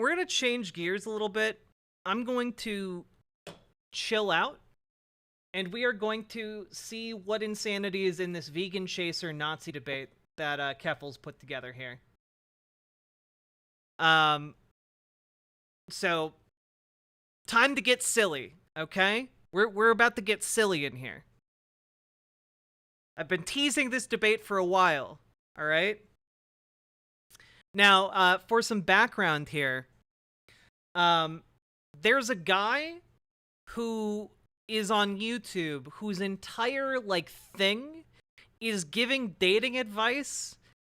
gonna change gears a little bit. I'm going to chill out, and we are going to see what insanity is in this vegan chaser Nazi debate that Keffel's put together here. So time to get silly, okay? We're about to get silly in here. I've been teasing this debate for a while, all right? Now, for some background here, there's a guy who is on YouTube whose entire, like, thing is giving dating advice,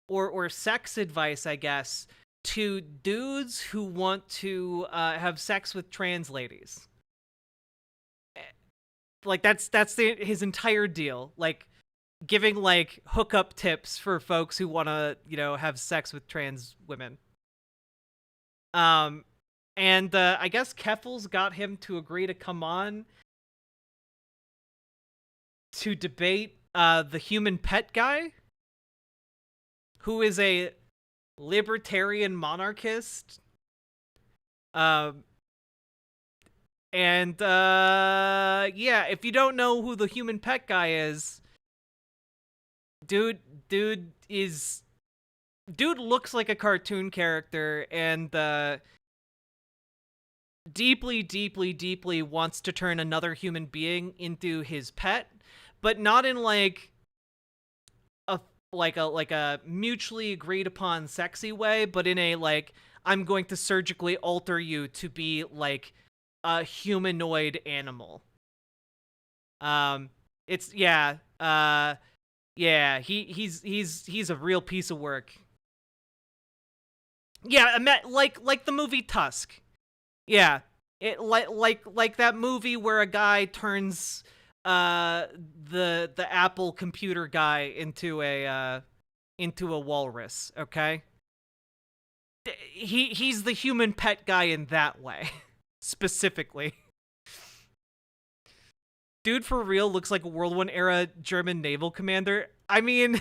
or sex advice, I guess, to dudes who want to have sex with trans ladies. Like, that's his entire deal. Like, giving, like, hookup tips for folks who want to, you know, have sex with trans women. And I guess Keffel's got him to agree to come on to debate the human pet guy, who is a libertarian monarchist. Yeah, if you don't know who the human pet guy is, dude looks like a cartoon character, and deeply wants to turn another human being into his pet, but not in like a mutually agreed upon sexy way, but in a, like, I'm going to surgically alter you to be like a humanoid animal. He's a real piece of work. Yeah, like the movie Tusk. Yeah, it like that movie where a guy turns the Apple computer guy into a walrus. Okay, he's the human pet guy in that way, specifically. Dude, for real, looks like a World War era German naval commander. I mean,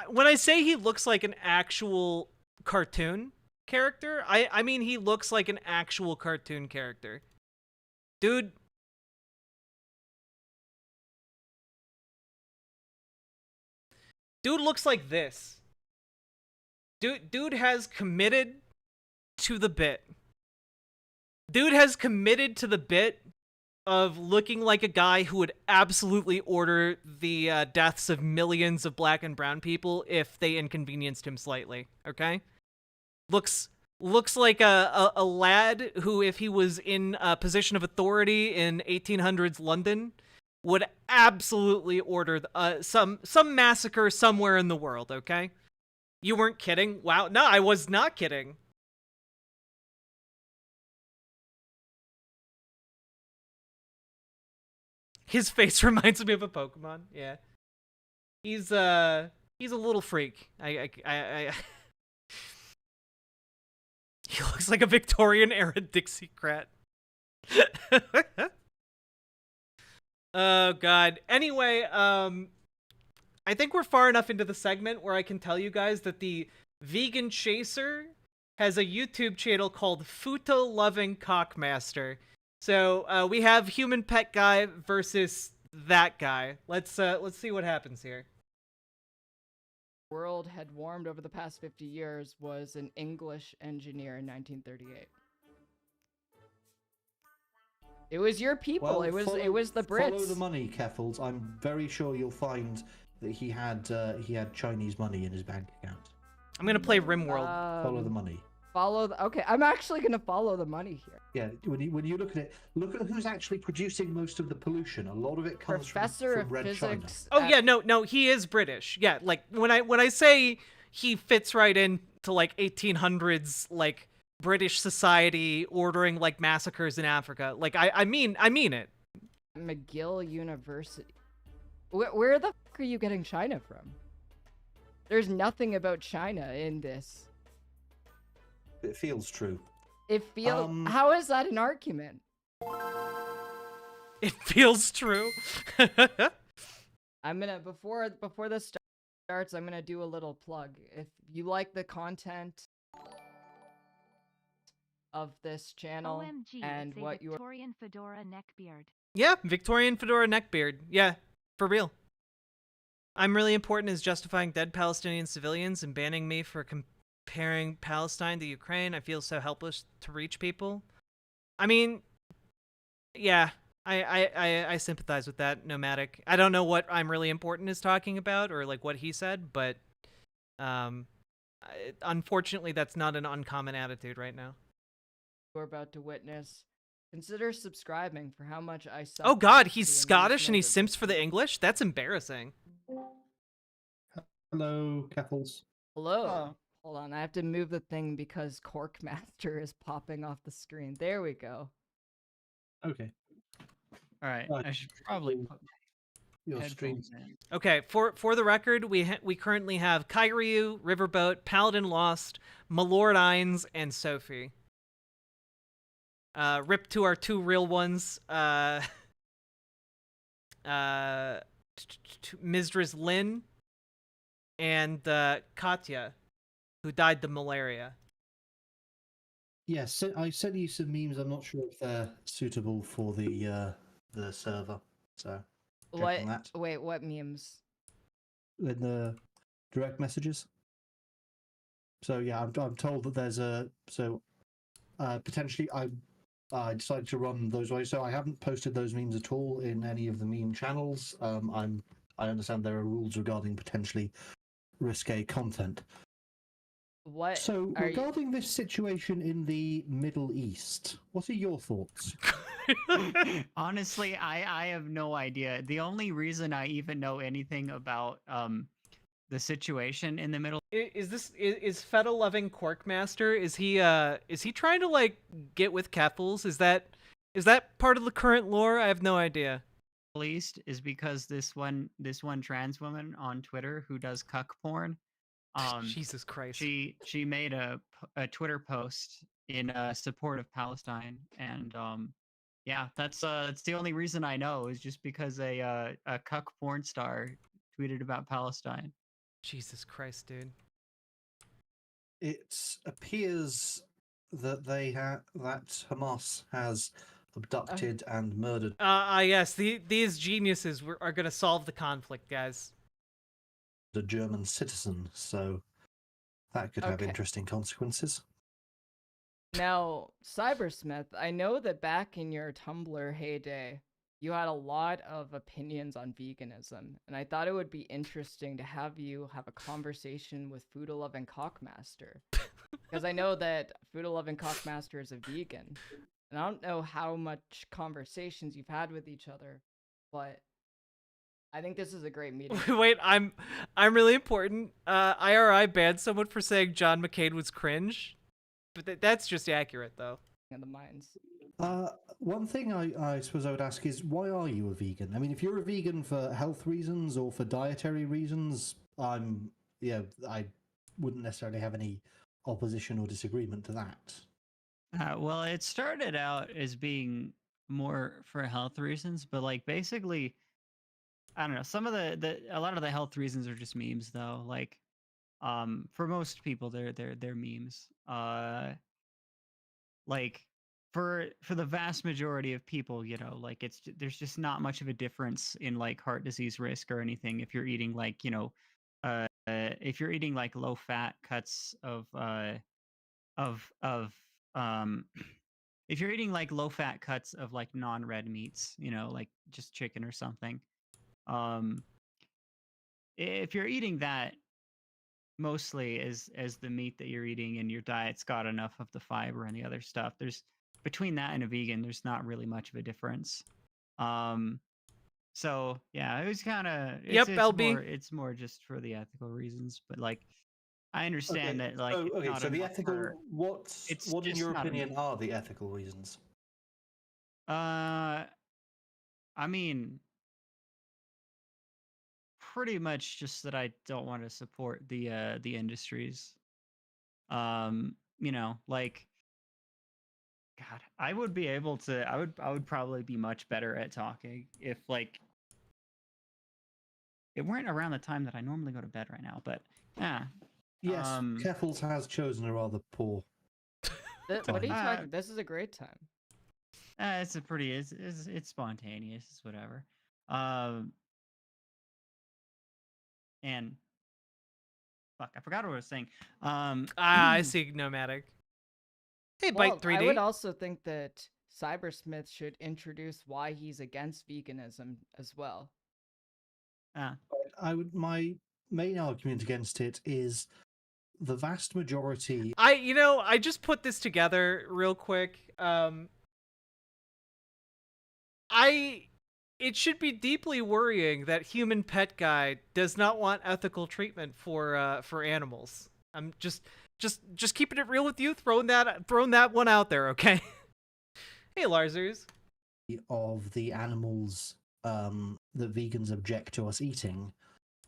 when I say he looks like an actual cartoon character, I mean he looks like an actual cartoon character. Dude looks like this. Dude has committed to the bit. Dude has committed to the bit of looking like a guy who would absolutely order the deaths of millions of black and brown people if they inconvenienced him slightly, okay? Looks like a lad who, if he was in a position of authority in 1800s London, would absolutely order some massacre somewhere in the world, okay? You weren't kidding? Wow, no, I was not kidding. His face reminds me of a Pokemon. Yeah, he's a little freak. I He looks like a Victorian era Dixiecrat. Oh god. Anyway, I think we're far enough into the segment where I can tell you guys that the vegan chaser has a YouTube channel called Futo Loving Cockmaster. So we have human pet guy versus that guy. Let's see what happens here. World had warmed over the past 50 years was an English engineer in 1938. It was your people. Well, it was the Brits. Follow the money, Keffels. I'm very sure you'll find that he had Chinese money in his bank account. I'm gonna play RimWorld. Follow the money. Okay, I'm actually gonna follow the money here. Yeah, when you look at it, look at who's actually producing most of the pollution. A lot of it comes from Red Physics. China. Oh yeah, no, he is British. Yeah, like when I say he fits right into like 1800s like British society ordering like massacres in Africa. Like I mean it. McGill University. Where the fuck are you getting China from? There's nothing about China in this. It feels true. It feels. How is that an argument? It feels true. I'm gonna before this starts. starts, I'm gonna do a little plug. If you like the content of this channel OMG, and it's a what you are Victorian fedora neckbeard. Yeah, Victorian fedora neckbeard. Yeah, for real. I'm really important as justifying dead Palestinian civilians and banning me for comparing Palestine to Ukraine. I feel so helpless to reach people. I mean, yeah, I sympathize with that, Nomadic. I don't know what I'm really important is talking about or like what he said, but unfortunately, that's not an uncommon attitude right now. are about to witness, consider subscribing for how much I suck. Oh God, at he's the Scottish and he amusement of simps this for the English? That's embarrassing. Hello, Keffels. Hello. Oh. Hold on, I have to move the thing because Corkmaster is popping off the screen. There we go. Okay. All right. Right. I should probably put Your stream. headphones in. Okay, for the record, we currently have Kairyu, Riverboat, Paladin Lost, Malord Ines, and Sophie. Rip to our two real ones. Mistress Lin and Katya, who died to malaria. Yes, I sent you some memes. I'm not sure if they're suitable for the server. So check What? on that Wait, what memes? in the direct messages. So yeah, I'm told that there's potentially I decided to run those ways. So I haven't posted those memes at all in any of the meme channels. I understand there are rules regarding potentially risque content. What? So are you- regarding this situation in the Middle East, what are your thoughts? Honestly, I have no idea. The only reason I even know anything about the situation in the Middle Is Feta loving Corkmaster? Is he trying to like get with Keffels? Is that part of the current lore? I have no idea. East is because this one trans woman on Twitter who does cuck porn, Jesus Christ. she made a Twitter post in support of Palestine, and yeah, that's the only reason I know is just because a cuck porn star tweeted about Palestine. Jesus Christ, dude. It appears that that Hamas has abducted and murdered Yes, these geniuses are gonna solve the conflict, guys. a German citizen, so that could have Okay. interesting consequences. Now, Cybersmith, I know that back in your Tumblr heyday, you had a lot of opinions on veganism, and I thought it would be interesting to have you have a conversation with Foodalove and Cockmaster. Because I know that Foodalove and Cockmaster is a vegan, and I don't know how much conversations you've had with each other, but I think this is a great meeting. Wait, I'm really important. IRI banned someone for saying John McCain was cringe, but that's just accurate though. In the minds. One thing I suppose I would ask is, why are you a vegan? I mean, if you're a vegan for health reasons or for dietary reasons, I wouldn't necessarily have any opposition or disagreement to that. Well, it started out as being more for health reasons, but like basically, I don't know. Some of a lot of the health reasons are just memes, though. Like, for most people, they're memes. Like for the vast majority of people, you know, like there's just not much of a difference in like heart disease risk or anything if you're eating like if you're eating like low fat cuts of if you're eating like low fat cuts of like non-red meats, you know, like just chicken or something. Um, if you're eating that mostly as the meat that you're eating and your diet's got enough of the fiber and the other stuff, there's between that and a vegan, there's not really much of a difference. So yeah, it was kind of Yep, LB. it's more just for the ethical reasons, but like I understand that like it's not so the enough ethical for- it's what in just your not opinion are the ethical reasons? I mean, pretty much just that I don't want to support the industries. You know, like God, I would be able to I would probably be much better at talking if it weren't around the time that I normally go to bed right now, but yeah. Yes, Um, Keffels has chosen a rather poor. What are you Uh, talking? This is a great time. it's a pretty it's spontaneous, it's whatever. Um, and fuck, I forgot what I was saying. I see nomadic. Hey, Well, Bite 3D. I would also think that Cybersmith should introduce why he's against veganism as well. I would. My main argument against it is the vast majority. I just put this together real quick. It should be deeply worrying that human pet guy does not want ethical treatment for animals. I'm just keeping it real with you, throwing that one out there, okay? Hey, Larzers. Of the animals that vegans object to us eating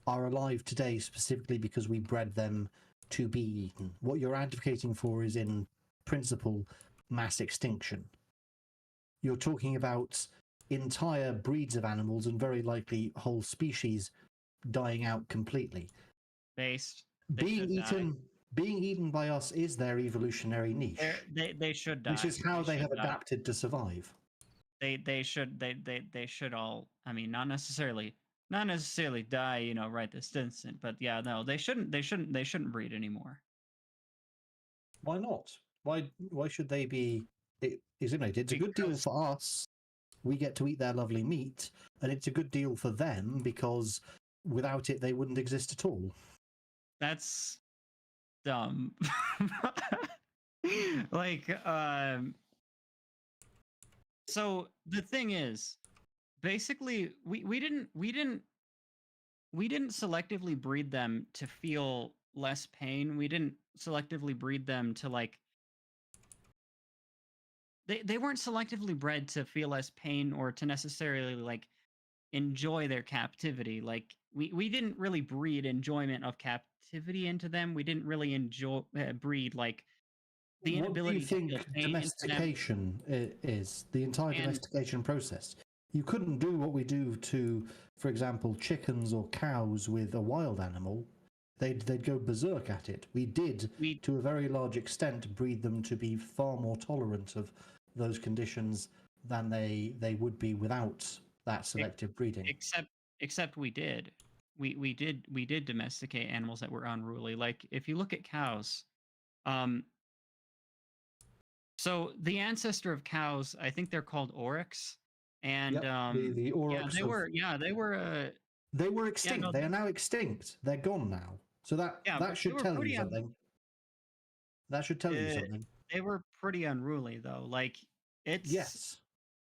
are alive today specifically because we bred them to be eaten. What you're advocating for is, in principle, mass extinction. You're talking about entire breeds of animals and very likely whole species dying out completely. Based. Being eaten by us is their evolutionary niche. They should die. Which is how they have should die. adapted to survive. They should all. I mean, not necessarily die. Right this instant. But yeah, no, they shouldn't breed anymore. Why not? Why should they be eliminated? It's a good deal for us. We get to eat their lovely meat, and it's a good deal for them because without it, they wouldn't exist at all. That's dumb. Like, so the thing is, basically, we didn't selectively breed them to feel less pain. We didn't selectively breed them to like. They weren't selectively bred to feel less pain or to necessarily like enjoy their captivity. Like we didn't really breed enjoyment of captivity into them. We didn't really breed like the inability What do you to feel think pain into them. domestication is? The entire domestication process. You couldn't do what we do to, for example, chickens or cows with a wild animal. They'd go berserk at it. We did, to a very large extent, breed them to be far more tolerant of those conditions than they would be without that selective breeding. Except we did. We did domesticate animals that were unruly. Like if you look at cows, so the ancestor of cows, I think they're called oryx, and the oryx. they were they were extinct. no, they are now extinct. They're gone now. So that should tell you something. That should tell you something. They were pretty unruly though. Like it's yes,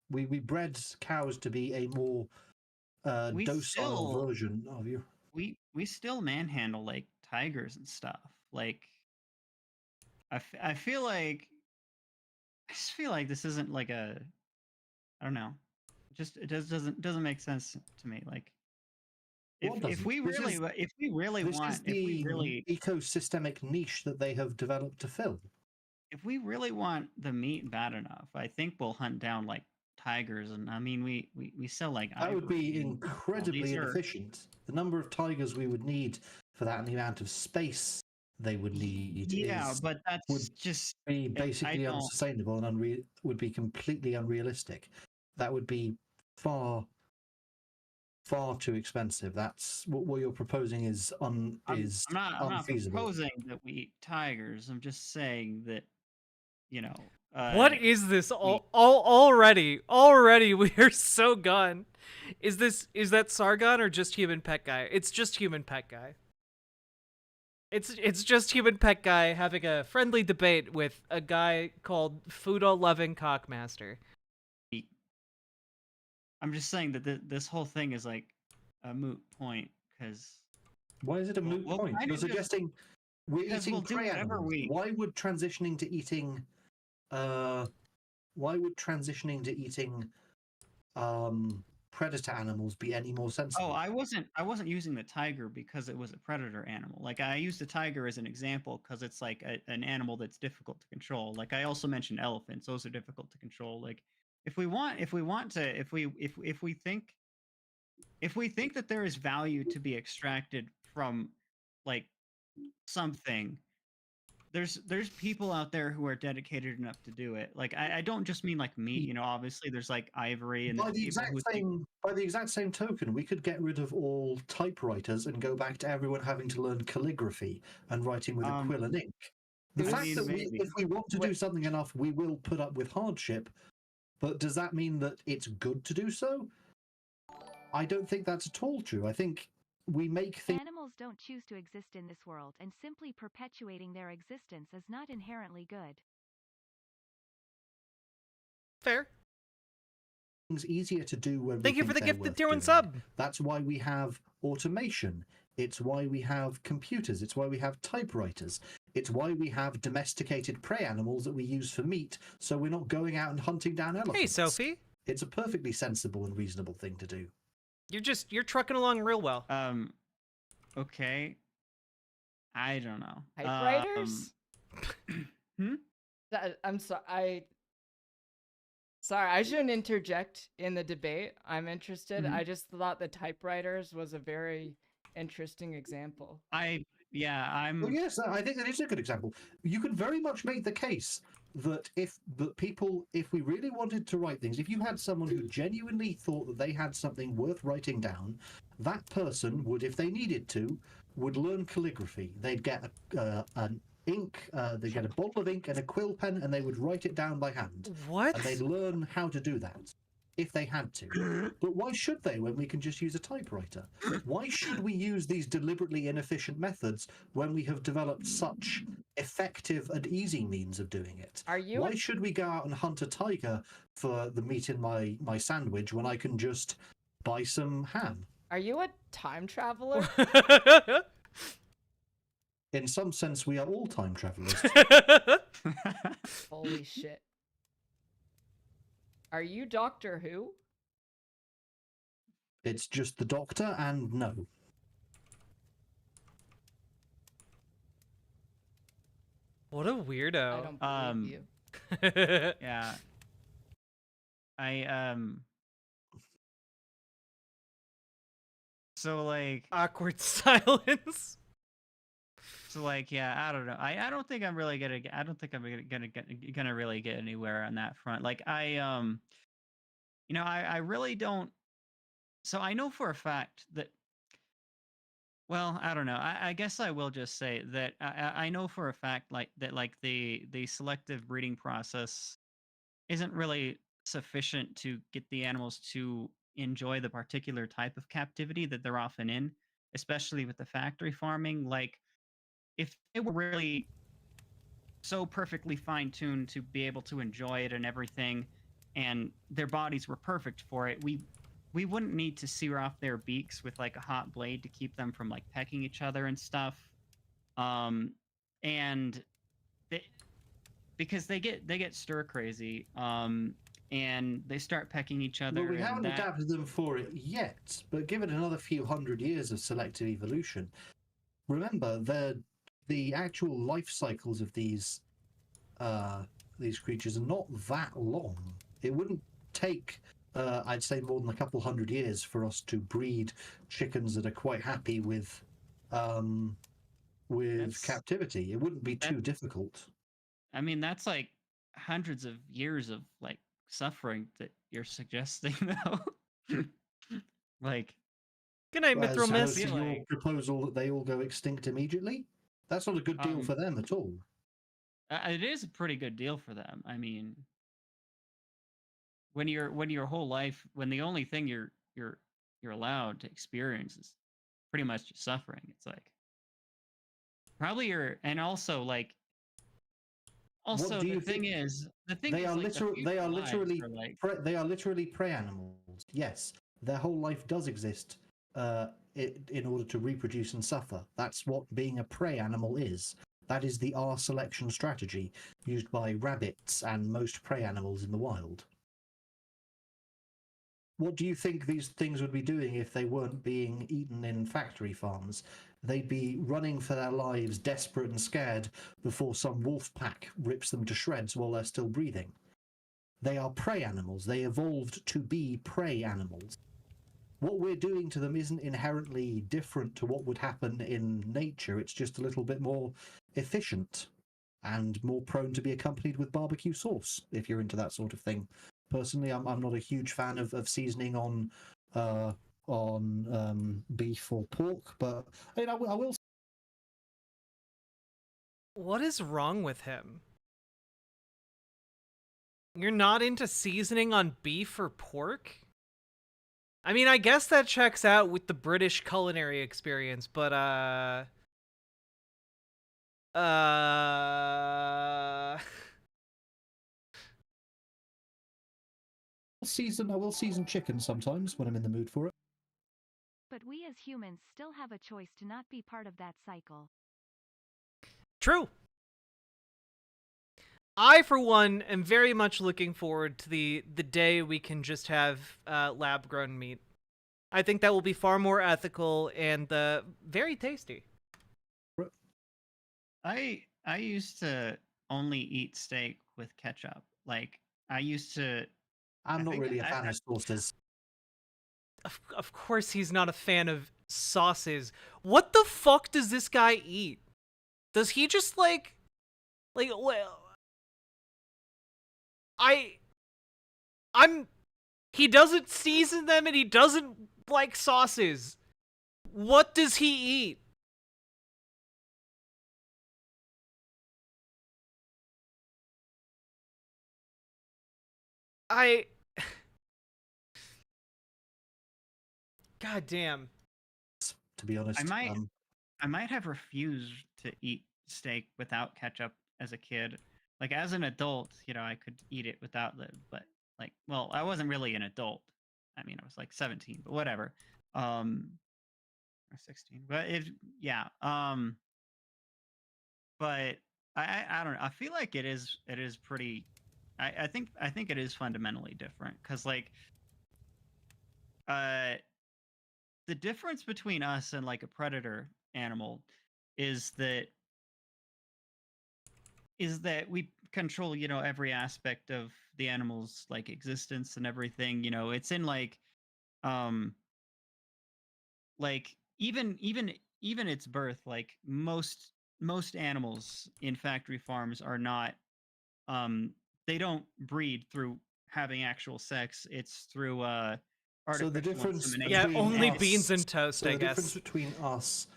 we bred cows to be a more docile version of you. We still manhandle like tigers and stuff. Like I feel like this isn't like a, I don't know. It just doesn't make sense to me. Like if we really want the ecosystemic niche that they have developed to fill. If we really want the meat bad enough, I think we'll hunt down like tigers, and I mean we sell like that would be incredibly inefficient. The number of tigers we would need for that and the amount of space they would need but that's just be basically unsustainable and would be completely unrealistic. That would be far too expensive. That's what you're proposing is unfeasible. I'm not proposing that we eat tigers. I'm just saying that what is this already we are so gone. Is that Sargon or just human pet guy? It's just human pet guy. It's just human pet guy having a friendly debate with a guy called Fudo Loving Cockmaster. I'm just saying that this whole thing is like a moot point because. Why is it a moot point? You're suggesting we're eating prey animals. Why would transitioning to eating predator animals be any more sensible? Oh, I wasn't using the tiger because it was a predator animal. Like I used the tiger as an example because it's like an animal that's difficult to control. Like I also mentioned elephants; those are difficult to control. Like if we think if we think that there is value to be extracted from like something, there's people out there who are dedicated enough to do it. Like I don't just mean like meat, you know, obviously there's like ivory and By there's the people exact who think same by the exact same token, we could get rid of all typewriters and go back to everyone having to learn calligraphy and writing with a quill and ink. The I fact mean, that maybe. if we want to do something enough, we will put up with hardship. But does that mean that it's good to do so? I don't think that's at all true. I think we make things. Animals don't choose to exist in this world, and simply perpetuating their existence is not inherently good. Fair. Things easier to do when Thank we you for think the they're gifted worth tier 1 doing. sub. That's why we have automation. It's why we have computers. It's why we have typewriters. It's why we have domesticated prey animals that we use for meat, so we're not going out and hunting down elephants. Hey, Sophie. It's a perfectly sensible and reasonable thing to do. You're trucking along real well. Okay. I don't know. Typewriters? Hmm? I'm sorry. Sorry, I shouldn't interject in the debate. I'm interested. Mhm. I just thought the typewriters was a very interesting example. I'm Well, yes, I think that is a good example. You could very much make the case that if we really wanted to write things, if you had someone who genuinely thought that they had something worth writing down, that person would, if they needed to, would learn calligraphy. They'd get an ink, they'd get a bottle of ink and a quill pen, and they would write it down by hand. What? And they'd learn how to do that if they had to. But why should they when we can just use a typewriter? Why should we use these deliberately inefficient methods when we have developed such effective and easy means of doing it? Are you Why should we go out and hunt a tiger for the meat in my sandwich when I can just buy some ham? Are you a time traveler? In some sense, we are all time travelers. Holy shit. Are you Doctor Who? It's just the Doctor, and no. What a weirdo. I don't believe you. yeah. I So like Awkward silence. So like yeah, I don't know. I don't think I'm really gonna I don't think I'm gonna really get anywhere on that front. Like I really don't. So I know for a fact that. Well, I don't know. I guess I will just say that I know for a fact like that like the selective breeding process isn't really sufficient to get the animals to enjoy the particular type of captivity that they're often in, especially with the factory farming. Like if they were really so perfectly fine-tuned to be able to enjoy it and everything, and their bodies were perfect for it, we wouldn't need to sear off their beaks with like a hot blade to keep them from like pecking each other and stuff. And because they get stir crazy, and they start pecking each other. Well, we and haven't adapted them for it yet, but give it another few hundred years of selective evolution. Remember, the actual life cycles of these creatures are not that long. It wouldn't take, I'd say, more than a couple hundred years for us to breed chickens that are quite happy with captivity. It wouldn't be too difficult. I mean, that's like hundreds of years of like suffering that you're suggesting, though. Like, Good night, As Mithril opposed Miss. to your proposal that they all go extinct immediately? That's not a good deal for them at all. it is a pretty good deal for them. I mean, when your whole life, when the only thing you're allowed to experience is pretty much just suffering, it's like probably and also like. Also, the thing is, they are literally like... they are literally prey animals. Yes, their whole life does exist in order to reproduce and suffer. That's what being a prey animal is. That is the R selection strategy used by rabbits and most prey animals in the wild. What do you think these things would be doing if they weren't being eaten in factory farms? They'd be running for their lives, desperate and scared, before some wolf pack rips them to shreds while they're still breathing. They are prey animals. They evolved to be prey animals. what we're doing to them isn't inherently different to what would happen in nature. It's just a little bit more efficient and more prone to be accompanied with barbecue sauce, if you're into that sort of thing. Personally, I'm not a huge fan of seasoning on beef or pork, but I mean, I will. What is wrong with him? You're not into seasoning on beef or pork? I mean, I guess that checks out with the British culinary experience, but uh I will season chicken sometimes when I'm in the mood for it. But we as humans still have a choice to not be part of that cycle. True. I, for one, am very much looking forward to the day we can just have lab-grown meat. I think that will be far more ethical and very tasty. I used to only eat steak with ketchup. Like I used to. I'm I not think really a I- fan I- of sauces. Of course he's not a fan of sauces. What the fuck does this guy eat? Does he just well, I'm he doesn't season them and he doesn't like sauces. What does he eat? I God damn. To be honest, I might have refused to eat steak without ketchup as a kid. Like as an adult, I could eat it without but like, well, I wasn't really an adult. I mean, I was like 17, but whatever. Or 16. But yeah. But I don't know. I feel like it is pretty. I think it is fundamentally different because like uh the difference between us and like a predator animal is that we control every aspect of the animal's like existence and everything. It's in um like even its birth. Like most animals in factory farms are not they don't breed through having actual sex. It's through so the artificial difference insemination. Yeah, between only us, beans and toast, so I the difference guess. between us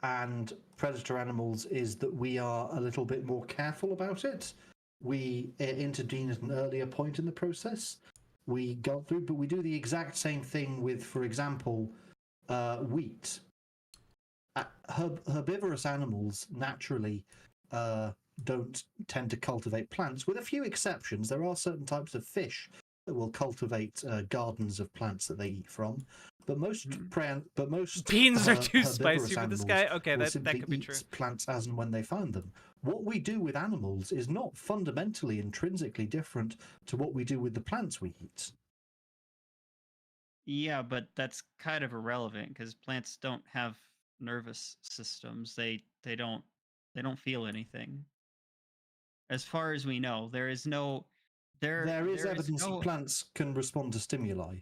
and predator animals is that we are a little bit more careful about it. We intervene at an earlier point in the process. We go through, but we do the exact same thing with, for example, wheat. Herbivorous animals naturally don't tend to cultivate plants, with a few exceptions. There are certain types of fish that will cultivate gardens of plants that they eat from, but most Beans are too herbivorous spicy for this guy. animals Okay, will that simply could be eat true. plants as and when they find them. What we do with animals is not fundamentally intrinsically different to what we do with the plants we eat. Yeah, but that's kind of irrelevant because plants don't have nervous systems. They don't feel anything. As far as we know, there is no There is there is evidence that no plants can respond to stimuli,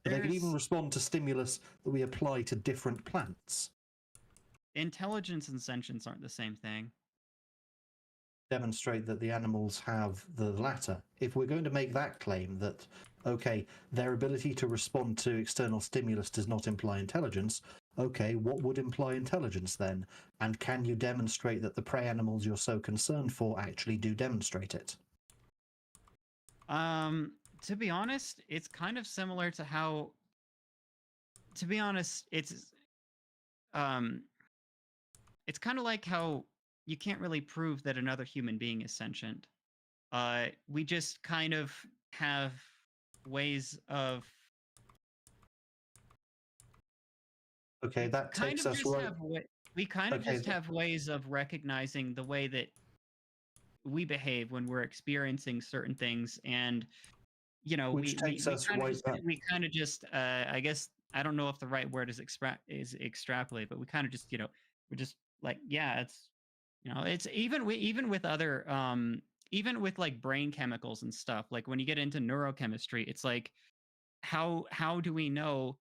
but they can even there's respond to stimulus that we apply to different plants. intelligence and sentience aren't the same thing. Demonstrate that the animals have the latter. If we're going to make that claim that, okay, their ability to respond to external stimulus does not imply intelligence, okay, what would imply intelligence then? And can you demonstrate that the prey animals you're so concerned for actually do demonstrate it? To be honest, it's kind of similar to how. To be honest, um, it's kind of like how you can't really prove that another human being is sentient. We just kind of have ways of. Okay, that Kind takes of us just right. have we kind of Okay, just have ways of recognizing the way that we behave when we're experiencing certain things, and which takes us right back. we kind of just I guess I don't know if the right word is extrapolate, but we kind of just we're just like, yeah, it's it's even with other even with like brain chemicals and stuff. Like when you get into neurochemistry, it's like how do we know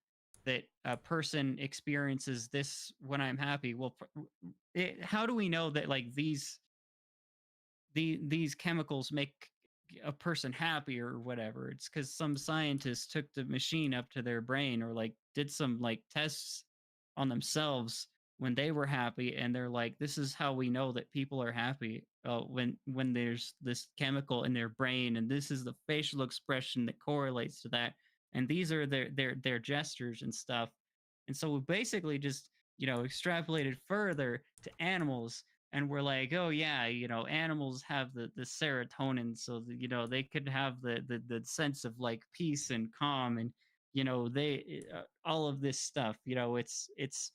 that a person experiences this when I'm happy. Well, how do we know that like these chemicals make a person happy or whatever? It's because some scientists took the machine up to their brain or like did some like tests on themselves when they were happy, and they're like, this is how we know that people are happy, when there's this chemical in their brain, and this is the facial expression that correlates to that, and these are their gestures and stuff. And so we basically just, extrapolated further to animals, and we're like, oh yeah, animals have the serotonin, so that, they could have the sense of like peace and calm, and they all of this stuff. It's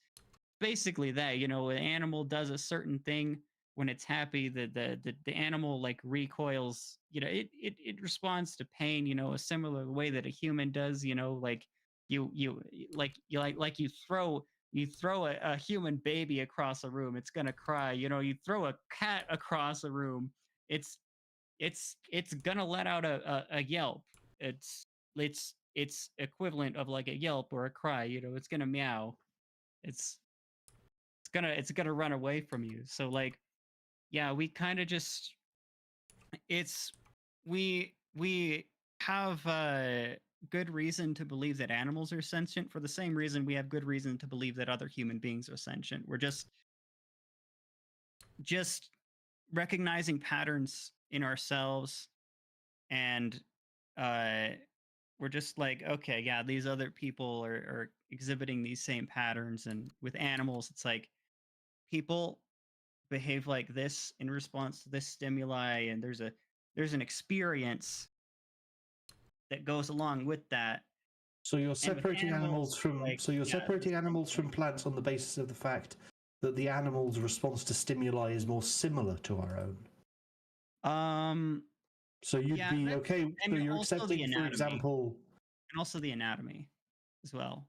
basically that. An animal does a certain thing when it's happy, the animal like recoils. It responds to pain, a similar way that a human does. Like you throw a human baby across a room, it's gonna cry. You throw a cat across a room, it's it's gonna let out a yelp. It's equivalent of like a yelp or a cry. It's gonna meow. it's it's gonna run away from you. So like, yeah, we kind of just, it's we have good reason to believe that animals are sentient for the same reason we have good reason to believe that other human beings are sentient. We're just recognizing patterns in ourselves, and uh we're just like, okay, yeah, these other people are exhibiting these same patterns. And with animals, it's like people behave like this in response to this stimuli, and there's an experience that goes along with that. So you're And with separating animals from like, so you're yeah, separating the same animals from thing. plants on the basis of the fact that the animal's response to stimuli is more similar to our own. So you'd Yeah, be okay. So and you're also the accepting, for anatomy, example, and also the anatomy as well.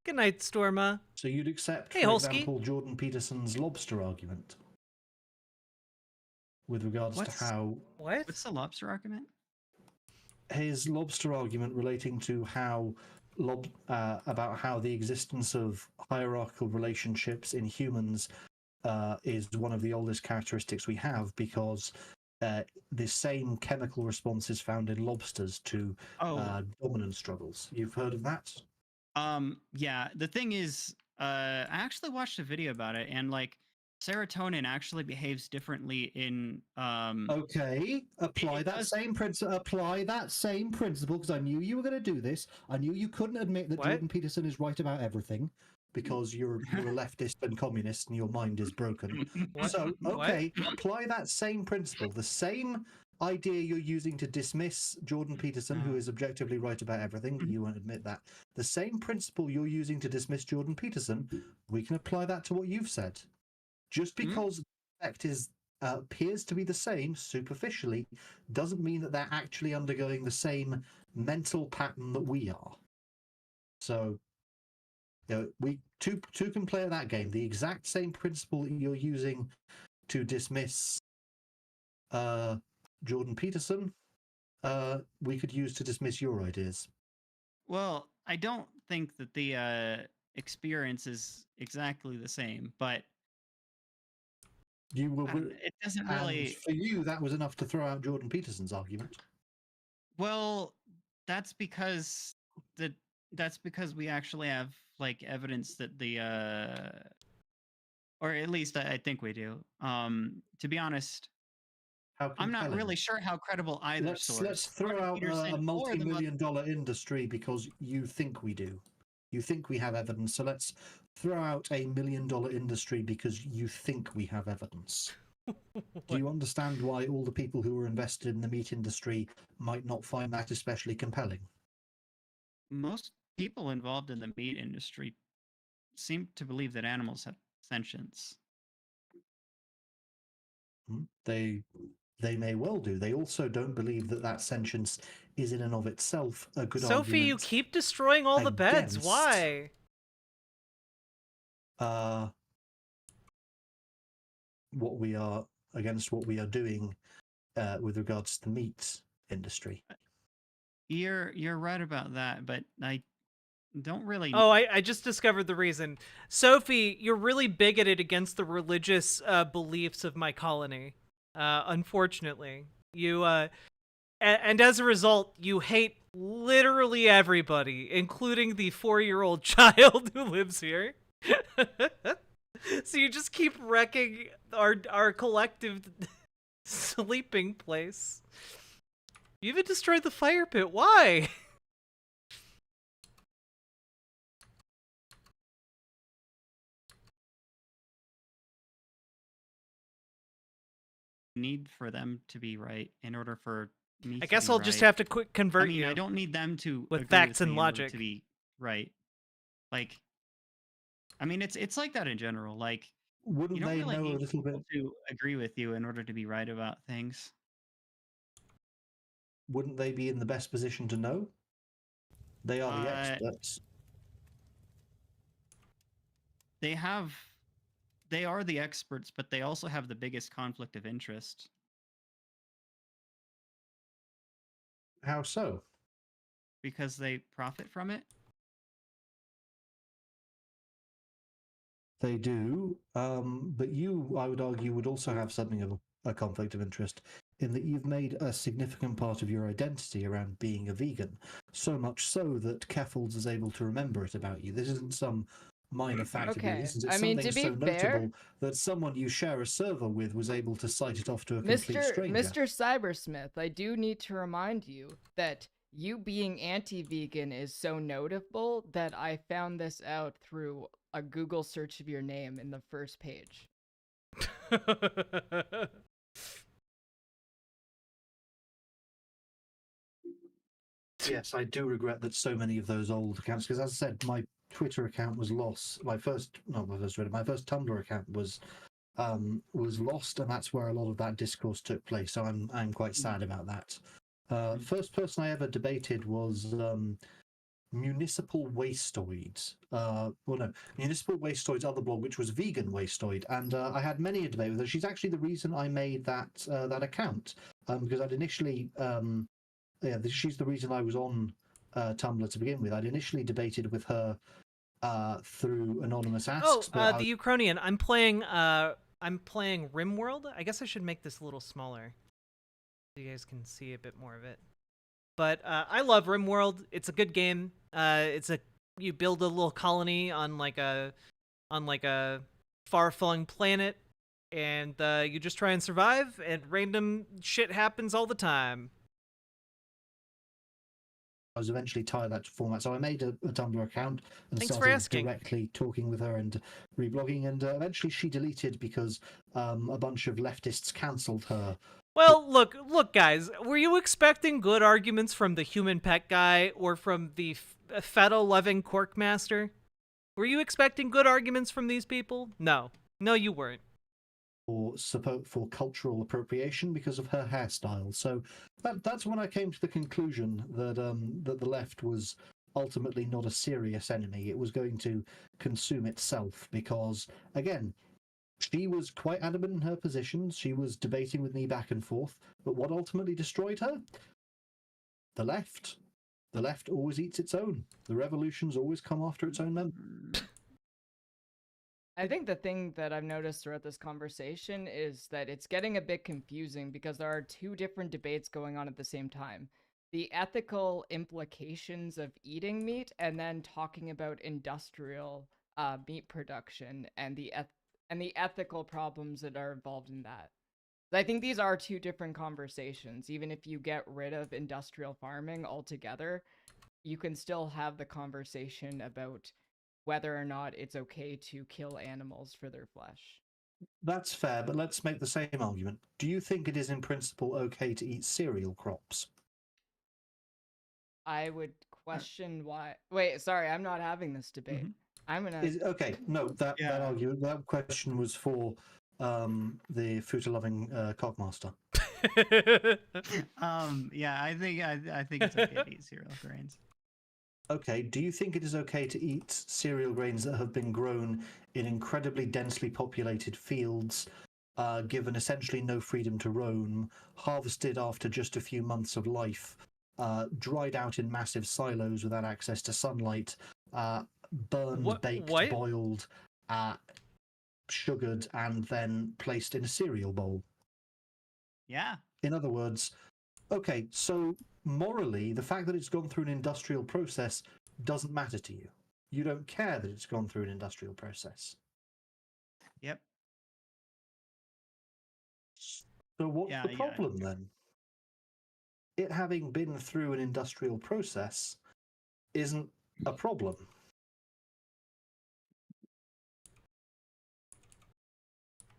Good night, Storma. so you'd accept, Hey, for Holsky. example, Jordan Peterson's lobster argument with regards to how What? What's the lobster argument? his lobster argument relating to how about how the existence of hierarchical relationships in humans is one of the oldest characteristics we have, because the same chemical response is found in lobsters to dominance struggles. You've heard of that? Yeah, the thing is, I actually watched a video about it, and like serotonin actually behaves differently in Okay, apply it that does. same principle. Apply that same principle, because I knew you were going to do this. I knew you couldn't admit that What? Jordan Peterson is right about everything, because you're a leftist and communist, and your mind is broken. What? So, What? okay, apply that same principle, the same idea you're using to dismiss Jordan Peterson, who is objectively right about everything, but you won't admit that. The same principle you're using to dismiss Jordan Peterson, we can apply that to what you've said. Just because the effect appears to be the same superficially, doesn't mean that they're actually undergoing the same mental pattern that we are. So, we two can play at that game. The exact same principle that you're using to dismiss Jordan Peterson, we could use to dismiss your ideas. Well, I don't think that the experience is exactly the same, but You were, it doesn't and really. for you, that was enough to throw out Jordan Peterson's argument. Well, that's because we actually have like evidence that or at least I think we do. To be honest, How I'm not compelling. really sure how credible either source. Let's throw Jordan out Peterson a or the multi-million-dollar industry because you think we do. You think we have evidence, so let's throw out a $1 million industry because you think we have evidence. Do you understand why all the people who are invested in the meat industry might not find that especially compelling? most people involved in the meat industry seem to believe that animals have sentience. They may well do. They also don't believe that that sentience is in and of itself a good argument. Sophie, you keep destroying all the beds. against, Why? What we are doing with regards to the meat industry. You're right about that, but don't really. Oh, I just discovered the reason. Sophie, you're really bigoted against the religious beliefs of my colony. Unfortunately, and as a result, you hate literally everybody, including the 4-year-old child who lives here. So you just keep wrecking our collective sleeping place. You even destroyed the fire pit. Why? Need for them to be right in order for me I to guess be I'll just right. have to quick convert I mean, you. I don't need them to with agree facts with and me in order logic. to be right. Like, I mean, it's like that in general. Like, you Wouldn't don't they really know a need little bit? people to agree with you in order to be right about things. Wouldn't they be in the best position to know? They are the experts. They are the experts, but they also have the biggest conflict of interest. How so? Because they profit from it. They do, but you, I would argue, would also have something of a conflict of interest in that you've made a significant part of your identity around being a vegan, so much so that Keffels is able to remember it about you. This isn't some minor fact of your Okay, existence. I It's mean, something to be so fair, notable that someone you share a server with was able to cite it off to a complete stranger. Mr. Cybersmith, I do need to remind you that you being anti-vegan is so notable that I found this out through a Google search of your name in the first page. Yes, I do regret that so many of those old accounts, because as I said, my Twitter account was lost. My first, not my first Twitter, my first Tumblr account was lost, and that's where a lot of that discourse took place. So I'm quite sad about that. First person I ever debated was Municipal Wastoid. Municipal Wastoid's other blog, which was Vegan Wastoid, and I had many a debate with her. She's actually the reason I made that account, because I'd initially she's the reason I was on Tumblr to begin with. I'd initially debated with her through anonymous asks, but the Uchronian. I'm playing RimWorld. I guess I should make this a little smaller so you guys can see a bit more of it. But I love RimWorld. It's a good game. You build a little colony on like a far-flung planet, and you just try and survive. And random shit happens all the time. I was eventually tired of that format, so I made a Tumblr account and Thanks for started asking. directly talking with her and reblogging, and eventually she deleted because a bunch of leftists cancelled her. Well, look, guys. Were you expecting good arguments from the human pet guy or from the feta-loving Corkmaster? Were you expecting good arguments from these people? No, you weren't. For support for cultural appropriation because of her hairstyle. So that's when I came to the conclusion that that the left was ultimately not a serious enemy. It was going to consume itself because, again, she was quite adamant in her positions. She was debating with me back and forth. But what ultimately destroyed her? The left. The left always eats its own. The revolutions always come after its own members. I think the thing that I've noticed throughout this conversation is that it's getting a bit confusing because there are two different debates going on at the same time. The ethical implications of eating meat and then talking about industrial meat production and the ethical problems that are involved in that. I think these are two different conversations. Even if you get rid of industrial farming altogether, you can still have the conversation about whether or not it's okay to kill animals for their flesh. That's fair, but let's make the same argument. Do you think it is in principle okay to eat cereal crops? I would question why. Wait, sorry, I'm not having this debate. I'm gonna. Okay, no, that argument, that question was for the fruit-loving cockmaster. Yeah, I think it's okay to eat cereal grains. Okay, do you think it is okay to eat cereal grains that have been grown in incredibly densely populated fields, given essentially no freedom to roam, harvested after just a few months of life, dried out in massive silos without access to sunlight, burned, What? baked, What? boiled, sugared, and then placed in a cereal bowl. Yeah. In other words, okay, so morally, the fact that it's gone through an industrial process doesn't matter to you. You don't care that it's gone through an industrial process. Yep. So what's Yeah, the yeah. problem then? It having been through an industrial process isn't a problem.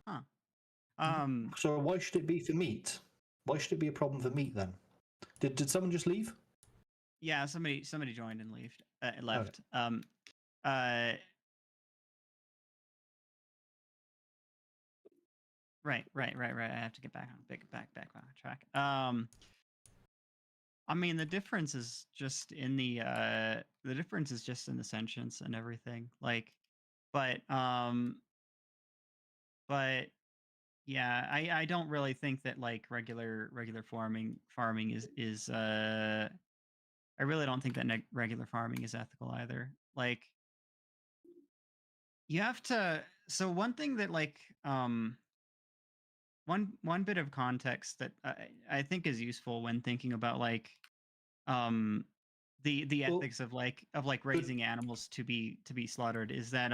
Huh. So why should it be for meat? Why should it be a problem for meat then? Did someone just leave? Yeah, somebody joined and left. Left. Okay. Right. I have to get back on track. I mean, the difference is just in the sentience and everything. Like, but yeah, I don't really think that like regular farming is I really don't think that regular farming is ethical either. Like, you have to. So one thing that like one bit of context that I think is useful when thinking about like the Well, ethics of raising animals to be slaughtered is that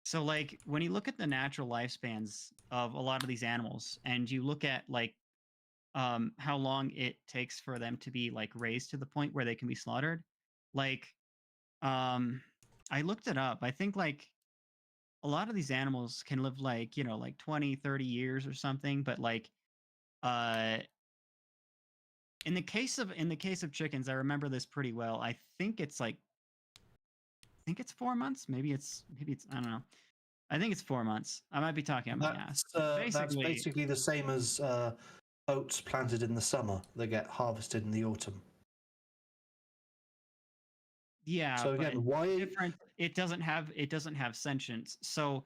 so like when you look at the natural lifespans of a lot of these animals and you look at like how long it takes for them to be like raised to the point where they can be slaughtered, like I looked it up. I think like a lot of these animals can live like, you know, like 20, 30 years or something, but like uh in the case of chickens, I remember this pretty well. I think it's 4 months. Maybe it's I don't know. I think it's 4 months. I might be talking on my ass. That's basically the same as oats planted in the summer that get harvested in the autumn. Yeah, So but again, it doesn't have sentience. So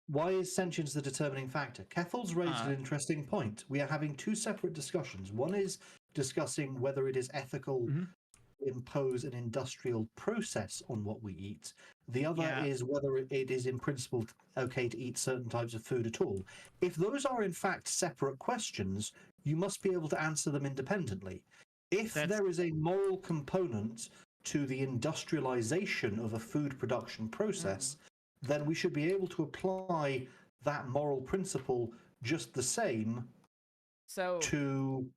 why is sentience the determining factor? Kethel's raised an interesting point. We are having two separate discussions. One is discussing whether it is ethical Mhm. to impose an industrial process on what we eat. The other Yeah. is whether it is in principle okay to eat certain types of food at all. If those are in fact separate questions, you must be able to answer them independently. If there is a moral component to the industrialization of a food production process, then we should be able to apply that moral principle just the same to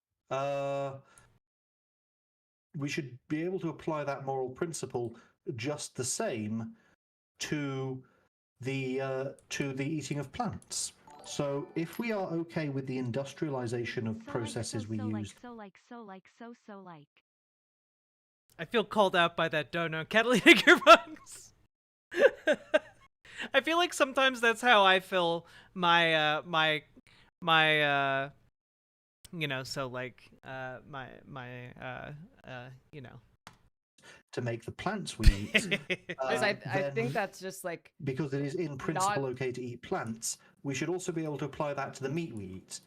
we should be able to apply that moral principle just the same to the eating of plants. So if we are okay with the industrialization of processes we use, I feel called out by that dono. Catalina Gearbox. I feel like sometimes that's how I fill my you know, so like you know, to make the plants we eat. I think that's just like, because it is in principle okay to eat plants, we should also be able to apply that to the meat we eat.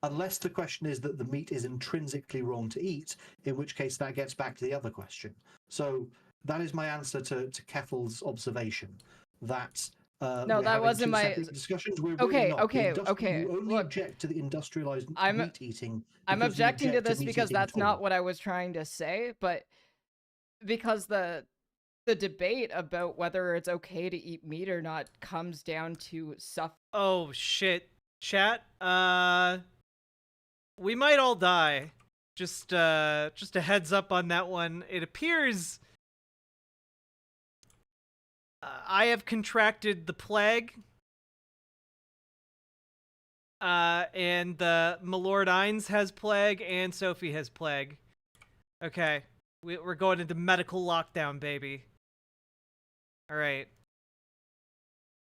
Unless the question is that the meat is intrinsically wrong to eat, in which case that gets back to the other question. So that is my answer to Kethel's observation. That no, that wasn't my discussions. We're okay. really not. Okay. You only Look, object to the industrialized meat eating. I'm objecting to this because that's not what what I was trying to say, but because the debate about whether it's okay to eat meat or not comes down to stuff. Oh shit, chat. We might all die. Just a heads up on that one. It appears I have contracted the plague. And Malord Ines has plague, and Sophie has plague. Okay, we're going into medical lockdown, baby. All right.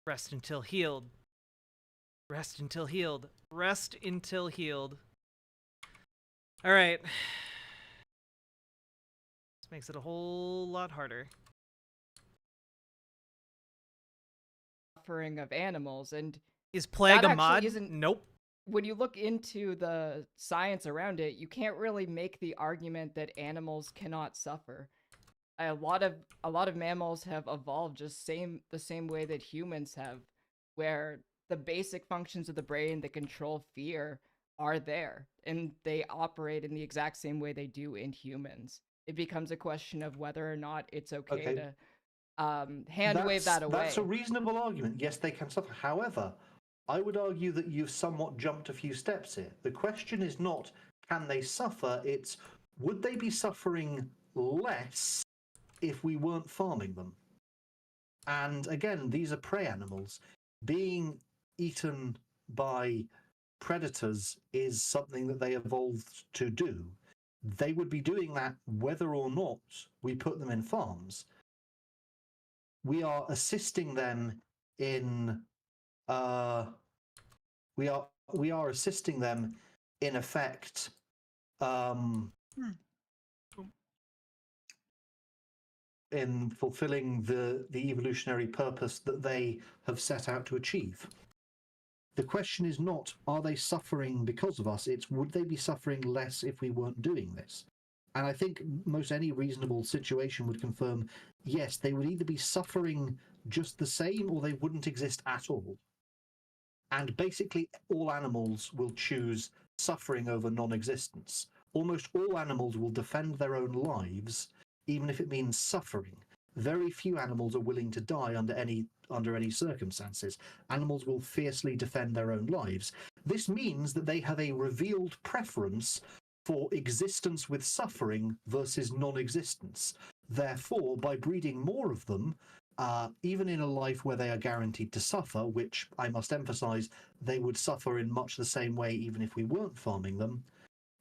Rest until healed. Rest until healed. Rest until healed. All right. This makes it a whole lot harder. Suffering of animals, and is plague a mod? Isn't, nope. When you look into the science around it, you can't really make the argument that animals cannot suffer. a lot of mammals have evolved just the same way that humans have, where the basic functions of the brain that control fear are there, and they operate in the exact same way they do in humans. It becomes a question of whether or not it's okay to hand wave that away. That's a reasonable argument. Yes, they can suffer. However, I would argue that you've somewhat jumped a few steps here. The question is not, can they suffer? It's, would they be suffering less if we weren't farming them? And again, these are prey animals. Being eaten by predators is something that they evolved to do. They would be doing that whether or not we put them in farms. We are assisting them in we are assisting them in effect in fulfilling the evolutionary purpose that they have set out to achieve. The question is not, are they suffering because of us? It's, would they be suffering less if we weren't doing this? And I think most any reasonable situation would confirm, yes, they would either be suffering just the same or they wouldn't exist at all. And basically all animals will choose suffering over non-existence. Almost all animals will defend their own lives, even if it means suffering. Very few animals are willing to die under any circumstances. Animals will fiercely defend their own lives. This means that they have a revealed preference for existence with suffering versus non-existence. Therefore, by breeding more of them, even in a life where they are guaranteed to suffer, which I must emphasize, they would suffer in much the same way even if we weren't farming them,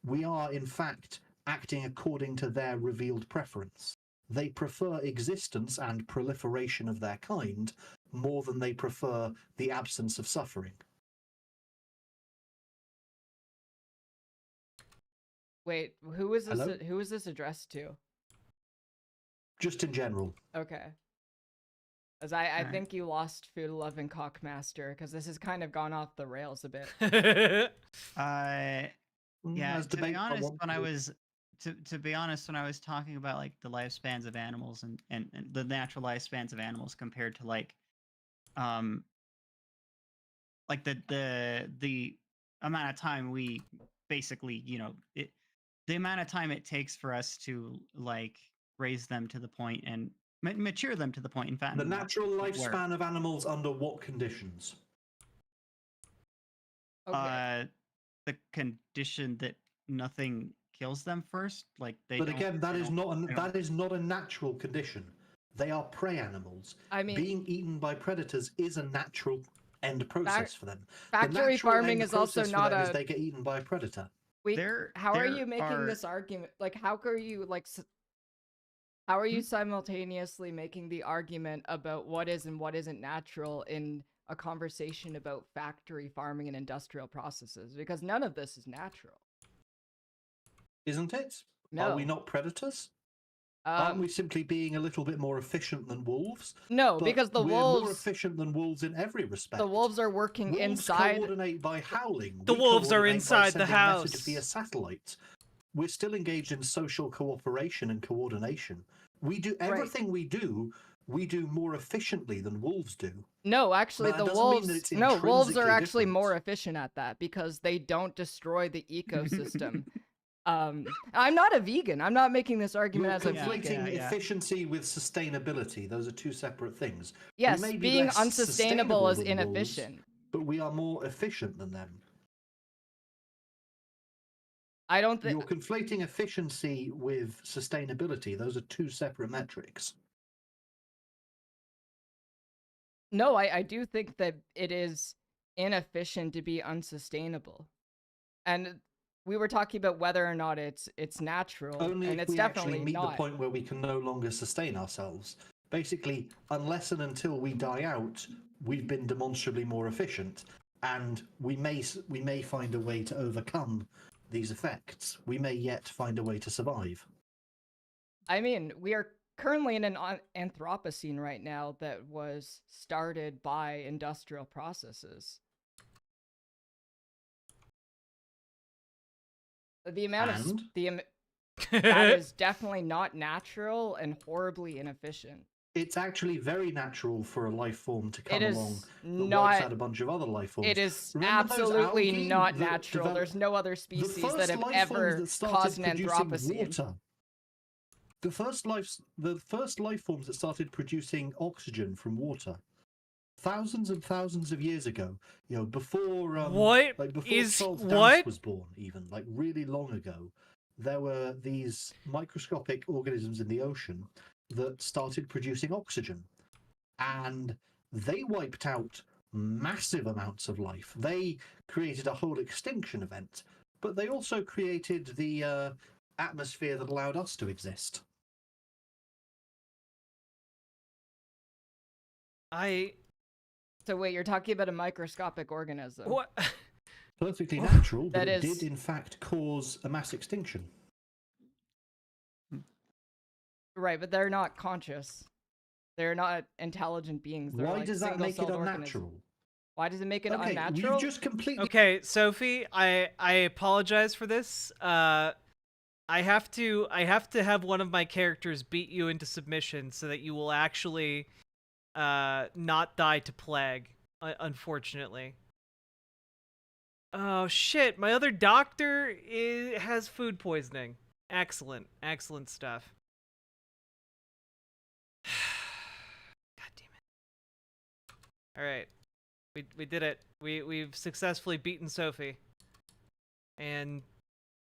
we are in fact acting according to their revealed preference. They prefer existence and proliferation of their kind more than they prefer the absence of suffering. Wait, who is this? Hello? Who is this addressed to? Just in general. Okay. As I Right. think you lost Food Loving Cockmaster, because this has kind of gone off the rails a bit. Yeah, As to be debate, I honest, want when I to- was to be honest, when I was talking about like the lifespans of animals and the natural lifespans of animals compared to like the amount of time we basically, the amount of time it takes for us to like raise them to the point and mature them to the point, in fact, the natural where lifespan of animals under what conditions? Okay. the condition that nothing kills them first, like they But don't- again, that they is don't- they don't- that is not a natural condition. They are prey animals. I mean, Being eaten by predators is a natural end process for them. factory The natural farming end is also process for not them is a. they get eaten by a predator. Wait, how are there you making are- this argument? Like, how are you how are you simultaneously making the argument about what is and what isn't natural in a conversation about factory farming and industrial processes? Because none of this is natural. Isn't it? No. Are we not predators? Aren't we Um, simply being a little bit more efficient than wolves? no, But because the we're more wolves, efficient than wolves in every respect. the wolves are working Wolves inside. coordinate by howling. The We wolves are coordinate by inside the sending a message house. via satellite. We're still engaged in social cooperation and coordination. We do everything we do more efficiently than wolves do. No, actually, But that the doesn't mean wolves. that it's No, wolves are intrinsically actually different. more efficient at that because they don't destroy the ecosystem. I'm not a vegan. I'm not making this argument You're as a conflating vegan. Yeah. efficiency with sustainability. Those are two separate things. Yes, may be being less unsustainable sustainable is than wolves, inefficient. But we are more efficient than them. I don't think. You're conflating efficiency with sustainability. Those are two separate metrics. No, I do think that it is inefficient to be unsustainable, and we were talking about whether or not it's natural, Only and if it's we actually definitely meet not. the point where we can no longer sustain ourselves. Basically, unless and until we die out, we've been demonstrably more efficient, and we may find a way to overcome these effects. We may yet find a way to survive. I mean, we are currently in an Anthropocene right now that was started by industrial processes. The amount of And? That is definitely not natural and horribly inefficient. It's actually very natural for a life form to It come along is that wipes not. out a bunch of other life forms. It is Remember those absolutely algae not that natural. develop- There's no other the species first that have life forms ever that started caused an producing Anthropocene. water. The first life forms that started producing oxygen from water, thousands and thousands of years ago. You know, before What like before is Charles what? Dance was born, even like really long ago, there were these microscopic organisms in the ocean that started producing oxygen, and they wiped out massive amounts of life. They created a whole extinction event, but they also created the atmosphere that allowed us to exist. So wait, you're talking about a microscopic organism? What? Perfectly natural, but That it is- did in fact cause a mass extinction. Right, but they're not conscious. They're not intelligent beings. They're Why like does that make it single-celled unnatural? organisms. Why does it make it Okay, unnatural? you've just completely. Okay, Sophie, I apologize for this. I have to have one of my characters beat you into submission so that you will actually not die to plague, unfortunately. Oh shit, my other doctor has food poisoning. Excellent stuff. God damn it. All right. We did it. We've successfully beaten Sophie. And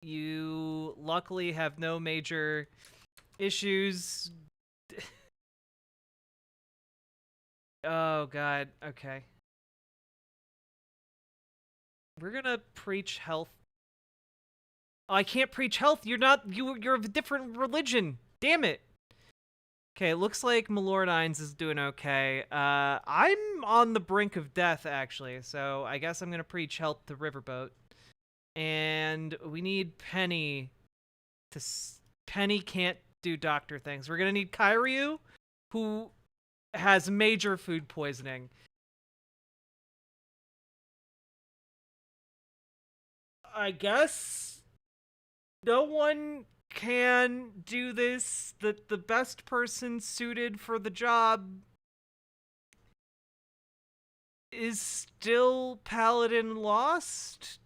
you luckily have no major issues. Oh god. Okay. We're gonna preach health. Oh, I can't preach health. You're of a different religion. Damn it. Okay, it looks like Malornines is doing okay. I'm on the brink of death, actually, so I guess I'm gonna preach health to Riverboat. And we need Penny to... Penny can't do doctor things. We're gonna need Kyryu, who has major food poisoning. I guess no one can do this. The best person suited for the job is still Paladin Lost.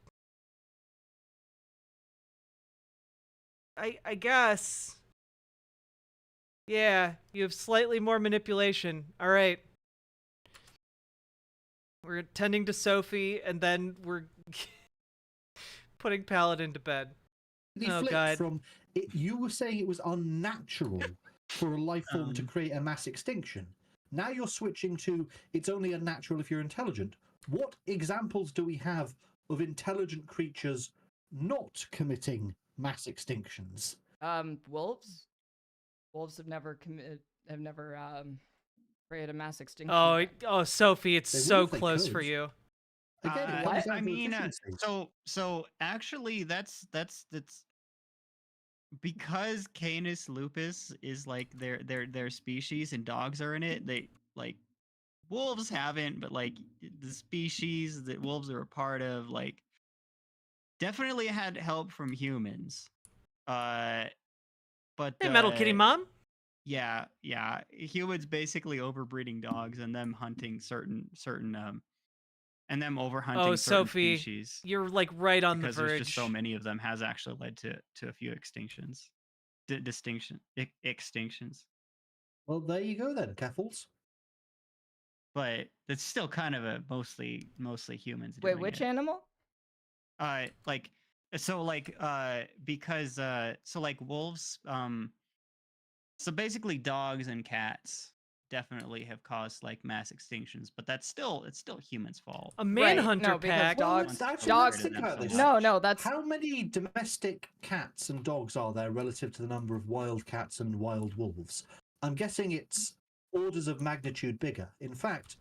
I guess. Yeah, you have slightly more manipulation. All right. We're tending to Sophie, and then we're putting Paladin to bed. Oh, flipped God. From it, you were saying it was unnatural for a life form to create a mass extinction. Now you're switching to it's only unnatural if you're intelligent. What examples do we have of intelligent creatures not committing mass extinctions? Wolves. Wolves have never created a mass extinction. Oh, Sophie, it's They so would if they close for could. you. Again, it what? comes down I to mean, efficiency. so actually, that's because Canis lupus is like their species and dogs are in it. They like wolves haven't, but like the species that wolves are a part of, like definitely had help from humans. But Hey, Metal Kitty Mom. yeah, humans basically overbreeding dogs and them hunting certain and them overhunting Oh, certain Sophie, species. you're like right on Because the verge. there's just so many of them has actually led to a few extinctions. Extinctions. Well, there you go then, Keffels. But it's still kind of a mostly humans Wait, doing which it. animal? Like because so like wolves so basically dogs and cats definitely have caused like mass extinctions, but it's still humans' fault. A manhunter no, because pack. dogs- Let's dogs- think about this. No, that's How many domestic cats and dogs are there relative to the number of wild cats and wild wolves? I'm guessing it's orders of magnitude bigger. In fact,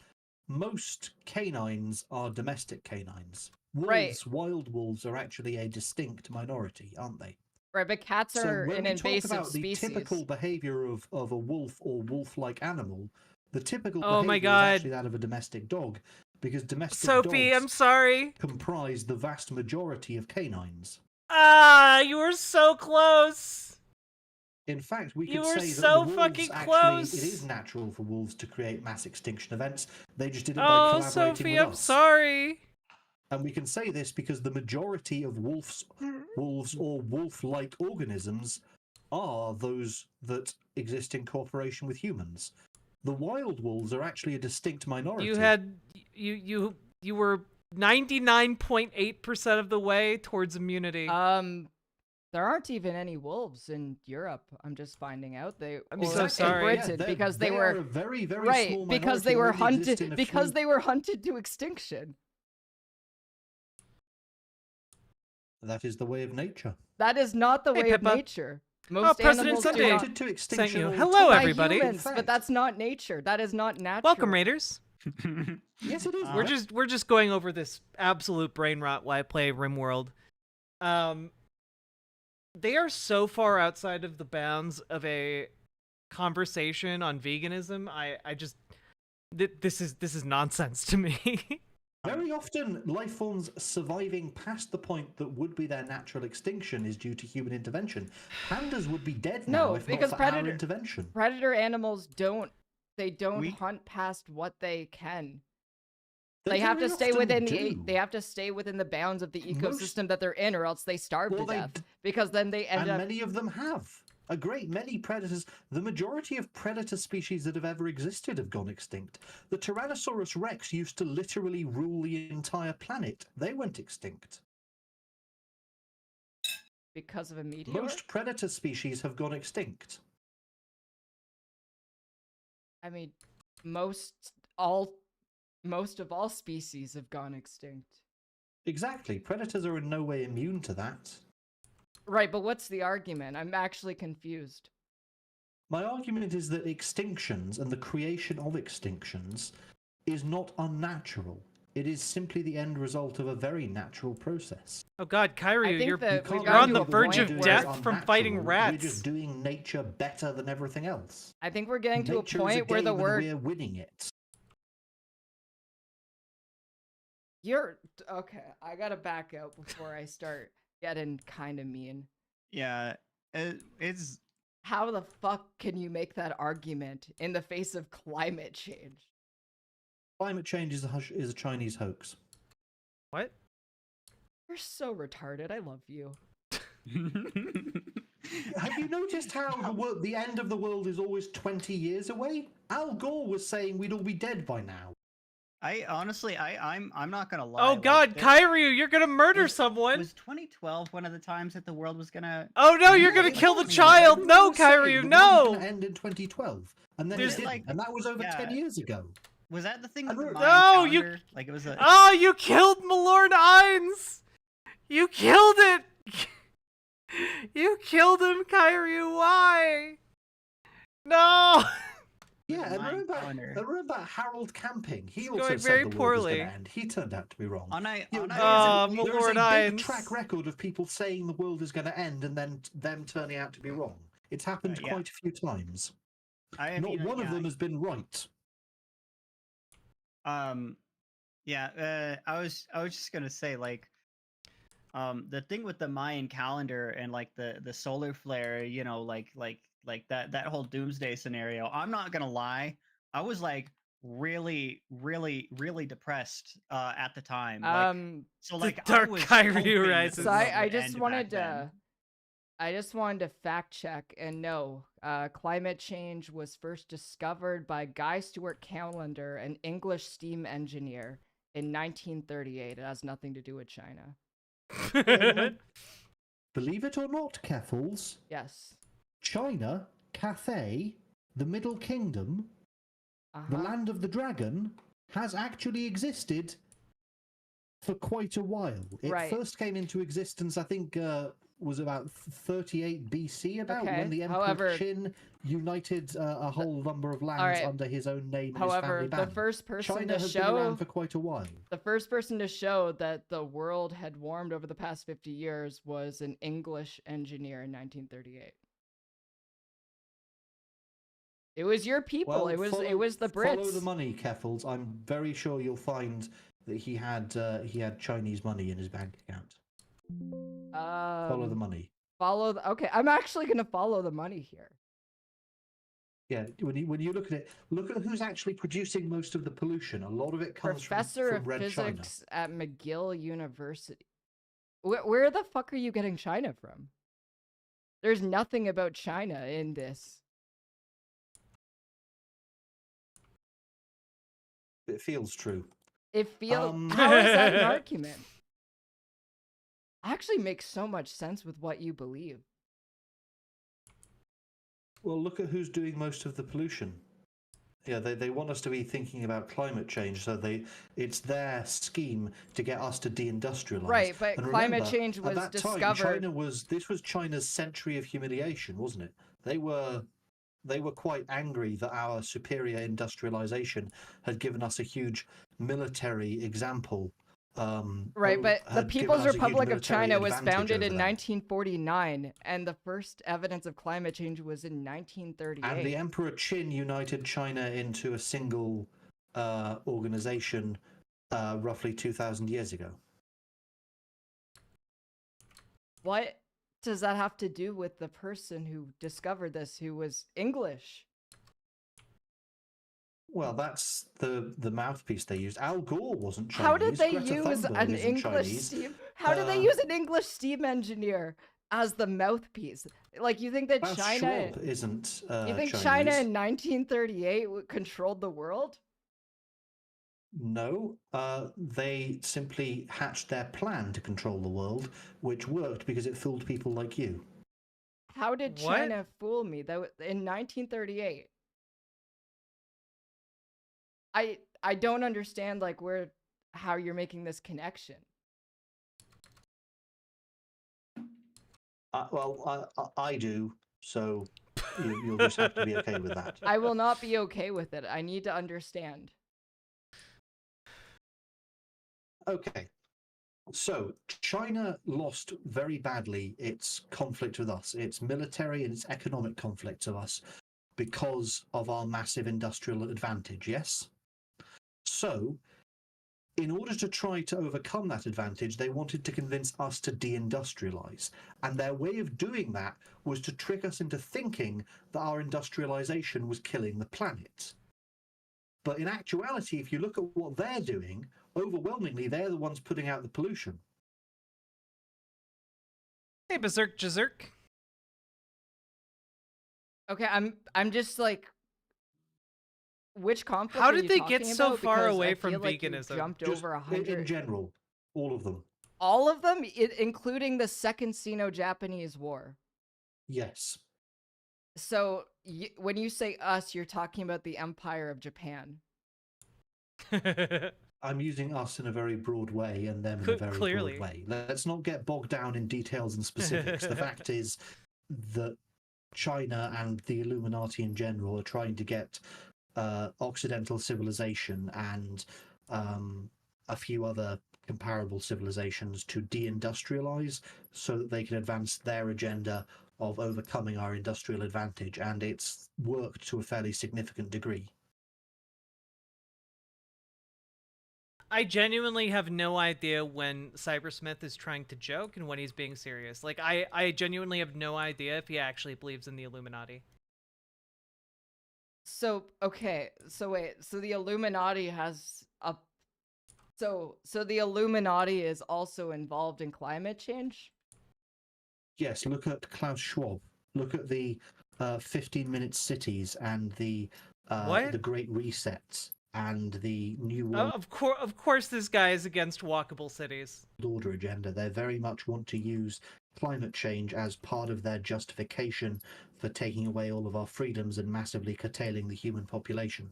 most canines are domestic canines. Wolves, Right. wild wolves, are actually a distinct minority, aren't they? right, but cats are when an we talk invasive about the species. typical behavior of a wolf or wolf-like animal, the typical Oh my behavior God. is actually that of a domestic dog, because domestic Sophie, dogs I'm sorry. comprise the vast majority of canines. Ah, you were so close. In fact, we You could were say that so the wolves fucking actually, close. it is natural for wolves to create mass extinction events. They just did it by Oh, collaborating Sophie, with I'm us. sorry. And we can say this because the majority of wolves or wolf-like organisms are those that exist in cooperation with humans. The wild wolves are actually a distinct minority. You were 99.8% of the way towards immunity. There aren't even any wolves in Europe. I'm just finding out. I'm so sorry. Britain, Yeah, because they they are were a very, very right small because minority they that were only exist hunted in a because few- they were hunted to extinction. That is the way of nature. That is not the Hey, way of Pippa. nature. Most President animals Sunday do not. Hunted to extinction you. all the Hello, time. everybody. By humans, In but fact. that's not nature. That is not natural. Welcome, Raiders. Yes, it is. We're just going over this absolute brain rot while I play RimWorld. They are so far outside of the bounds of a conversation on veganism. I just this is nonsense to me. Very often, life forms surviving past the point that would be their natural extinction is due to human intervention. Pandas would be dead now No, if because not for our intervention. predator animals don't We- hunt past what they can. They They have to very stay often within do. they have to stay within the bounds of the Most- ecosystem that they're in, or else they starve Well, to they death. d- Because then they end And up. many of them have. A great many predators, the majority of predator species that have ever existed have gone extinct. The Tyrannosaurus rex used to literally rule the entire planet. They went extinct. Because of a meteor. Most predator species have gone extinct. I mean, most of all species have gone extinct. Exactly. Predators are in no way immune to that. Right, but what's the argument? I'm actually confused. My argument is that extinctions and the creation of extinctions is not unnatural. It is simply the end result of a very natural process. Oh God, I Kyrie, think you're that can't we've you're gotten on to the a argue that what verge we're of doing point is death from fighting unnatural. rats. We're just doing nature better than everything else. I think we're getting to a Nature is point where the game and word we're winning it. you're okay. I gotta back out before I start getting kind of mean. Yeah, it's How the fuck can you make that argument in the face of climate change? Climate change is a Chinese hoax. What? You're so retarded. I love you. Have you noticed how the end of the world is always 20 years away? Al Gore was saying we'd all be dead by now. I honestly, I'm not gonna lie. Oh like, God, this- Kyrie, you're gonna murder was- someone. Was 2012 one of the times that the world was gonna? Oh no, you're Yeah, gonna like, kill the everyone child. Everyone No, was saying Kyrie, the world was no. gonna end in 2012, and then There's it didn't, like- and that was over yeah. 10 years ago. Was that the thing with the No, Mayan you- calendar? Like it was a. Oh, you killed Malord Ines. You killed it. You killed him, Kyrie. Why? No. Yeah, and Mayan remember, calendar. remember Harold Camping? He It's also going said very the world poorly. was going to end. He turned out to be wrong. On I, You know, on there I, is a- my there is Lord a big Ines. track record of people saying the world is going to end and then them turning out to be wrong. It's happened yeah. quite a few times. I Not mean, one of yeah, them has been right. Yeah, I was just gonna say like, the thing with the Mayan calendar and like the solar flare, you know, like that whole doomsday scenario. I'm not gonna lie, I was like really depressed at the time. Like, so The like dark I was Kyrie hoping that rises. the So world I would just end wanted back then. to fact check, and no, climate change was first discovered by Guy Stewart Callender, an English steam engineer, in 1938. It has nothing to do with China. Believe it or not, Keffels, Yes. China, Cathay, the Middle Kingdom, the Uh-huh. land of the dragon, has actually existed for quite a while. It Right. first came into existence, I think, was about 38 BC, about Okay, when the Emperor however- Qin united a whole number of lands Alright. under his own name and his However, family the ban. first person China to has been around show for quite a while. the first person to show that the world had warmed over the past 50 years was an English engineer in 1938. It was your people. Well, it was the Follow Brits. the money, Keffels. I'm very sure you'll find that he had Chinese money in his bank account. Follow the money. follow the, okay, I'm actually gonna follow the money here. Yeah, when you look at it, look at who's actually producing most of the pollution. A lot of it comes Professor from of Red China. Physics at McGill University. Where the fuck are you getting China from? There's nothing about China in this. It feels true. It feels. How is that an argument? Actually makes so much sense with what you believe. Well, look at who's doing most of the pollution. Yeah, they want us to be thinking about climate change, so it's their scheme to get us to deindustrialize. Right, but and climate remember, change was at that discovered. Time, this was China's century of humiliation, wasn't it? They were quite angry that our superior industrialization had given us a huge military example. Right, but the had given People's us a huge Republic of military China was advantage founded over in them. 1949, and the first evidence of climate change was in 1938. And the Emperor Qin united China into a single organization roughly 2,000 years ago. What does that have to do with the person who discovered this, who was English? Well, that's the mouthpiece they used. Al Gore wasn't Chinese. How did they Greta use Thunberg an isn't English Chinese. steam? How did they use an English steam engineer as the mouthpiece? Like, you think that Klaus China Schwab isn't You think Chinese. China in 1938 controlled the world? No, they simply hatched their plan to control the world, which worked because it fooled people like you. How did What? China fool me? That in 1938. I don't understand like how you're making this connection. I do, so you'll just have to be okay with that. I will not be okay with it. I need to understand. Okay. So, China lost very badly its conflict with us, its military and its economic conflict to us, because of our massive industrial advantage, yes? So, in order to try to overcome that advantage, they wanted to convince us to deindustrialize. And their way of doing that was to trick us into thinking that our industrialization was killing the planet. But in actuality, if you look at what they're doing, overwhelmingly, they're the ones putting out the pollution. Hey, Berserk Jazerk. Okay, I'm just like, which conflict? How are did you they talking get so about? far Because away I from feel like you veganism? jumped Just over 100. in general, all of them. All of them, including the Second Sino-Japanese War. Yes. So when you say us, you're talking about the Empire of Japan. I'm using us in a very broad way and them in a very Clearly. broad way. Let's not get bogged down in details and specifics. The fact is that China and the Illuminati in general are trying to get Occidental civilization and a few other comparable civilizations to deindustrialize so that they can advance their agenda of overcoming our industrial advantage, and it's worked to a fairly significant degree. I genuinely have no idea when Cybersmith is trying to joke and when he's being serious. Like, I genuinely have no idea if he actually believes in the Illuminati. So, okay, so wait, so the Illuminati has a... So the Illuminati is also involved in climate change? Yes, look at Klaus Schwab. Look at the 15-minute cities and the Great Reset and the New World Of course this guy is against walkable cities. Order agenda. They very much want to use climate change as part of their justification for taking away all of our freedoms and massively curtailing the human population.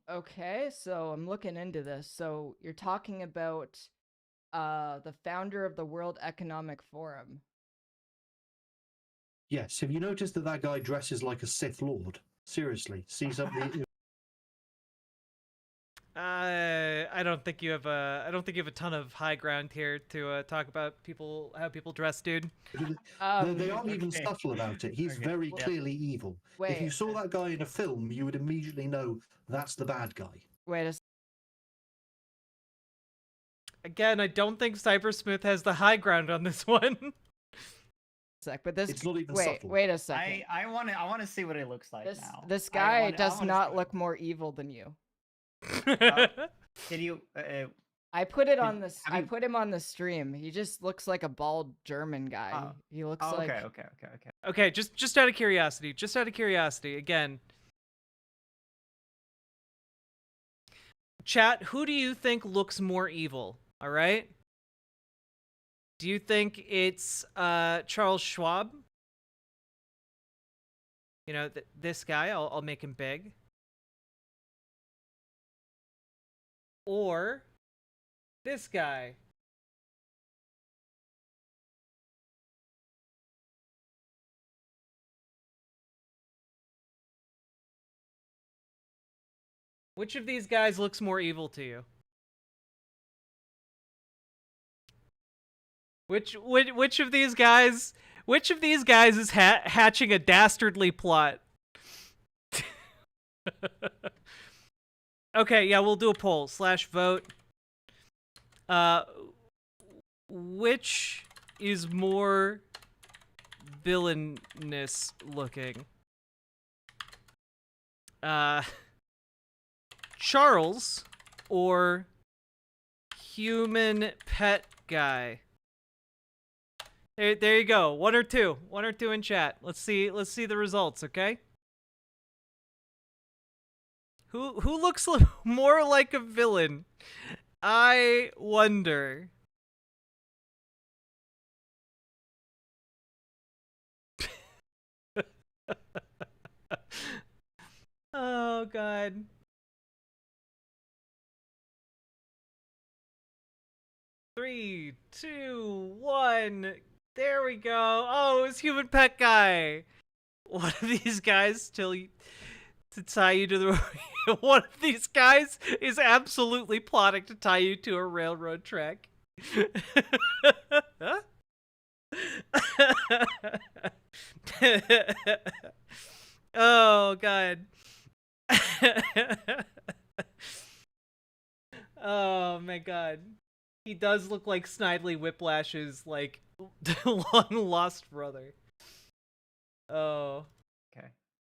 Okay, so I'm looking into this. So you're talking about the founder of the World Economic Forum. Yes, have you noticed that guy dresses like a Sith Lord? Seriously, see something. I don't think you have a ton of high ground here to talk about how people dress, dude. They aren't even subtle about it. He's very clearly evil. Wait. If you saw that guy in a film, you would immediately know that's the bad guy. Wait a Again, I don't think Cybersmith has the high ground on this one. But this It's not even wait, subtle. wait a second. I want to see what it looks like now. This I guy wanna- I does wanna not see look more evil than you. Can you? I put it Did- on this. have I you- put him on the stream. He just looks like a bald German guy. Oh. He looks Oh, like okay. Okay, just out of curiosity, again. Chat, who do you think looks more evil? All right? Do you think it's Charles Schwab? You know, this guy, I'll make him big. Or this guy. Which of these guys looks more evil to you? Which of these guys? Which of these guys is hatching a dastardly plot? Okay, yeah, we'll do a poll /vote. Which is more villainous looking? Charles or human pet guy? There you go. One or two in chat. Let's see the results, okay? Who looks more like a villain? I wonder. Oh god. Three, two, one. There we go. Oh, it's human pet guy. One of these guys to tie you to the one of these guys is absolutely plotting to tie you to a railroad track. Oh god. Oh my god. He does look like Snidely Whiplash's like long lost brother. Oh. Okay.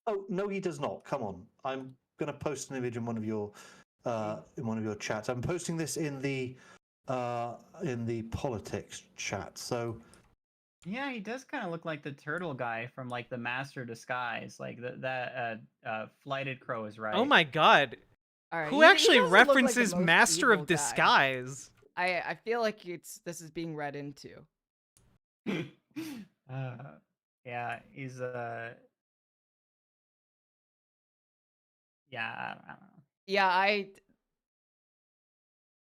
Oh no, he does not. Come on, I'm gonna post an image in one of your chats. I'm posting this in the politics chat. So Yeah, he does kind of look like the turtle guy from like the Master Disguise. Like that Flighted Crow is right. Oh my god. all right, Who he actually doesn't look like the references most Master evil of guy. Disguise? I feel like this is being read into. Yeah, he's yeah, I don't know. Yeah,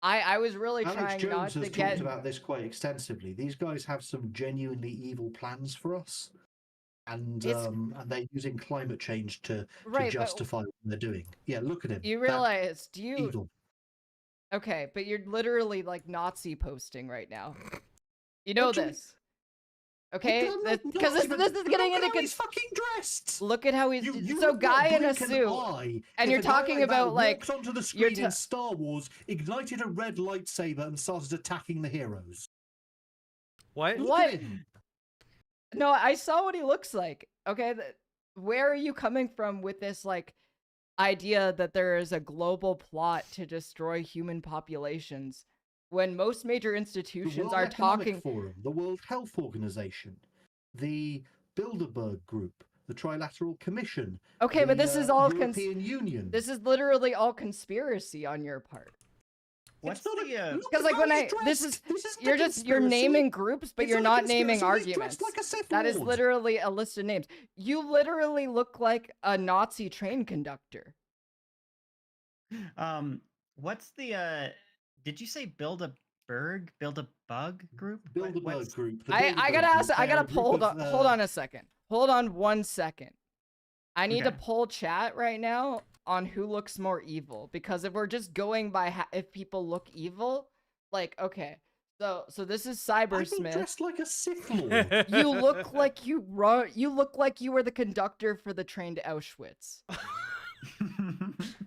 I was really Alex trying not Jones to has get. talked about this quite extensively. These guys have some genuinely evil plans for us, and they're using climate change to Right, but justify what they're doing. Yeah, look at him. you That's realize? Do you? evil. Okay, but you're literally like Nazi posting right now. You know What do you- this. Okay, I'm not because this even- is getting look into. at how he's fucking dressed. Look at how he's You so would guy not in a blink an suit. eye and if you're a guy talking like that about, like, walked onto the you're screen in Star Wars, ignited a red lightsaber, and started attacking the heroes. What? Look What? at him. No, I saw what he looks like. Okay, where are you coming from with this like idea that there is a global plot to destroy human populations when most major The institutions World are Economic talking? Forum, the World Health Organization, the Bilderberg Group, the Trilateral Commission. Okay, but this the, is all European Union. this is literally all conspiracy on your part. What's It's not the look Because at like how when he's this dressed. is the you're conspiracy. naming groups, but It's you're not a not naming conspiracy, he's arguments. dressed like a Sith That is Lord. literally a list of names. You literally look like a Nazi train conductor. What's the did you say Build a Bug group? Bilderberg What's- Group. the I Bilderberg gotta ask. Group, I they're gotta a group hold of, on. Hold on a second. Hold on 1 second. I need to Okay. pull chat right now on who looks more evil, because if we're just going by if people look evil, like okay, so this is I think Cybersmith. dressed like a Sith Lord. You look like you run. You look like you were the conductor for the train to Auschwitz.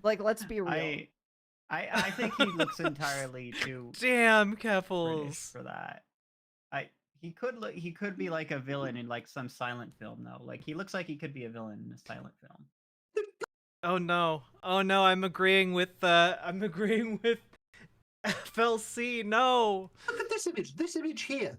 Like, let's be real. I think he looks entirely too Damn, British Keffels. for that. He could be like a villain in like some silent film though. Like he looks like he could be a villain in a silent film. Oh no. Oh no, I'm agreeing with FLC. No. Look at this image. This image here.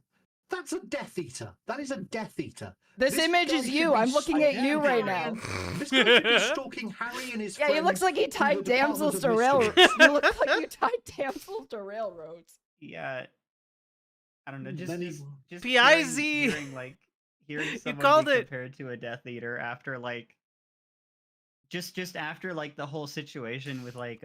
That's a Death Eater. That is a Death Eater. This image guy is should you. be I'm looking at you right Harry now. This guy should be stalking Harry and his Yeah, friends. he looks like he through tied the Department damsels of to railroads. Mysteries. You look like you tied damsels to railroads. Yeah. I don't know. Then he- Just PIZ. hearing someone called be it. compared to a Death Eater after like just after like the whole situation with like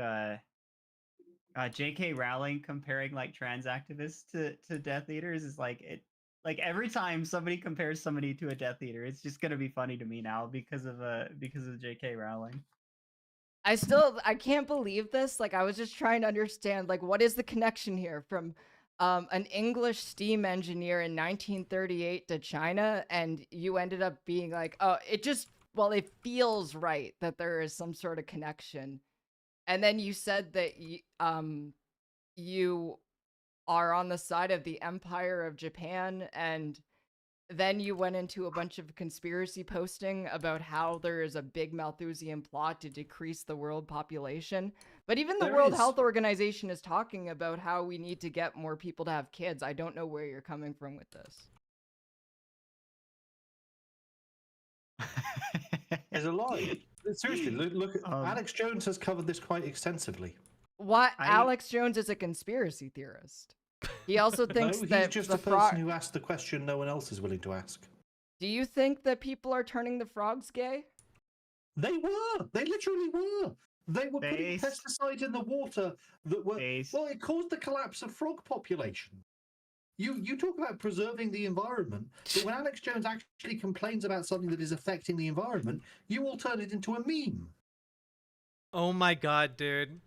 J.K. Rowling comparing like trans activists to Death Eaters is like it. Like every time somebody compares somebody to a Death Eater, it's just gonna be funny to me now because of J.K. Rowling. I can't believe this. Like, I was just trying to understand, like, what is the connection here from an English steam engineer in 1938 to China, and you ended up being like, oh, it feels right that there is some sort of connection. And then you said that you are on the side of the Empire of Japan, and then you went into a bunch of conspiracy posting about how there is a big Malthusian plot to decrease the world population. But even the There World is. Health Organization is talking about how we need to get more people to have kids. I don't know where you're coming from with this. There's a lie. Seriously, look Um, Alex Jones has covered this quite extensively. What? I- Alex Jones is a conspiracy theorist. He also thinks No, he's that just the a person frog. who asked the question no one else is willing to ask. Do you think that people are turning the frogs gay? They were. They literally were. They were putting Based- pesticides in the water that were. Based- Well, it caused the collapse of frog population. You talk about preserving the environment, but when Alex Jones actually complains about something that is affecting the environment, you all turn it into a meme. Oh my god, dude.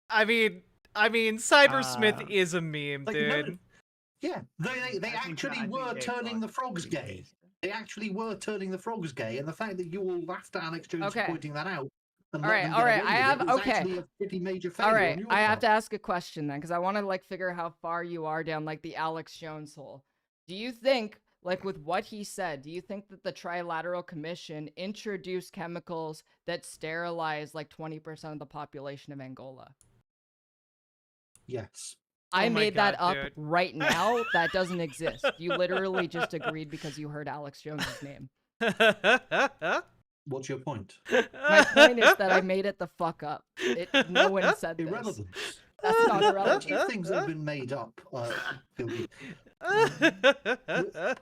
I mean, Cybersmith is a meme, Like, dude. no, yeah, they actually were turning the frogs gay. They actually were turning the frogs gay, and the fact that you all laughed at Alex Jones for Okay. pointing that out. And All let right, them all get right, away I with it have- was okay. actually a pretty major failure All on right, your I have part. to ask a question then, because I want to like figure out how far you are down like the Alex Jones hole. Do you think, like with what he said, do you think that the Trilateral Commission introduced chemicals that sterilize like 20% of the population of Angola? Yes. I Oh my made that God, up dude. right now. That doesn't exist. You literally just agreed because you heard Alex Jones's name. What's your point? My point is that I made it the fuck up. No one said this. Irrelevance. That's not Plenty irrelevant. of things that have been made up. Philby.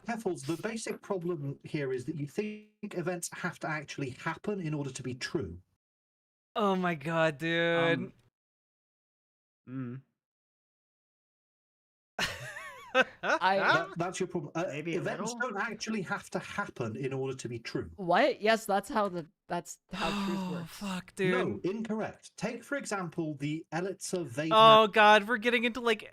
Keffels, the basic problem here is that you think events have to actually happen in order to be true. Oh my god, dude. Mm. That's your problem. Maybe a Events little? don't actually have to happen in order to be true. What? Yes, that's how truth Oh, works. fuck, dude. No, incorrect. Take, for example, the Elitzer Weidmann Oh god, we're getting into like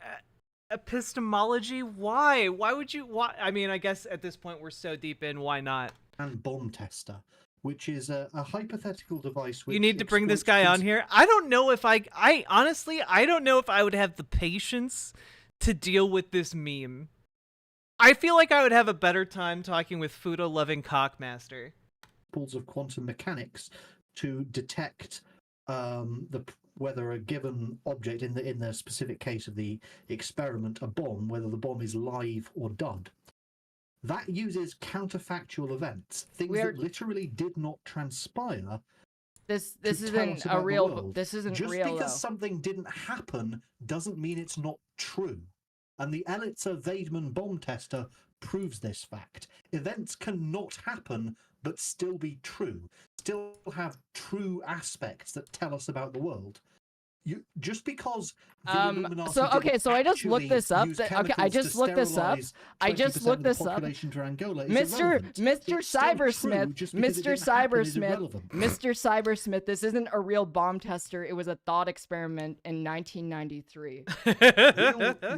epistemology. Why? Why would you? Why? I mean, I guess at this point we're so deep in. Why not? bomb tester, which is a hypothetical device. Which You need to bring this exploits guy on here. I don't know if I honestly, I don't know if I would have the patience to deal with this meme. I feel like I would have a better time talking with Fudo-loving Cockmaster. principles of quantum mechanics to detect whether a given object, in the specific case of the experiment, a bomb, whether the bomb is live or dud. That uses counterfactual events, things that literally did not transpire. This to isn't tell us a about the real. world. This isn't Just real because though. something didn't happen doesn't mean it's not true. And the Elitzer Weidmann bomb tester proves this fact. Events cannot happen but still be true, still have true aspects that tell us about the world. Just because the Illuminati So okay, didn't so I just looked actually this up. use Okay, I chemicals just to looked this up. sterilize I just 20% looked of the this up. population to Angola is Mr. irrelevant. Mr. It's still true Cybersmith, just because it Mr. didn't happen is Cybersmith, irrelevant. Mr. Cybersmith, this isn't a real bomb tester. It was a thought experiment in 1993.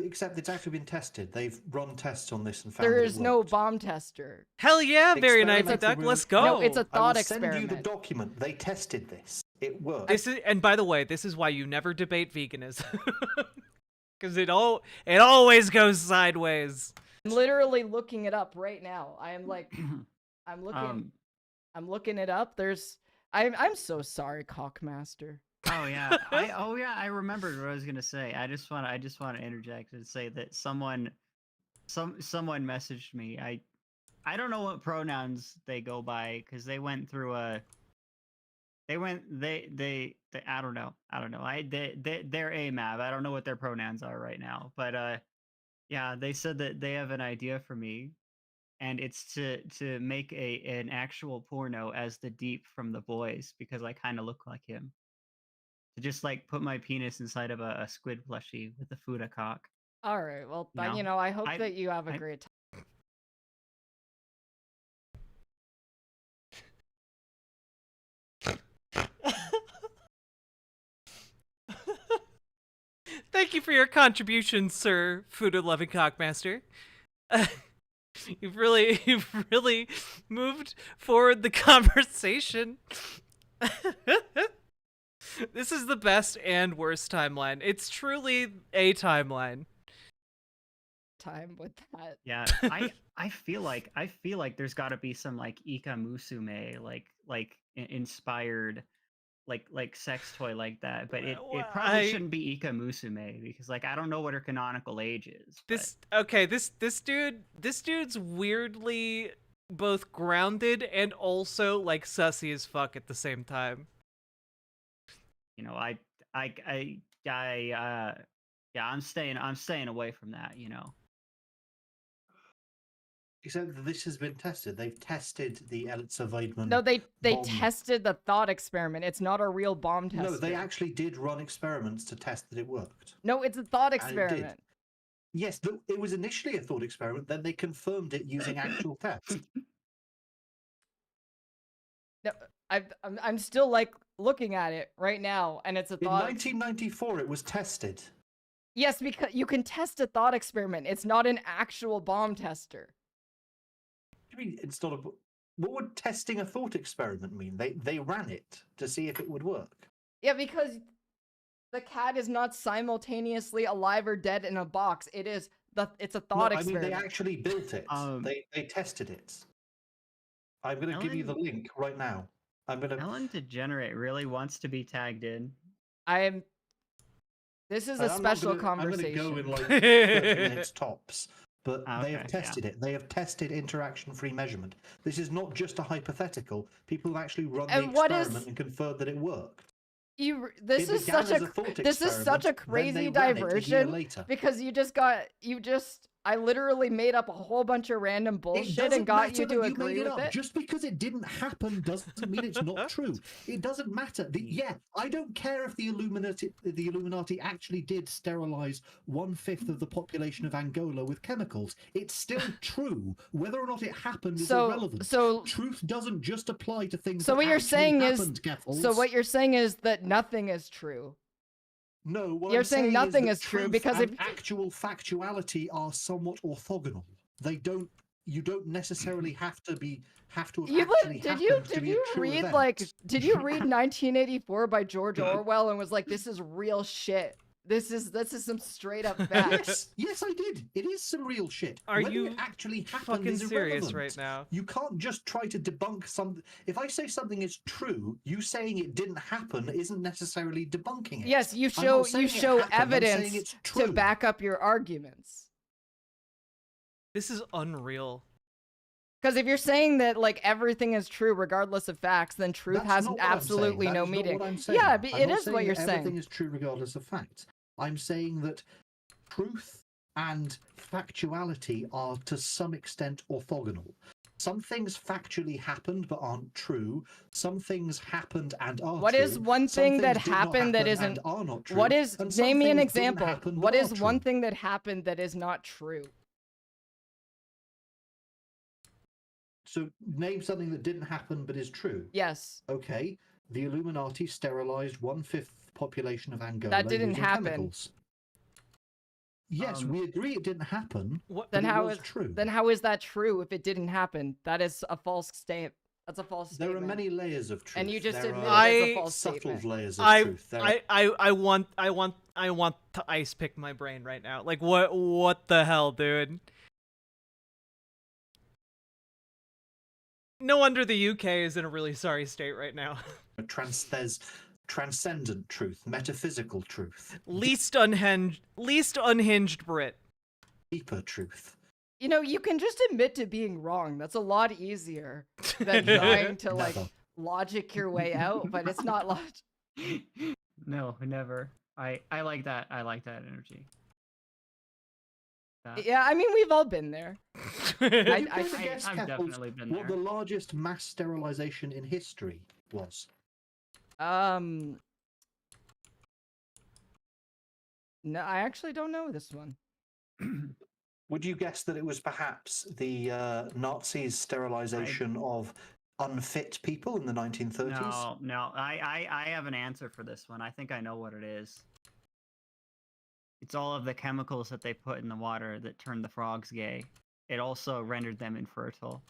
Except it's actually been tested. They've run tests on this and found There that it is no worked. bomb tester. Hell yeah, very nice, Experimental Duck. real- Let's go. No, it's a I will thought send you the experiment. document. They tested this. It works. This is, and by the way, this is why you never debate veganism, because it always goes sideways. I'm literally looking it up right now. I am like, I'm looking, Um, I'm looking it up. I'm so sorry, Cockmaster. Oh yeah, I remembered what I was gonna say. I just want to interject and say that someone messaged me. I don't know what pronouns they go by because they went through a. They I don't know. They're AMAB. I don't know what their pronouns are right now, but yeah, they said that they have an idea for me, and it's to make an actual porno as the Deep from The Boys because I kind of look like him. To just like put my penis inside of a squid plushie with the Fuda cock. All right. Well, You know, you know, I hope I- that you have a I- great time. Thank you for your contribution, Sir Food Loving Cockmaster. You've really moved forward the conversation. This is the best and worst timeline. It's truly a timeline. Time with that. Yeah, I feel like there's got to be some like Ika Musume inspired like sex toy like that, but it Well, probably shouldn't be Ika Musume because like I don't know what her canonical age is. This dude's weirdly both grounded and also like sussy as fuck at the same time. You know, yeah, I'm staying away from that, you know. Except that this has been tested. They've tested the Elitzer Weidman. No, they bomb. tested the thought experiment. It's not a real bomb test. No, they actually did run experiments to test that it worked. No, it's a thought And it did. experiment. Yes, it was initially a thought experiment. Then they confirmed it using actual tests. No, I'm still like looking at it right now, and it's a In thought. 1994, it was tested. Yes, because you can test a thought experiment. It's not an actual bomb tester. What do you mean it's not a? What would testing a thought experiment mean? They ran it to see if it would work. Yeah, because the cat is not simultaneously alive or dead in a box. It's a thought No, I mean, experiment. they actually built it. They tested it. I'm going to give you the link right now. I'm going to. Ellen Degenerate really wants to be tagged in. This is a special conversation. I'm going to go in like 30 minutes tops. But they have Okay, tested it. They have tested interaction-free measurement. This is not just a hypothetical. People have actually run the experiment and confirmed that it worked. This is such a crazy diversion because I literally made up a whole bunch of random bullshit and got you to agree with it. Just because it didn't happen doesn't mean it's not true. It doesn't matter. I don't care if the Illuminati actually did sterilize 1/5 of the population of Angola with chemicals. It's still true. Whether or not it happened is irrelevant. So truth doesn't just apply to things. So that what you're saying happened, what you're saying is that nothing is true. No, what you're I'm saying saying nothing is is true truth because and actual factuality are somewhat orthogonal. They don't. You don't necessarily have to be. Did you read 1984 by George Orwell and was like, this is real shit? This is some straight up facts. Yes, I did. It is some real shit. Are Whether you it actually happened fucking is serious irrelevant. right now? You can't just try to debunk something. If I say something is true, you saying it didn't happen isn't necessarily debunking it. Yes, you I'm not saying show it happened, I'm saying evidence it's to true. back up your arguments. This is unreal. Because if you're saying that like everything is true regardless of facts, then truth That's has not what I'm absolutely saying. no That is not meaning. what I'm saying. Yeah, I'm it not is what you're that saying. Everything is true regardless of facts. I'm saying that truth and factuality are to some extent orthogonal. Some things factually happened but aren't true. Some things happened and are What true. is one Some thing that things did not happened that happen isn't? and are not true. What is? And some Name me an things didn't example. happen What but is are one true. thing that happened that is not true? So name something that didn't happen but is true. Yes. Okay. The Illuminati sterilized 1/5 population of Angola. That didn't using happen. chemicals. Yes, we agree it didn't happen. What? Then but it how was is true? Then how is that true if it didn't happen? That is a false statement. That's a false There statement. are many layers of truth. And you just there admitted are it's a I- false subtle statement. layers of I, truth. There I want to ice pick my brain right now. Like what the hell, dude? No wonder the UK is in a really sorry state right now. there's transcendent truth, metaphysical truth, least unhinged Brit. deeper truth. You know, you can just admit to being wrong. That's a lot easier than trying to like Never. logic your way out, but it's not logic. No, never. I like that. I like that energy. Yeah, I mean, we've all been there. Would you I care to think guess, I've Keffels, definitely been what there. the largest mass sterilization in history was? No, I actually don't know this one. Would you guess that it was perhaps the Nazis' sterilization of unfit people in the 1930s? No. I have an answer for this one. I think I know what it is. It's all of the chemicals that they put in the water that turned the frogs gay. It also rendered them infertile.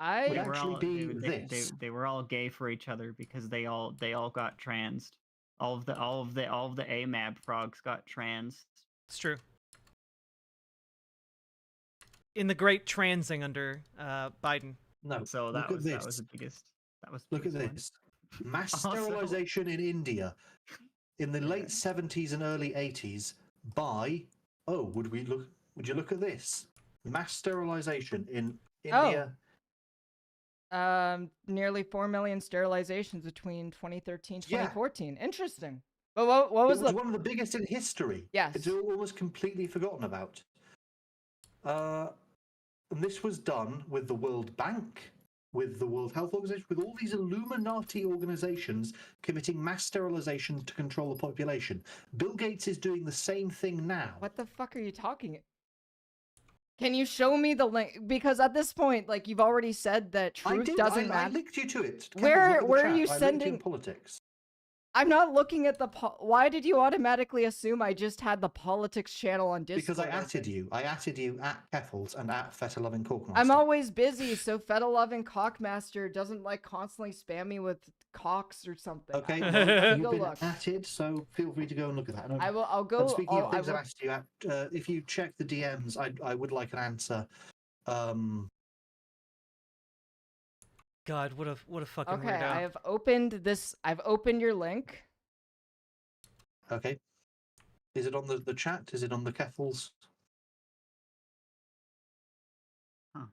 Would They I were actually all be they, this. they were all gay for each other because they all got transed. All of the AMAB frogs got trans. It's true. In the great transing under Biden. No. So that was the biggest. That was the Look at biggest one. this. Mass Also- sterilization in India in the late 70s and early 80s by would you look at this? Mass sterilization in India. nearly 4 million sterilizations between 2013 Yeah. 2014. Interesting. But what It was was the one of the biggest in history. Yes. It's almost completely forgotten about. And this was done with the World Bank, with the World Health Organization, with all these Illuminati organizations committing mass sterilization to control the population. Bill Gates is doing the same thing now. What the fuck are you talking? Can you show me the link? Because at this point, like you've already said that I truth did. doesn't I matter. linked you to it. Where- Kevin, look at the where are chat. you I linked sending- in politics. I'm not looking at the why did you automatically assume I just had the politics channel on Discord? Because I atted open? you. I atted you at Keffels and at Feta Loving Corkmaster. I'm always busy, so Feta Loving Cockmaster doesn't like constantly spam me with cocks or something. Okay, I don't well, know. you've Go been look. atted, so feel free to go and look at that. And I will. I'll and go. speaking of I things I've will, asked you at, if you check the DMs, I would like an answer. God, what a fucking okay, weirdo. I have opened this. I've opened your link. Okay. Is it on the chat? Is it on the Keffels? Huh.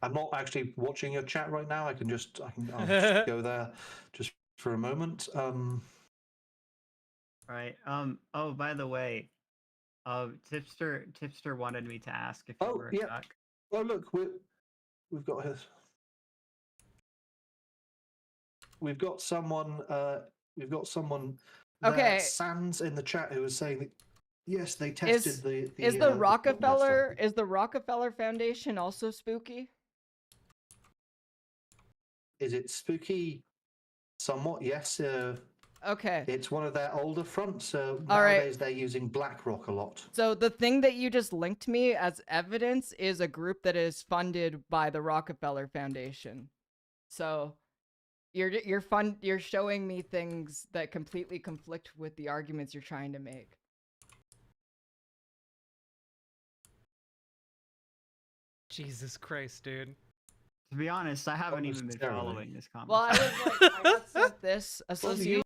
I'm not actually watching your chat right now. I'll just go there just for a moment. Right. Oh, by the way, Tipster wanted me to ask if you Oh, were a yeah. cuck. Oh look, we've got his. We've got someone. We've got someone. Okay. Sans in the chat who was saying that yes, they tested the. Is the the Rockefeller tester. is the Rockefeller Foundation also spooky? Is it spooky? Somewhat, yes. Okay. It's one of their older fronts. All right. Nowadays they're using BlackRock a lot. So the thing that you just linked me as evidence is a group that is funded by the Rockefeller Foundation. So you're showing me things that completely conflict with the arguments you're trying to make. Jesus Christ, dude. To be honest, I haven't even been Unnecessarily. following this Well, I conversation. was like, I got sent this association.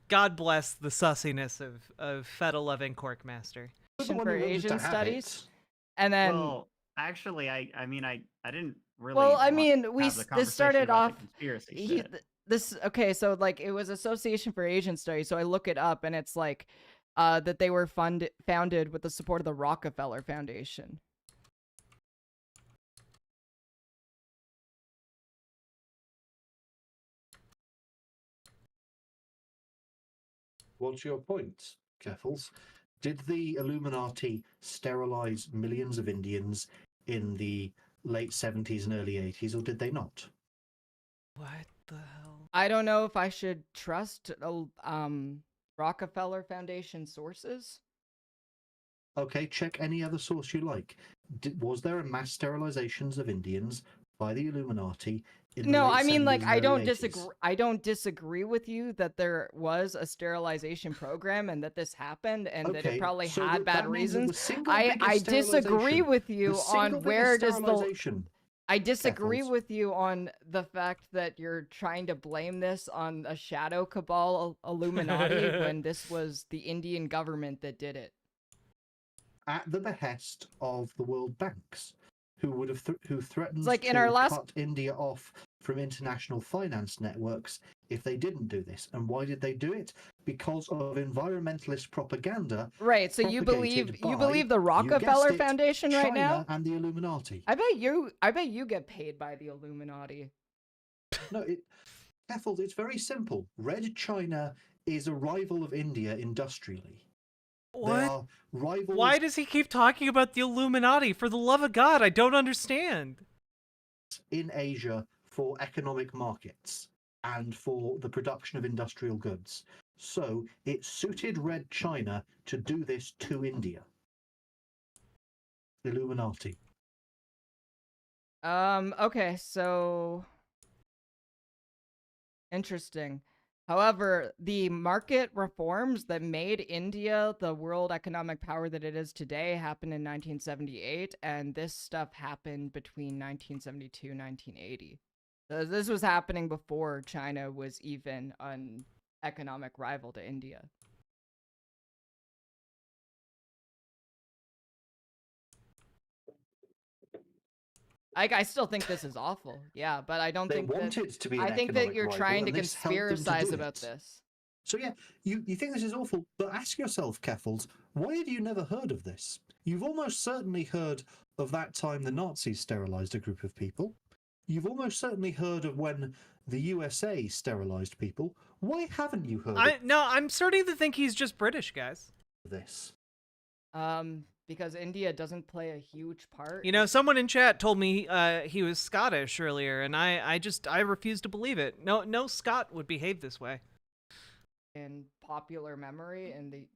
God bless the sussiness of Feta loving Corkmaster. You're the one for who wanted to Asian have Studies, it. and then Well, actually, I mean, I didn't really. well, I want mean, to we have the this conversation started about the off. conspiracy He, shit. this okay, so like it was Association for Asian Studies, so I look it up, and it's like that they were founded with the support of the Rockefeller Foundation. What's your point, Keffels? Did the Illuminati sterilize millions of Indians in the late 70s and early 80s, or did they not? What the hell? I don't know if I should trust Rockefeller Foundation sources. Okay, check any other source you like. Was there a mass sterilizations of Indians by the Illuminati in the No, late I mean, 70s like, and I early don't 80s? disagree. I don't disagree with you that there was a sterilization program and that this happened and that it Okay, probably so had bad that means that reasons. the single I biggest disagree sterilization, with the you single on where biggest does the. sterilization. I disagree Keffels. with you on the fact that you're trying to blame this on a shadow cabal Illuminati when this was the Indian government that did it. At the behest of the world banks, who would have who threatened like in to our last- cut India off from international finance networks if they didn't do this. And why did they do it? Because of environmentalist propaganda. Right. So you believe the Rockefeller guessed it, Foundation right China now? and the Illuminati. I bet you get paid by the Illuminati. No, Keffels, it's very simple. Red China is a rival of India industrially. They What? are rivals. Why does he keep talking about the Illuminati? For the love of God, I don't understand. In Asia for economic markets and for the production of industrial goods. So it suited Red China to do this to India. Illuminati. Okay, so interesting. However, the market reforms that made India the world economic power that it is today happened in 1978, and this stuff happened between 1972 and 1980. So this was happening before China was even an economic rival to India. I still think this is awful. Yeah, but I don't think wanted to be an I think that economic you're rival, trying to and this helped them to conspiracize do about it. this. So yeah, you think this is awful, but ask yourself, Keffels, why have you never heard of this? You've almost certainly heard of that time the Nazis sterilized a group of people. You've almost certainly heard of when the USA sterilized people. Why haven't you heard No, I'm starting to think he's just British, guys. of this? Because India doesn't play a huge part. You know, someone in chat told me he was Scottish earlier, and I refuse to believe it. No Scot would behave this way. In popular memory in the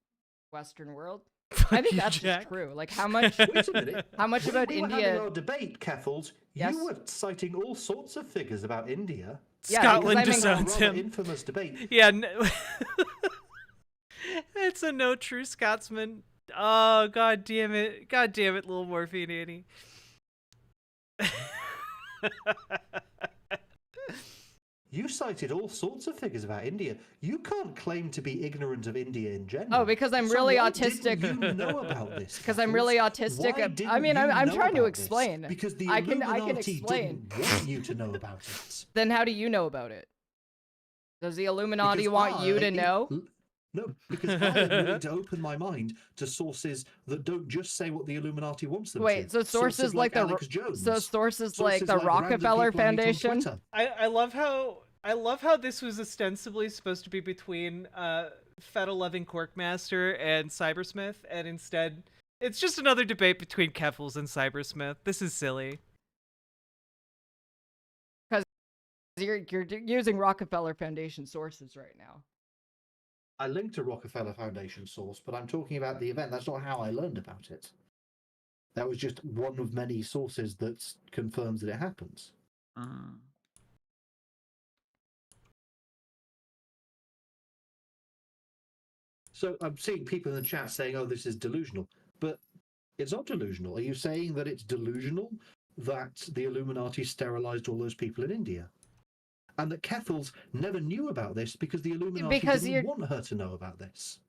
Western world, I think that's just true. Like how much? Wait a minute. How much about we were India? having our debate, Keffels. Yes? You were citing all sorts of figures about India. Yeah, Scotland because I mean- disowns Rather him. infamous debate. Yeah, it's a no true Scotsman. Oh, god damn it, little Morphine Annie. You cited all sorts of figures about India. You can't claim to be ignorant of India in general. Oh, because I'm So really why autistic. Didn't you know about this? Because I'm Keffels? really autistic. Why I didn't mean, you I'm know trying to about this? explain. Because the I can Illuminati explain. didn't want you to know about it. Then how do you know about it? Does the Illuminati Because want you to know? No, because I am willing to open my mind to sources that don't just say what the Illuminati wants them to. Wait, so sources like the Alex Jones. sources like the random Rockefeller people I meet on Foundation. Twitter. I love how this was ostensibly supposed to be between Feta loving Corkmaster and Cybersmith, and instead it's just another debate between Keffels and Cybersmith. This is silly. You're using Rockefeller Foundation sources right now. I linked to Rockefeller Foundation source, but I'm talking about the event. That's not how I learned about it. That was just one of many sources that confirms that it happens. So I'm seeing people in the chat saying, oh, this is delusional. But it's not delusional. Are you saying that it's delusional that the Illuminati sterilized all those people in India? And that Keffels never knew about this because the Illuminati didn't want her to know about this.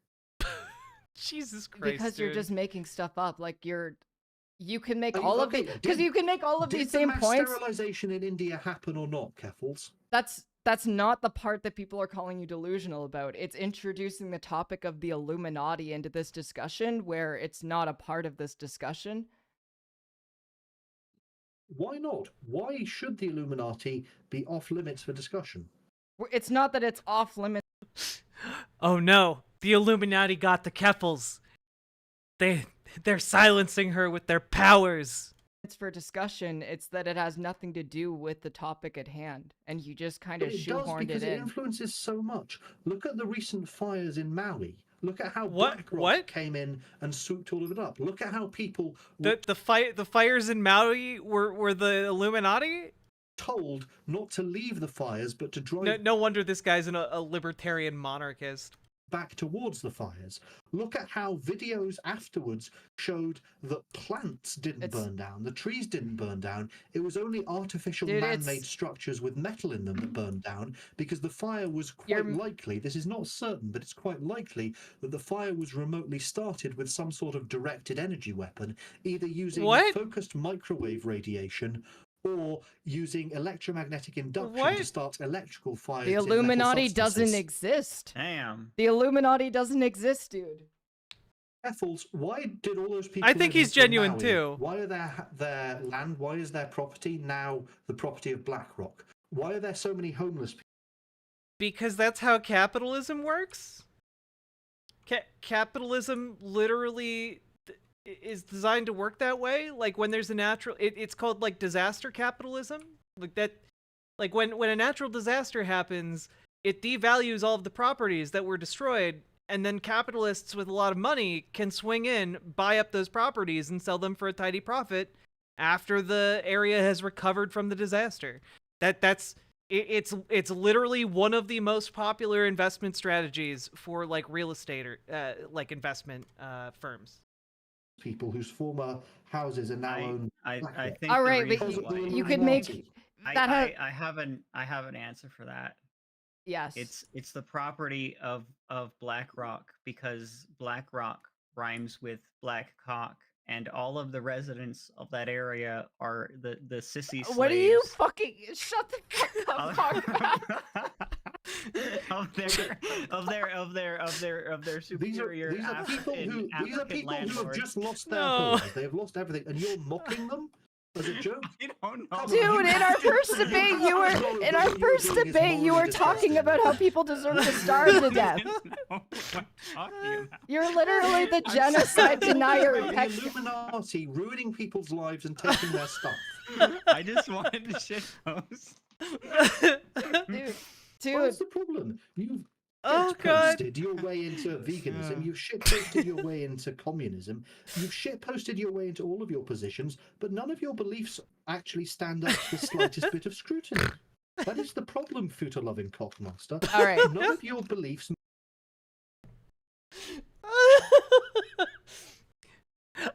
Jesus Christ! Because you're dude. just making stuff up. Like you can make Are you- all of okay, the because did- you can make all of Did these the same mass points. sterilization in India happen or not, Keffels? That's not the part that people are calling you delusional about. It's introducing the topic of the Illuminati into this discussion where it's not a part of this discussion. Why not? Why should the Illuminati be off limits for discussion? It's not that it's off limits. Oh no! The Illuminati got the Keffels. They're silencing her with their powers. It's for discussion. It's that it has nothing to do with the topic at hand, and you just kind of But it does shoehorned because it it in. influences so much. Look at the recent fires in Maui. Look at how What? BlackRock What? came in and swooped all of it up. Look at how people The fires in Maui were the Illuminati? told not to leave the fires, but to drive No wonder this guy's a libertarian monarchist. back towards the fires. Look at how videos afterwards showed that plants didn't burn down, the trees didn't burn down. It was only artificial man-made structures with metal in them that burned down, because the fire was quite likely, this is not certain, but it's quite likely that the fire was remotely started with some sort of directed energy weapon, either using focused microwave radiation or using electromagnetic induction to start electrical fires. The Illuminati doesn't exist. Damn. The Illuminati doesn't exist, dude. Effels, why did all those people? I think he's genuine Maui, too. Why are their land? Why is their property now the property of BlackRock? Why are there so many homeless people? Because that's how capitalism works. Capitalism literally is designed to work that way. Like when there's a natural, it's called like disaster capitalism. Like that, like when a natural disaster happens, it devalues all of the properties that were destroyed, and then capitalists with a lot of money can swing in, buy up those properties, and sell them for a tidy profit after the area has recovered from the disaster. It's literally one of the most popular investment strategies for like real estate or like investment firms. People whose former houses are now owned. I think. All right, but you could make that. I have an answer for that. Yes. It's the property of BlackRock, because BlackRock rhymes with black cock, and all of the residents of that area are the sissy slaves. What are you fucking? Shut the fuck up! of their superior. These are people who landlords. have just lost their homes. They have lost everything, and you're mocking them as a joke. I don't know. Dude, in our first debate, you were talking about how people deserve to starve to death. You're literally the genocide denier. The Illuminati ruining people's lives and taking their stuff. I just wanted to shit post. Dude. What's the problem? You've posted your way into veganism. You've shit-posted your way into communism. You've shit-posted your way into all of your positions, but none of your beliefs actually stand up to the slightest bit of scrutiny. That is the problem, future-loving cockmaster. All right. None of your beliefs.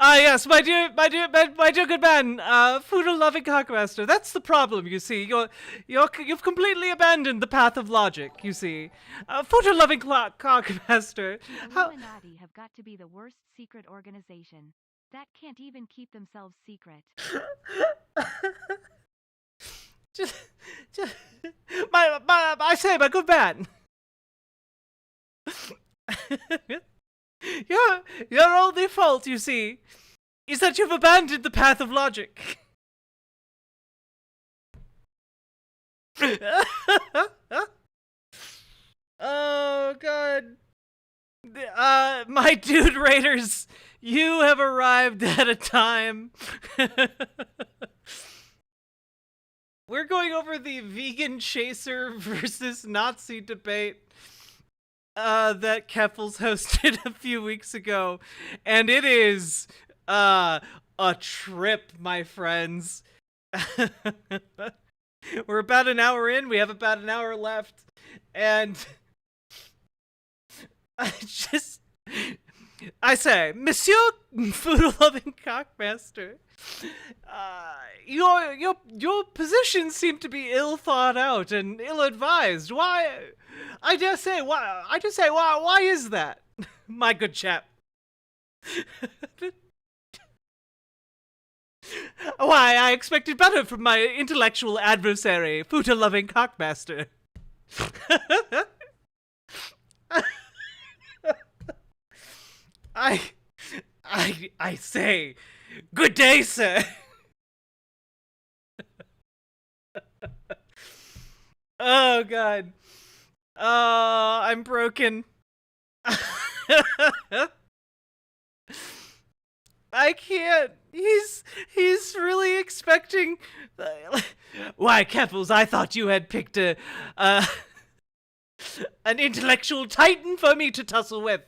Yes, my dear good man, food-loving cockmaster. That's the problem, you see. You've completely abandoned the path of logic, you see. Food-loving cockmaster. Illuminati have got to be the worst secret organization. That can't even keep themselves secret. I say, my good man. Your only fault, you see, is that you've abandoned the path of logic. Oh, God. My dude raiders, you have arrived at a time. We're going over the vegan chaser versus Nazi debate that Keffels hosted a few weeks ago, and it is a trip, my friends. We're about an hour in, we have about an hour left, and I say, Monsieur Food-loving Cockmaster, your positions seem to be ill thought out and ill advised. Why? I dare say, why is that, my good chap? Why, I expected better from my intellectual adversary, Food-loving Cockmaster. I say, good day, sir. Oh, God. Oh, I'm broken. I can't. He's really expecting. Why, Keffels, I thought you had picked an intellectual titan for me to tussle with.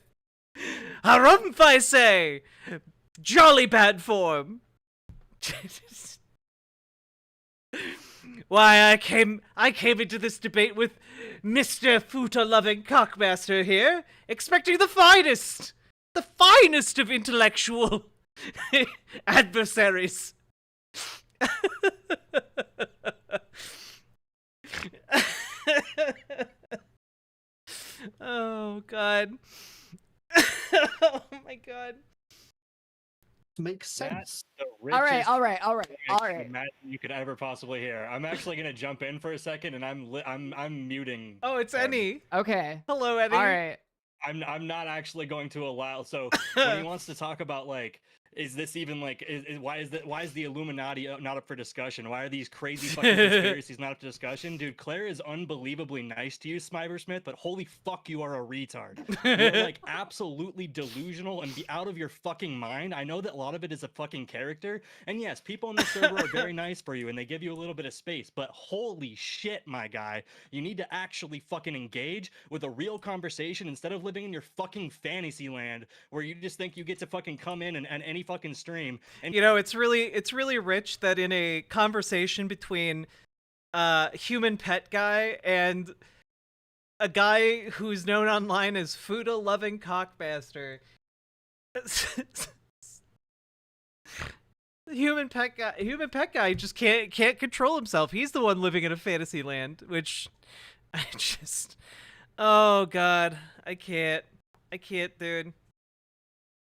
Harumph, I say! Jolly bad form! Why, I came into this debate with Mr. Futa-loving Cockmaster here, expecting the finest of intellectual adversaries. Oh, God. Oh, my God. Makes sense. That's the All right, richest all right, all right, thing I all can right. imagine you could ever possibly hear. I'm actually gonna jump in for a second, and I'm muting. Oh, it's him. Annie. Okay. Hello, Eddie. All right. I'm not actually going to allow. So when he wants to talk about like, is this even like, why is the Illuminati not up for discussion? Why are these crazy fucking conspiracies not up for discussion? Dude, Claire is unbelievably nice to you, Smybersmith, but holy fuck, you are a retard. You're like absolutely delusional and be out of your fucking mind. I know that a lot of it is a fucking character, and yes, people on the server are very nice for you and they give you a little bit of space, but holy shit, my guy, you need to actually fucking engage with a real conversation instead of living in your fucking fantasy land where you just think you get to fucking come in and any fucking stream and You know, it's really rich that in a conversation between human pet guy and a guy who's known online as Fuda loving cockmaster, human pet guy just can't control himself. He's the one living in a fantasy land, which I just, oh God, I can't, dude.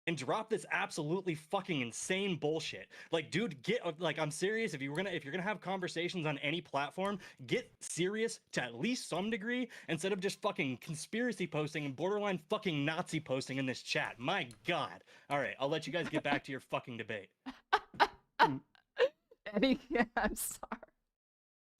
and drop this absolutely fucking insane bullshit. Like, dude, get like, I'm serious. If you're gonna have conversations on any platform, get serious to at least some degree instead of just fucking conspiracy posting and borderline fucking Nazi posting in this chat. My God. All right, I'll let you guys get back to your fucking debate. Eddie, I'm sorry.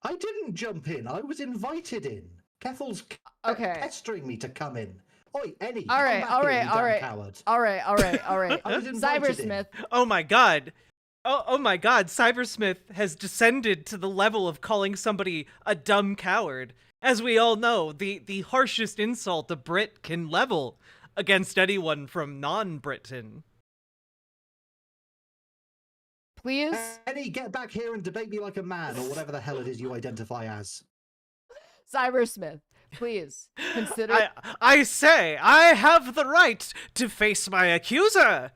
I didn't jump in. I was invited in. Kethel's Okay. pestering me to come in. Oi, Eddie. All right, all right, all right. Coward. All right, all right, all right. I was invited in. Cybersmith. Oh my God. Oh my God, Cybersmith has descended to the level of calling somebody a dumb coward. As we all know, the harshest insult a Brit can level against anyone from non-Britain. Please. Eddie, get back here and debate me like a man, or whatever the hell it is you identify as. Cybersmith, please consider. I say, I have the right to face my accuser.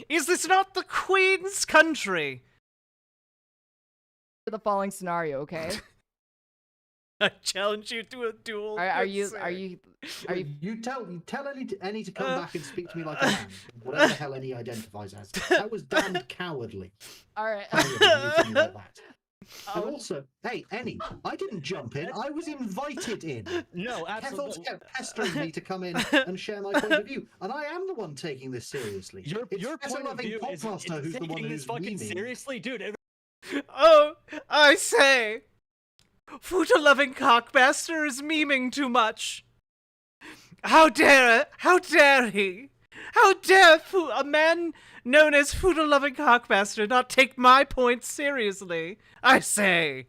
Is this not the Queen's country? the following scenario, okay? I challenge you to a duel. Are good you sir. are you You tell Annie to come back and speak to me like a man, whatever the hell Annie identifies as. That was damned cowardly. all right? Coming in and meeting me like that. And Oh, also, hey, Annie, I didn't jump in. I was invited in. No, Kethel's absolutely. kept pestering me to come in and share my point of view, and I am the one taking this seriously. Your It's point of Kettle-loving view is Podmaster who's the one taking who's this fucking memeing. seriously, dude. Oh, I say, Futa-loving cockmaster is memeing too much. How dare he? How dare a man known as Futa-loving cockmaster not take my point seriously? I say.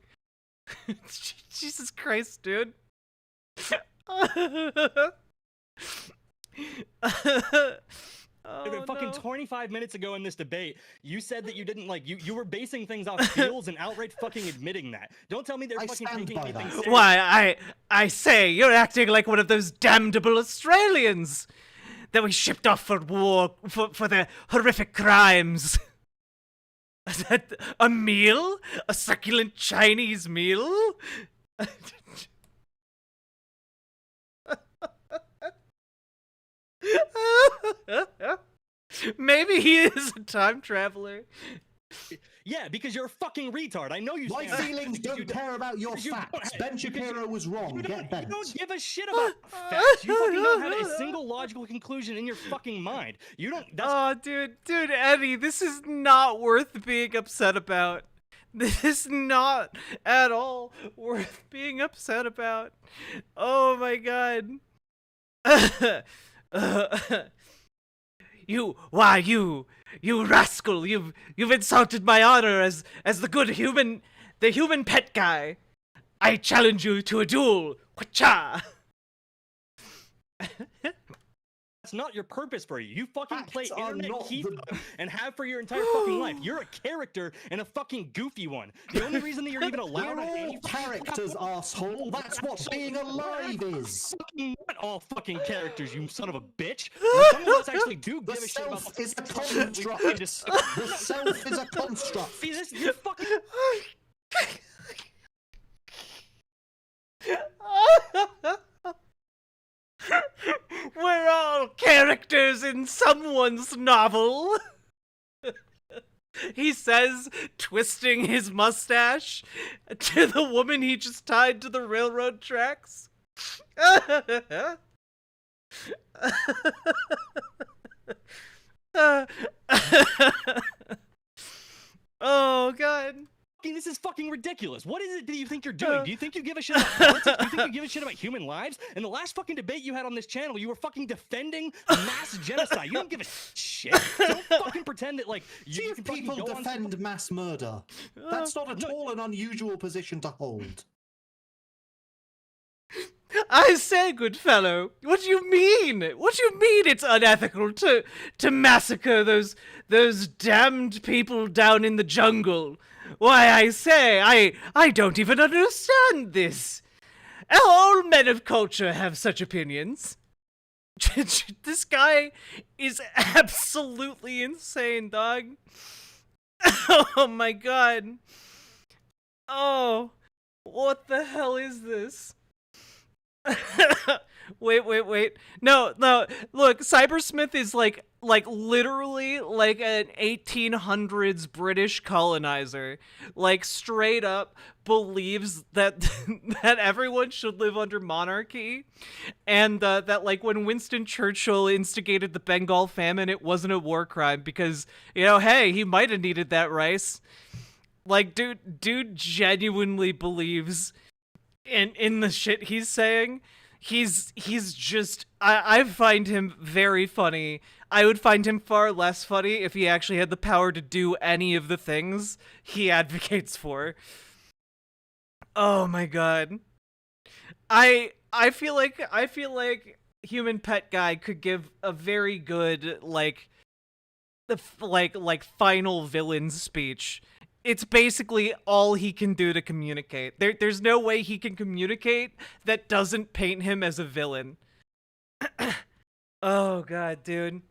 Jesus Christ, dude. Oh, Fucking no. 25 minutes ago in this debate, you said that you didn't like you were basing things off feels and outright fucking admitting that. Don't tell me they're I fucking stand taking by anything that. serious. Why, I say, you're acting like one of those damnable Australians that we shipped off for war, for their horrific crimes. Is that a meal? A succulent Chinese meal? Maybe he is a time traveler. Yeah, because you're a fucking retard. I know you. My stand- feelings because you don't care about your because you don't- facts. Ben because Shapiro was wrong. You Get don't, bent. you don't give a shit about facts. You fucking don't have a single logical conclusion in your fucking mind. You don't. That's Oh, dude, Eddie, this is not worth being upset about. This is not at all worth being upset about. Oh my God. You rascal! You've insulted my honor as the human pet guy. I challenge you to a duel. Wacha! that's not your purpose for you. You fucking play Facts are internet not key the- fob and have for your entire fucking life. You're a character and a fucking goofy one. The only reason that you're even allowed We're on any all characters, asshole. That's what being alive is. fucking not all fucking characters, you son of a bitch. Some of us actually do The give a shit about self the is a fucking shit that we construct. fucking discuss. The self is a construct. See this? You fucking. We're all characters in someone's novel. He says, twisting his mustache to the woman he just tied to the railroad tracks. Oh, God. This is fucking ridiculous. What is it that you think you're doing? Do you think you give a shit about politics? Do you think you give a shit about human lives? In the last fucking debate you had on this channel, you were fucking defending mass genocide. You don't give a shit. So don't fucking pretend that, like, you Few can fucking people go on defend mass murder. That's not at all an unusual position to hold. I say, good fellow, what do you mean? What do you mean it's unethical to massacre those damned people down in the jungle? Why, I say, I don't even understand this. All men of culture have such opinions. This guy is absolutely insane, dog. Oh my god. Oh, what the hell is this? Wait. No. Look, Cybersmith is like literally like an 1800s British colonizer. Like straight up believes that that everyone should live under monarchy, and that like when Winston Churchill instigated the Bengal famine, it wasn't a war crime because, you know, hey, he might have needed that rice. Like, dude genuinely believes in the shit he's saying. He's just, I find him very funny. I would find him far less funny if he actually had the power to do any of the things he advocates for. Oh my god. I feel like Human Pet Guy could give a very good like final villain speech. It's basically all he can do to communicate. There's no way he can communicate that doesn't paint him as a villain. Oh god, dude.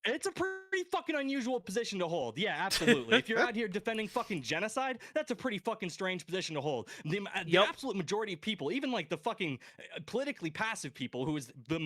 It's a pretty fucking unusual position to hold. Yeah, absolutely. If you're out here defending fucking genocide, that's a pretty fucking strange position to hold. The absolute majority of people, even like the fucking politically passive people, who is the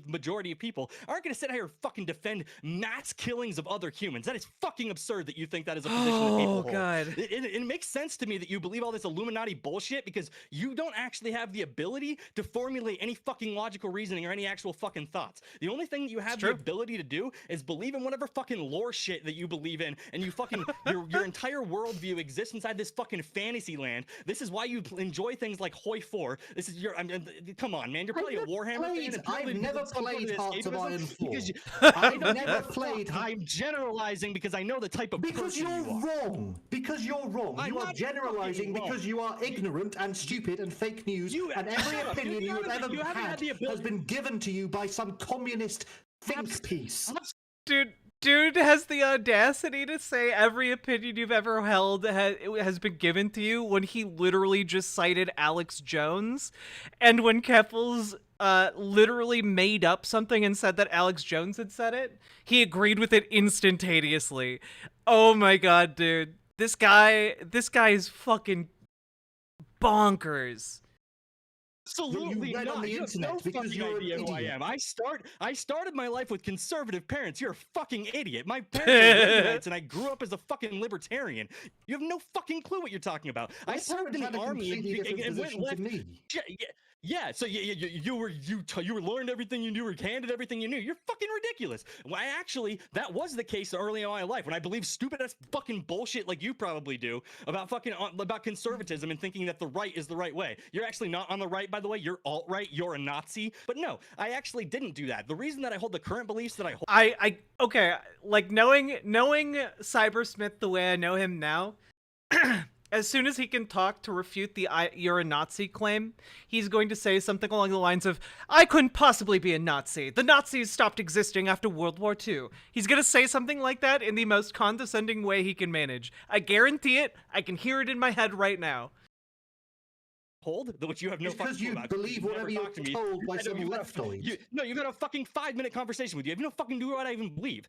majority of people, aren't going to sit here and fucking defend mass killings of other humans. That is fucking absurd that you think that is a position that people hold. Oh god. It makes sense to me that you believe all this Illuminati bullshit because you don't actually have the ability to formulate any fucking logical reasoning or any actual fucking thoughts. The only thing that you have the ability to do is believe in whatever fucking lore shit that you believe in, and you fucking your entire worldview exists inside this fucking fantasy land. This is why you enjoy things like Hoi 4. This is your come on, man. You're probably a Warhammer fan. And I've never played Hearts of Iron 4. I've never played. I'm generalizing because I know the type of Because person you're you are. wrong. Because you're wrong. I'm You are not generalizing fucking because you are ignorant and stupid and fake news, and every shut up, dude. opinion You you've haven't ever had had the ability- has been given to you by some communist think piece. Dude has the audacity to say every opinion you've ever held has been given to you when he literally just cited Alex Jones. And when Keffels literally made up something and said that Alex Jones had said it, he agreed with it instantaneously. Oh my god, dude. This guy is fucking bonkers. Absolutely read not. on the You have internet no because fucking you're an idea who I idiot. am. I started my life with conservative parents. You're a fucking idiot. My parents are Reaganites, and I grew up as a fucking libertarian. You have no fucking clue what you're talking about. I served in the army and went left. Yeah, so you learned everything you knew, or handed everything you knew. You're fucking ridiculous. Well, that was the case early on in my life when I believed stupid ass fucking bullshit like you probably do about conservatism and thinking that the right is the right way. You're actually not on the right, by the way. You're alt-right. You're a Nazi. But no, I actually didn't do that. The reason that I hold the current beliefs that I hold. Okay, like knowing Cybersmith the way I know him now, as soon as he can talk to refute the "you're a Nazi" claim, he's going to say something along the lines of, "I couldn't possibly be a Nazi. The Nazis stopped existing after World War II." He's going to say something like that in the most condescending way he can manage. I guarantee it. I can hear it in my head right now. Hold, which you have no It's because fucking you clue about. believe whatever you're told by some You've leftoid. had a fucking 5-minute conversation with you. You have no fucking clue what I even believe.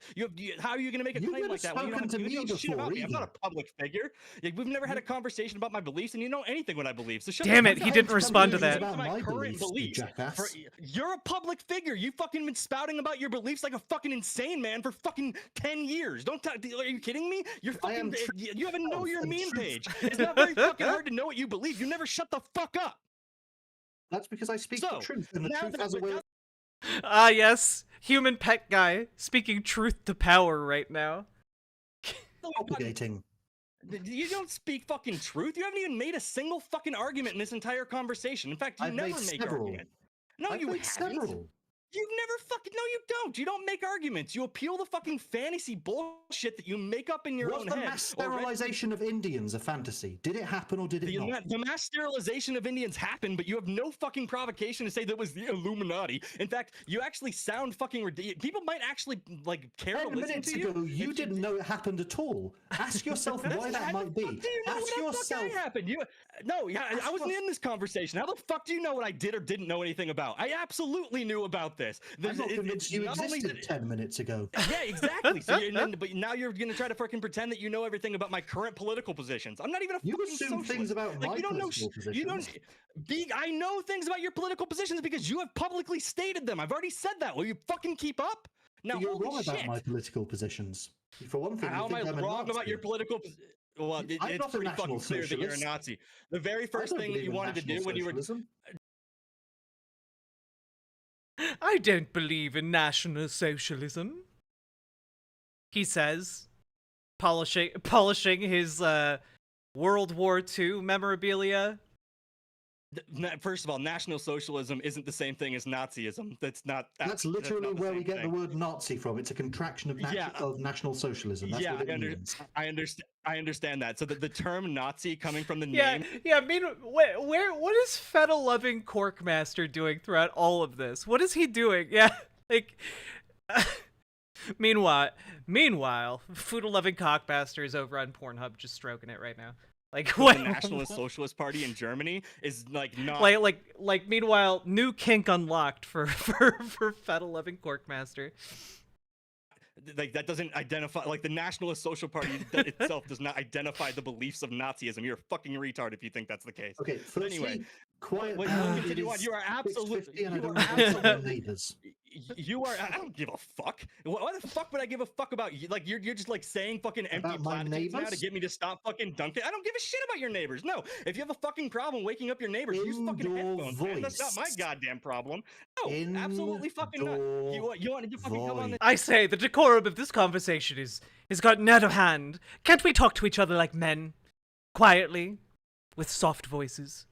How are you going to make a claim like that? You've never spoken to me before, I'm not a public figure. We've never had a conversation about my beliefs, and you know anything what I believe. So shut Damn the it, fuck he up. didn't respond to that. About My my current beliefs, you jackass. You're a public figure. You've fucking been spouting about your beliefs like a fucking insane man for fucking 10 years. Are you kidding me? You're fucking. You have a know your meme page. It's not very fucking hard to know what you believe. You never shut the fuck up. That's because I speak the truth, and the truth has a way. Ah, yes, human pet guy speaking truth to power right now. Propagating. You don't speak fucking truth. You haven't even made a single fucking argument in this entire conversation. In fact, you I've never made make several. arguments. No, I've you made haven't. several. You've never fucking. No, you don't. You don't make arguments. You appeal the fucking fantasy bullshit that you make up in your own Was the head. mass sterilization of Indians a fantasy? Did it happen or did it not? The mass sterilization of Indians happened, but you have no fucking provocation to say that was the Illuminati. In fact, you actually sound fucking ridiculous. People might actually like care to 10 listen minutes to you. ago, you didn't know it happened at all. Ask yourself why that might be. Ask yourself. What happened? I wasn't in this conversation. How the fuck do you know what I did or didn't know anything about? I absolutely knew about this. I'm not convinced you existed 10 minutes ago. Yeah, exactly. But now you're gonna try to freaking pretend that you know everything about my current political positions. I'm not even a You fucking assume socialist. things about my you don't know. political positions. You don't. I know things about your political positions because you have publicly stated them. I've already said that. Will you fucking keep up? Now, You're holy wrong shit. about my political positions. For one thing, How you am think I I'm a wrong about Nazi. your political? Well, I'm it's not a pretty national fucking clear that you're a socialist. Nazi. The very I first don't thing that believe you in wanted to do national when you were socialism. I don't believe in National Socialism, he says, polishing his World War II memorabilia. First of all, National Socialism isn't the same thing as Nazism. That's Literally not the where we same get thing. the word Nazi from. It's a contraction of, of National Socialism. That's what it means. I understand that. So the term Nazi coming from the Yeah, name. yeah. What is Feta-loving Corkmaster doing throughout all of this? What is he doing? Yeah, like. Meanwhile, Food-loving Cockmaster is over on Pornhub just stroking it right now. Like what? The Nationalist Socialist Party in Germany is like not like. Meanwhile, new kink unlocked for Feta-loving Corkmaster. Like that doesn't identify, like the Nationalist Social Party itself does not identify the beliefs of Nazism. You're a fucking retard if you think that's the case. Okay, But anyway, quiet. continue on. You are absolutely. And I You don't are have any absolutely. neighbors. You are. I don't give a fuck. Why the fuck would I give a fuck about you? Like you're just like saying fucking empty About my platitudes now to neighbors? get me to stop fucking dunking. I don't give a shit about your neighbors. No, if you have a fucking problem waking up your neighbors, use fucking Indoor headphones. Man. That's not my voice. goddamn problem. No, absolutely fucking not. Indoor You want to fucking come on this? I say the decorum of this conversation is gotten out of hand. Can't we talk to each other like men, quietly, with soft voices?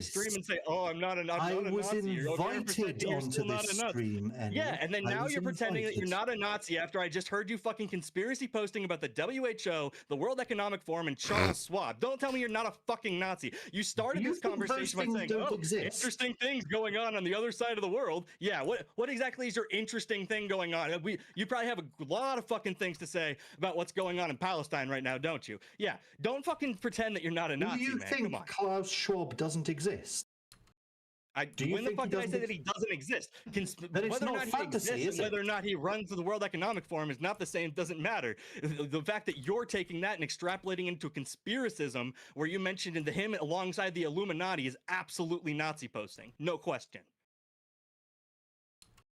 Stream and say, "Oh, I'm not a Nazi." I was Nazi. You're over here invited pretending you're onto still not this a Nazi. stream, and Yeah, and then now you're pretending that you're not a Nazi after I just heard you fucking conspiracy posting about the WHO, the World Economic Forum, and Charles Schwab. Don't tell me you're not a fucking Nazi. You started You this think conversation by those saying, things don't "Oh, exist." interesting things going on the other side of the world." Yeah, what exactly is your interesting thing going on? You probably have a lot of fucking things to say about what's going on in Palestine right now, don't you? Yeah, don't fucking pretend that you're not a Do Nazi, you man. think Come on. Klaus Schwab doesn't exist? Do you When the think fuck he did I say doesn't that he doesn't exist? Then it's Whether or not not he fantasy, exists is and whether it? or not he runs the World Economic Forum is not the same. Doesn't matter. The fact that you're taking that and extrapolating into conspiracism, where you mentioned him alongside the Illuminati, is absolutely Nazi posting. No question.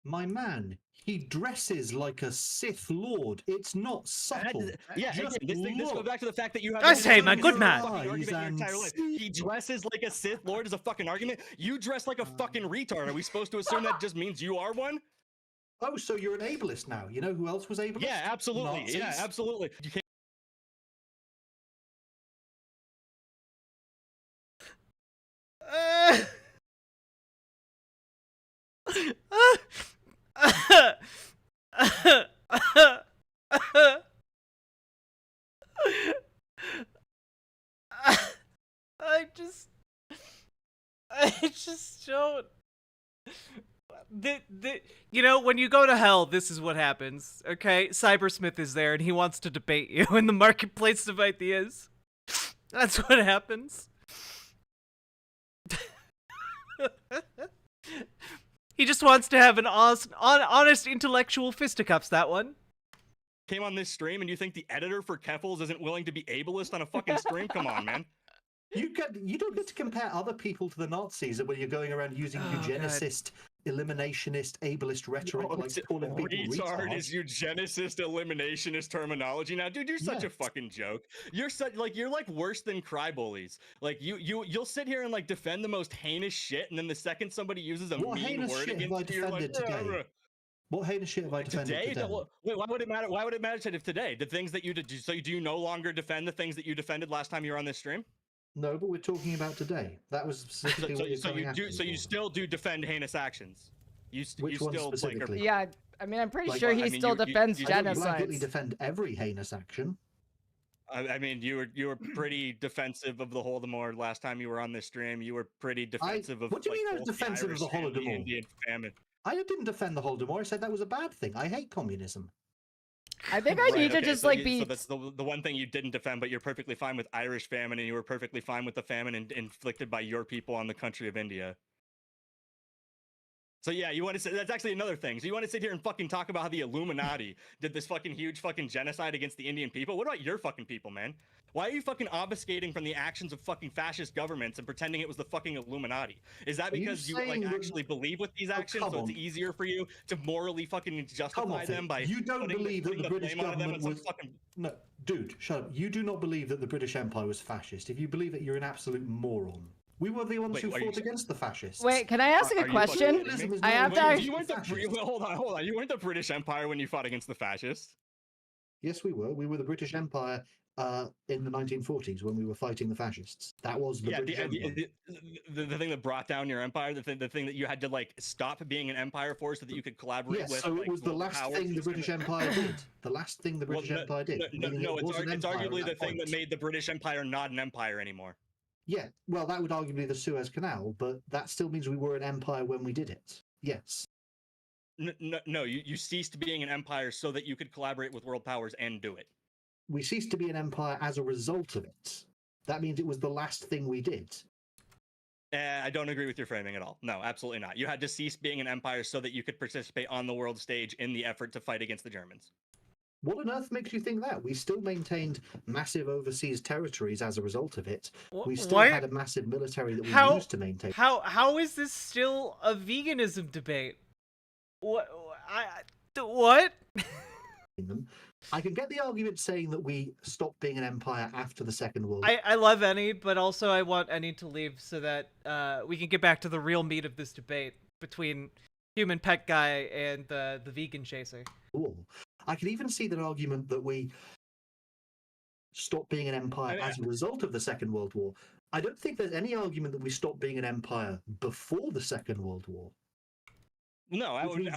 My man, he dresses like a Sith Lord. It's not subtle. Yeah, Just again, this goes look. back to the fact that you have. I say, my good man. Fucking argument your entire life. He dresses like a Sith Lord is a fucking argument. You dress like a fucking retard. Are we supposed to assume that just means you are one? Oh, so you're an ableist now. You know who else was ableist? Yeah, absolutely. Yeah, Nazis. absolutely. You can't. I just don't. You know, when you go to hell, this is what happens. Okay, Cybersmith is there, and he wants to debate you in the marketplace of ideas. That's what happens. He just wants to have an honest intellectual fisticuffs. That one. Came on this stream, and you think the editor for Keffels isn't willing to be ableist on a fucking stream? Come on, man. You don't get to compare other people to the Nazis when you're going around using eugenicist, eliminationist, ableist rhetoric, like calling people retard retards. is eugenicist, eliminationist terminology. Now, dude, you're such a fucking joke. You're like worse than crybollies. Like you'll sit here and like defend the most heinous shit, and then the second somebody uses a mean word against you, you're like, today? What heinous shit have I defended today? Wait, why would it matter? Why would it matter if today? The things that you did. So do you no longer defend the things that you defended last time you were on this stream? No, but we're talking about today. That was specifically so you still do defend heinous actions. Which one still specifically? Yeah, I mean, I'm pretty sure he still defends genocide. I defend every heinous action. I mean, you were pretty defensive of the Holodomor last time you were on this stream. You were pretty defensive of. What do you mean I was defensive of the Holodomor? The Indian famine. I didn't defend the Holodomor. I said that was a bad thing. I hate communism. I think I need to just be. So that's the one thing you didn't defend, but you're perfectly fine with Irish famine, and you were perfectly fine with the famine inflicted by your people on the country of India. So yeah, you want to say that's actually another thing. So you want to sit here and fucking talk about how the Illuminati did this fucking huge fucking genocide against the Indian people? What about your fucking people, man? Why are you fucking obfuscating from the actions of fucking fascist governments and pretending it was the fucking Illuminati? Is that because you like actually believe with these actions, so it's easier for you to morally fucking justify them by you don't believe that the British government was fucking... No, dude, shut up. You do not believe that the British Empire was fascist. If you believe it, you're an absolute moron. We were the ones who fought against the fascists. Wait, can I ask a question? I have to. Hold on. You weren't the British Empire when you fought against the fascists. Yes, we were. We were the British Empire in the 1940s when we were fighting the fascists. That was the British Empire. The thing that brought down your empire, the thing that you had to like stop being an empire for, so that you could collaborate with. So it was the last thing the British Empire did. The last thing the British Empire did. No, it's arguably the thing that made the British Empire not an empire anymore. Yeah, well, that would arguably be the Suez Canal, but that still means we were an empire when we did it. Yes. No, you ceased being an empire so that you could collaborate with world powers and do it. We ceased to be an empire as a result of it. That means it was the last thing we did. I don't agree with your framing at all. No, absolutely not. You had to cease being an empire so that you could participate on the world stage in the effort to fight against the Germans. What on earth makes you think that? We still maintained massive overseas territories as a result of it. We still had a massive military that we used to maintain. How is this still a veganism debate? What? I can get the argument saying that we stopped being an empire after the Second World War. I love Eni, but also I want Eni to leave so that we can get back to the real meat of this debate between human pet guy and the vegan chaser. Cool. I can even see the argument that we stopped being an empire as a result of the Second World War. I don't think there's any argument that we stopped being an empire before the Second World War. No, I wouldn't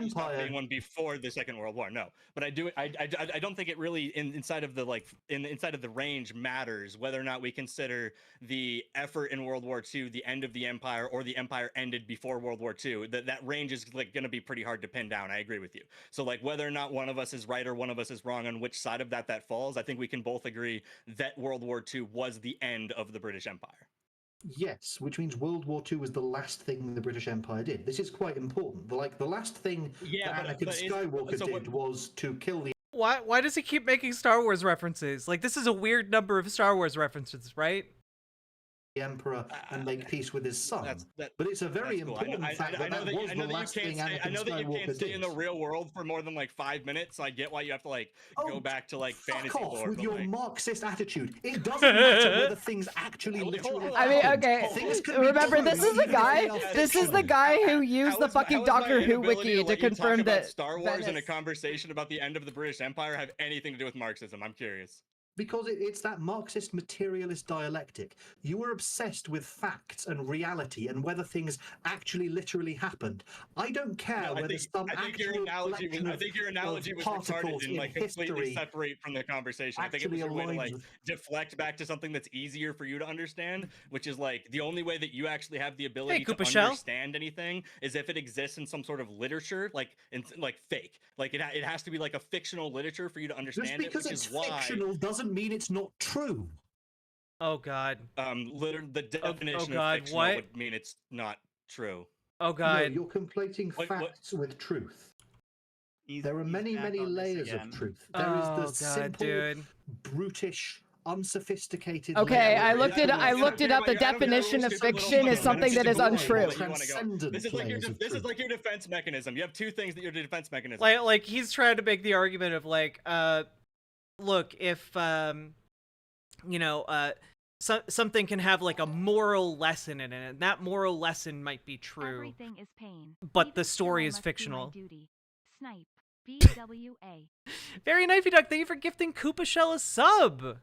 stop being one before the Second World War. No, but I don't think it really inside of the range matters whether or not we consider the effort in World War II the end of the empire or the empire ended before World War II. That range is like going to be pretty hard to pin down. I agree with you. So like whether or not one of us is right or one of us is wrong on which side of that falls, I think we can both agree that World War II was the end of the British Empire. Yes, which means World War II was the last thing the British Empire did. This is quite important. The last thing that Anakin Skywalker did was to kill the... Why does he keep making Star Wars references? Like, this is a weird number of Star Wars references, right? Emperor and make peace with his son. But it's a very important fact that was the last thing Anakin Skywalker did. I know that you can't stay in the real world for more than like 5 minutes, so I get why you have to like go back to like fantasy lore. Fuck off with your Marxist attitude. It doesn't matter whether things actually literally I mean, okay, remember this is the guy who used the fucking Doctor Who wiki to confirm that Star Wars and a conversation about the end of the British Empire have anything to do with Marxism. I'm curious. Because it's that Marxist materialist dialectic. You are obsessed with facts and reality and whether things actually literally happened. I don't care No, whether some I think your actual analogy was, collection I think your analogy was retarded particles and in like completely history separate from the conversation. I think it was actually your way to aligns like with... deflect back to something that's easier for you to understand, which is like the only way that you actually have the ability to Koopa Shell. understand anything is if it exists in some sort of literature, like in like fake. Like it has to be like a fictional literature for you to understand Just because it, which it's is why fictional doesn't mean it's not true. Oh god. the definition God, of fictional what? would mean it's not true. Oh No, god. you're conflating What- facts with truth. He's- There are he's many, back many on this layers of again. truth. There is Oh the god, simple, dude. brutish, unsophisticated. Okay, layer I of looked it. truth. I looked it up. The definition of fiction is something that is untrue. Transcendent This is like your layers of this is truth. like your defense mechanism. You have two things that your defense mechanism. Like he's trying to make the argument of like, look, if something can have like a moral lesson in it, and that moral lesson might be true. Everything is pain. But Even the story still is must be my fictional. duty. Snipe. BWA. Very Knifey Duck, thank you for gifting Koopa Shell a sub.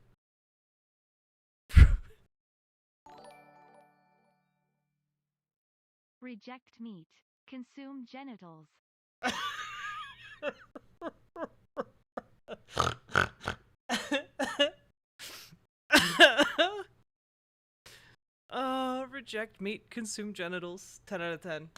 Reject meat. Consume genitals. Reject meat, consume genitals. 10 out of 10.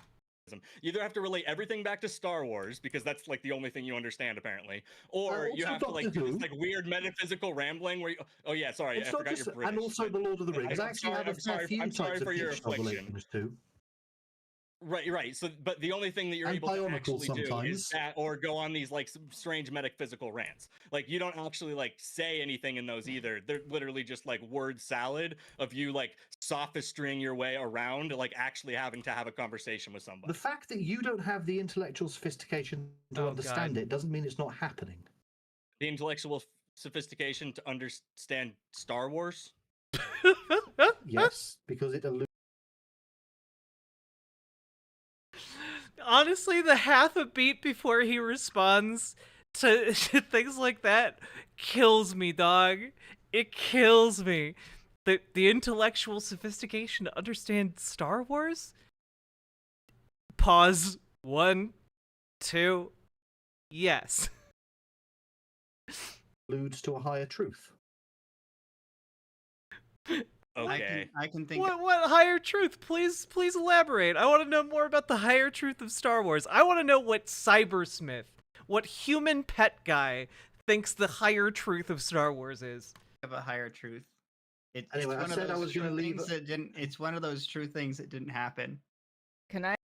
You either have to relate everything back to Star Wars because that's like the only thing you understand apparently, or you Also have to like Doctor do this Who. like weird metaphysical rambling where you. Oh yeah, sorry, It's I not forgot just, you're British. and also the Lord of the Rings. I actually have a fair few I'm sorry types for of your fictional affliction. relations too. Right. So, but the only thing that you're And able to bionicle actually do is sometimes. that, or go on these like some strange metaphysical rants. Like you don't actually like say anything in those either. They're literally just like word salad of you like sophistrying your way around, like actually having to have a conversation with somebody. The fact that you don't have the intellectual sophistication to Oh, understand God. it doesn't mean it's not happening. The intellectual sophistication to understand Star Wars. Yes, because it alludes. Honestly, the half a beat before he responds to things like that kills me, dog. It kills me. The intellectual sophistication to understand Star Wars? Pause. 1, 2. Yes. Alludes to a higher truth. Okay. I can think. What higher truth? Please elaborate. I want to know more about the higher truth of Star Wars. I want to know what Cybersmith, what human pet guy, thinks the higher truth of Star Wars is. Of a higher truth. Anyway, I it's one said I of those was gonna true leave things that didn't. It's one of those true things that didn't happen. Can I?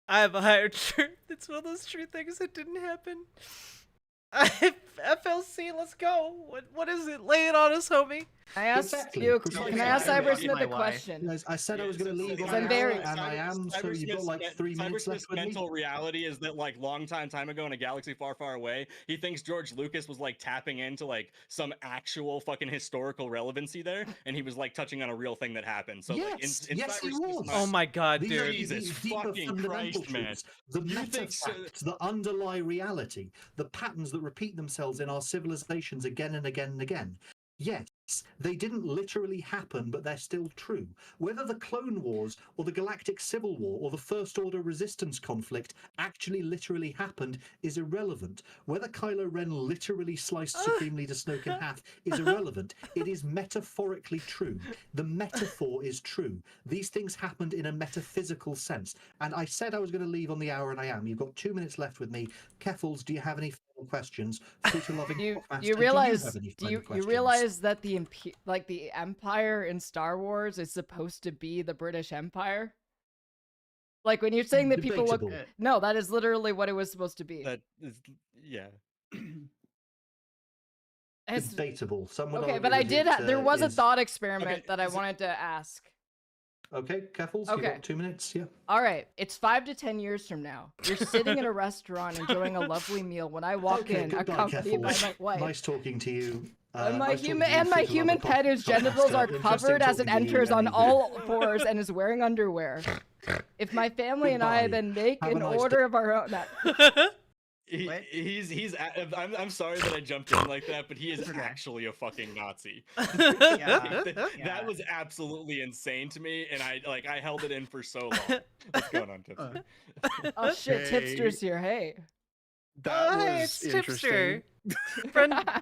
I have a higher truth. It's one of those true things that didn't happen. FLC, let's go. What is it? Lay it on us, homie. I asked Exactly. you. Precisely. Can I ask I Cybersmith my a wife. question? Guys, I said I was going to leave on I'm an very- hour, and I am, so you've got like 3 minutes left Cybersmith's with me. mental reality is that like long time ago in a galaxy far, far away, he thinks George Lucas was like tapping into like some actual fucking historical relevancy there, and he was like touching on a real thing that happened. So like in Yes, he Cybersmith's was. mind- Oh my god, These are dude. Jesus these deeper fucking fundamental Christ, man. truths, the You meta think so- facts that underlie reality, the patterns that repeat themselves in our civilizations again and again and again. Yes, they didn't literally happen, but they're still true. Whether the Clone Wars or the Galactic Civil War or the First Order Resistance conflict actually literally happened is irrelevant. Whether Kylo Ren literally sliced Supreme Leader Snoke in half is irrelevant. It is metaphorically true. The metaphor is true. These things happened in a metaphysical sense. And I said I was going to leave on the hour, and I am. You've got 2 minutes left with me. Keffels, do you have any final questions? Future loving You Talkmaster, you realize have any do final you questions? realize that the the Empire in Star Wars is supposed to be the British Empire? Like when you're saying that people look Debatable. no, that is literally what it was supposed to be. That is, yeah. It's- Debatable. Some would okay, argue but I that did. it, There was a is- thought experiment Okay, that I so- wanted to ask. Okay, Keffels, Okay. you've got 2 minutes. Yeah. All right, it's 5 to 10 years from now. You're sitting in a restaurant enjoying a lovely meal when I walk Okay, in, goodbye, accompanied by Keffels. my wife. Nice talking to you. And my I saw human the and my news, human another pet, whose podcast, genitals are interesting covered as it talking to you, enters on Andy. all fours and is wearing underwear. If my family and I Goodbye. then make Have a an nice order day. of our own, What? I'm sorry that I jumped in like that, but he is It's okay. actually a fucking Nazi. Yeah. That was absolutely insane to me, and I held it in for so long. What's going on, Tipsy? oh shit, Hey. Tipster's here. Hey, That Oh, was hey, it's interesting. Tipster.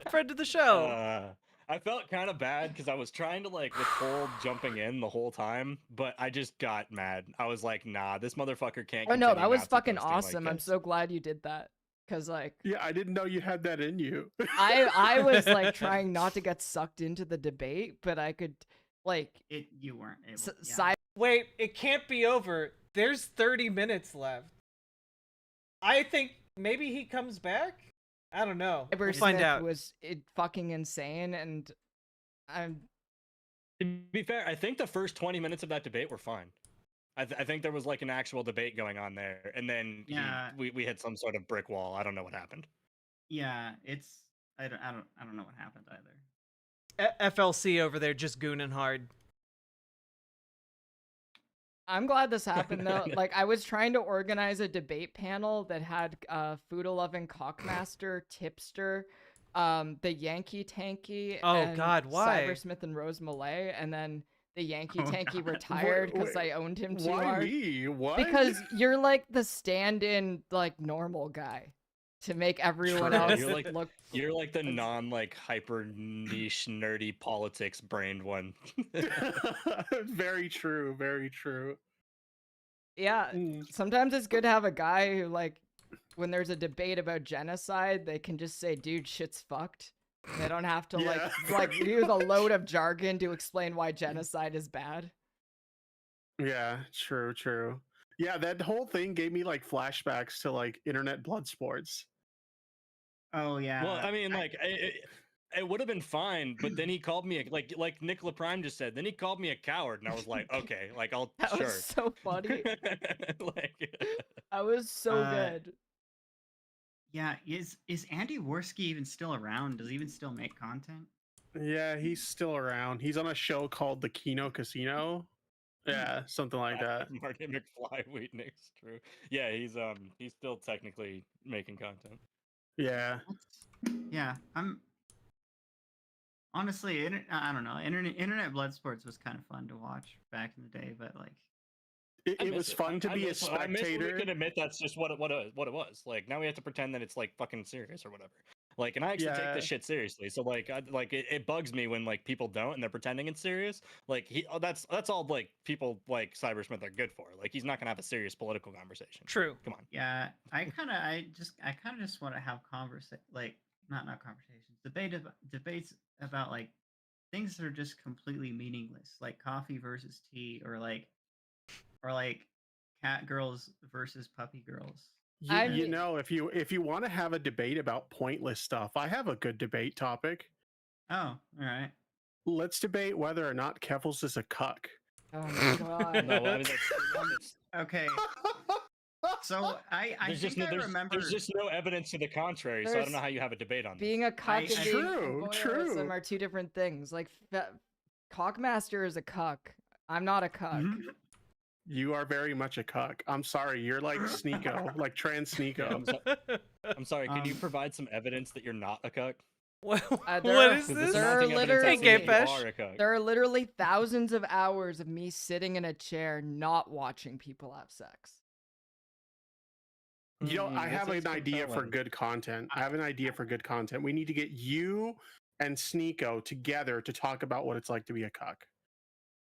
friend of the show. I felt kind of bad because I was trying to like withhold jumping in the whole time, but I just got mad. I was like, nah, this motherfucker can't. oh no, continue that was Nazi fucking posting like awesome. I'm this. so glad you did that. Cause like Yeah, I didn't know you had that in you. I was like trying not to get sucked into the debate, but I could like You weren't able. Wait, it can't be over. There's 30 minutes left. I think maybe he comes back? I don't know. We'll find Cybersmith out. was fucking insane, and I'm To be fair, I think the first 20 minutes of that debate were fine. I think there was like an actual debate going on there, and then Yeah. we hit some sort of brick wall. I don't know what happened. Yeah, it's I don't know what happened either. FLC over there just gooning hard. I'm glad this happened though. Like I was trying to organize a debate panel that had Food11 Cockmaster, Tipster, the Yankee Tanky, Oh, and God, why? Cybersmith and Rose Malay, and then the Yankee Oh, Tanky God. retired because Wait, I owned him too Why hard. me? What? Because you're like the stand-in like normal guy to make everyone True. else You're like- look. You're like the non like hyper niche nerdy politics brained one. Very true. Very true. Yeah, Mm. sometimes it's good to have a guy who like when there's a debate about genocide, they can just say, "Dude, shit's fucked." And they don't have to Yeah. like use a load of jargon to explain why genocide is bad. Yeah, true. Yeah, that whole thing gave me like flashbacks to like internet blood sports. Oh yeah. Well, I mean, like it would have been fine, but then he called me like Nicola Prime just said. Then he called me a coward, and I was like, okay, like I'll That sure. was so funny. Like, That was so good. Yeah, is Andy Worski even still around? Does he even still make content? Yeah, he's still around. He's on a show called The Kino Casino. Yeah, something like that. Marty McFly Wheatnick's true. Yeah, he's still technically making content. Yeah. Yeah, I'm honestly, I don't know. Internet blood sports was kind of fun to watch back in the day, but like, It, I it miss was it. fun to I be a miss when we spectator. can admit that's just what it was. Like now we have to pretend that it's like fucking serious or whatever. Like, and I actually take this Yeah. shit seriously. So like, it bugs me when like people don't and they're pretending it's serious. Like that's all like people like Cybersmith are good for. Like he's not gonna have a serious political conversation. True. Come on. yeah, I kind of just want to have not conversations, debates about like things that are just completely meaningless, like coffee versus tea, or like cat girls versus puppy girls. You, I you mean- know, if you want to have a debate about pointless stuff, I have a good debate topic. Oh, all right. Let's debate whether or not Keffels is a cuck. Oh my god. No, well, I mean, that's Okay, so I there's think just I remember. there's just no evidence to the contrary. So I There's- don't know how you have a debate on Being this. a cuck and being True, a true. voyeurism are two different things. Like Cockmaster is a cuck. I'm not a cuck. Mhm. You are very much a cuck. I'm sorry, you're like Sneeko, like trans Yeah, Sneeko. I'm sorry. Can you Um, provide some evidence that you're not a cuck? There What are- is 'Cause this? there are mounting evidence literally- that Hey, you Gapesh. are a cuck. There are literally thousands of hours of me sitting in a chair not watching people have sex. You know, I this have is an idea for compelling. good content. I have an idea for good content. We need to get you and Sneeko together to talk about what it's like to be a cuck.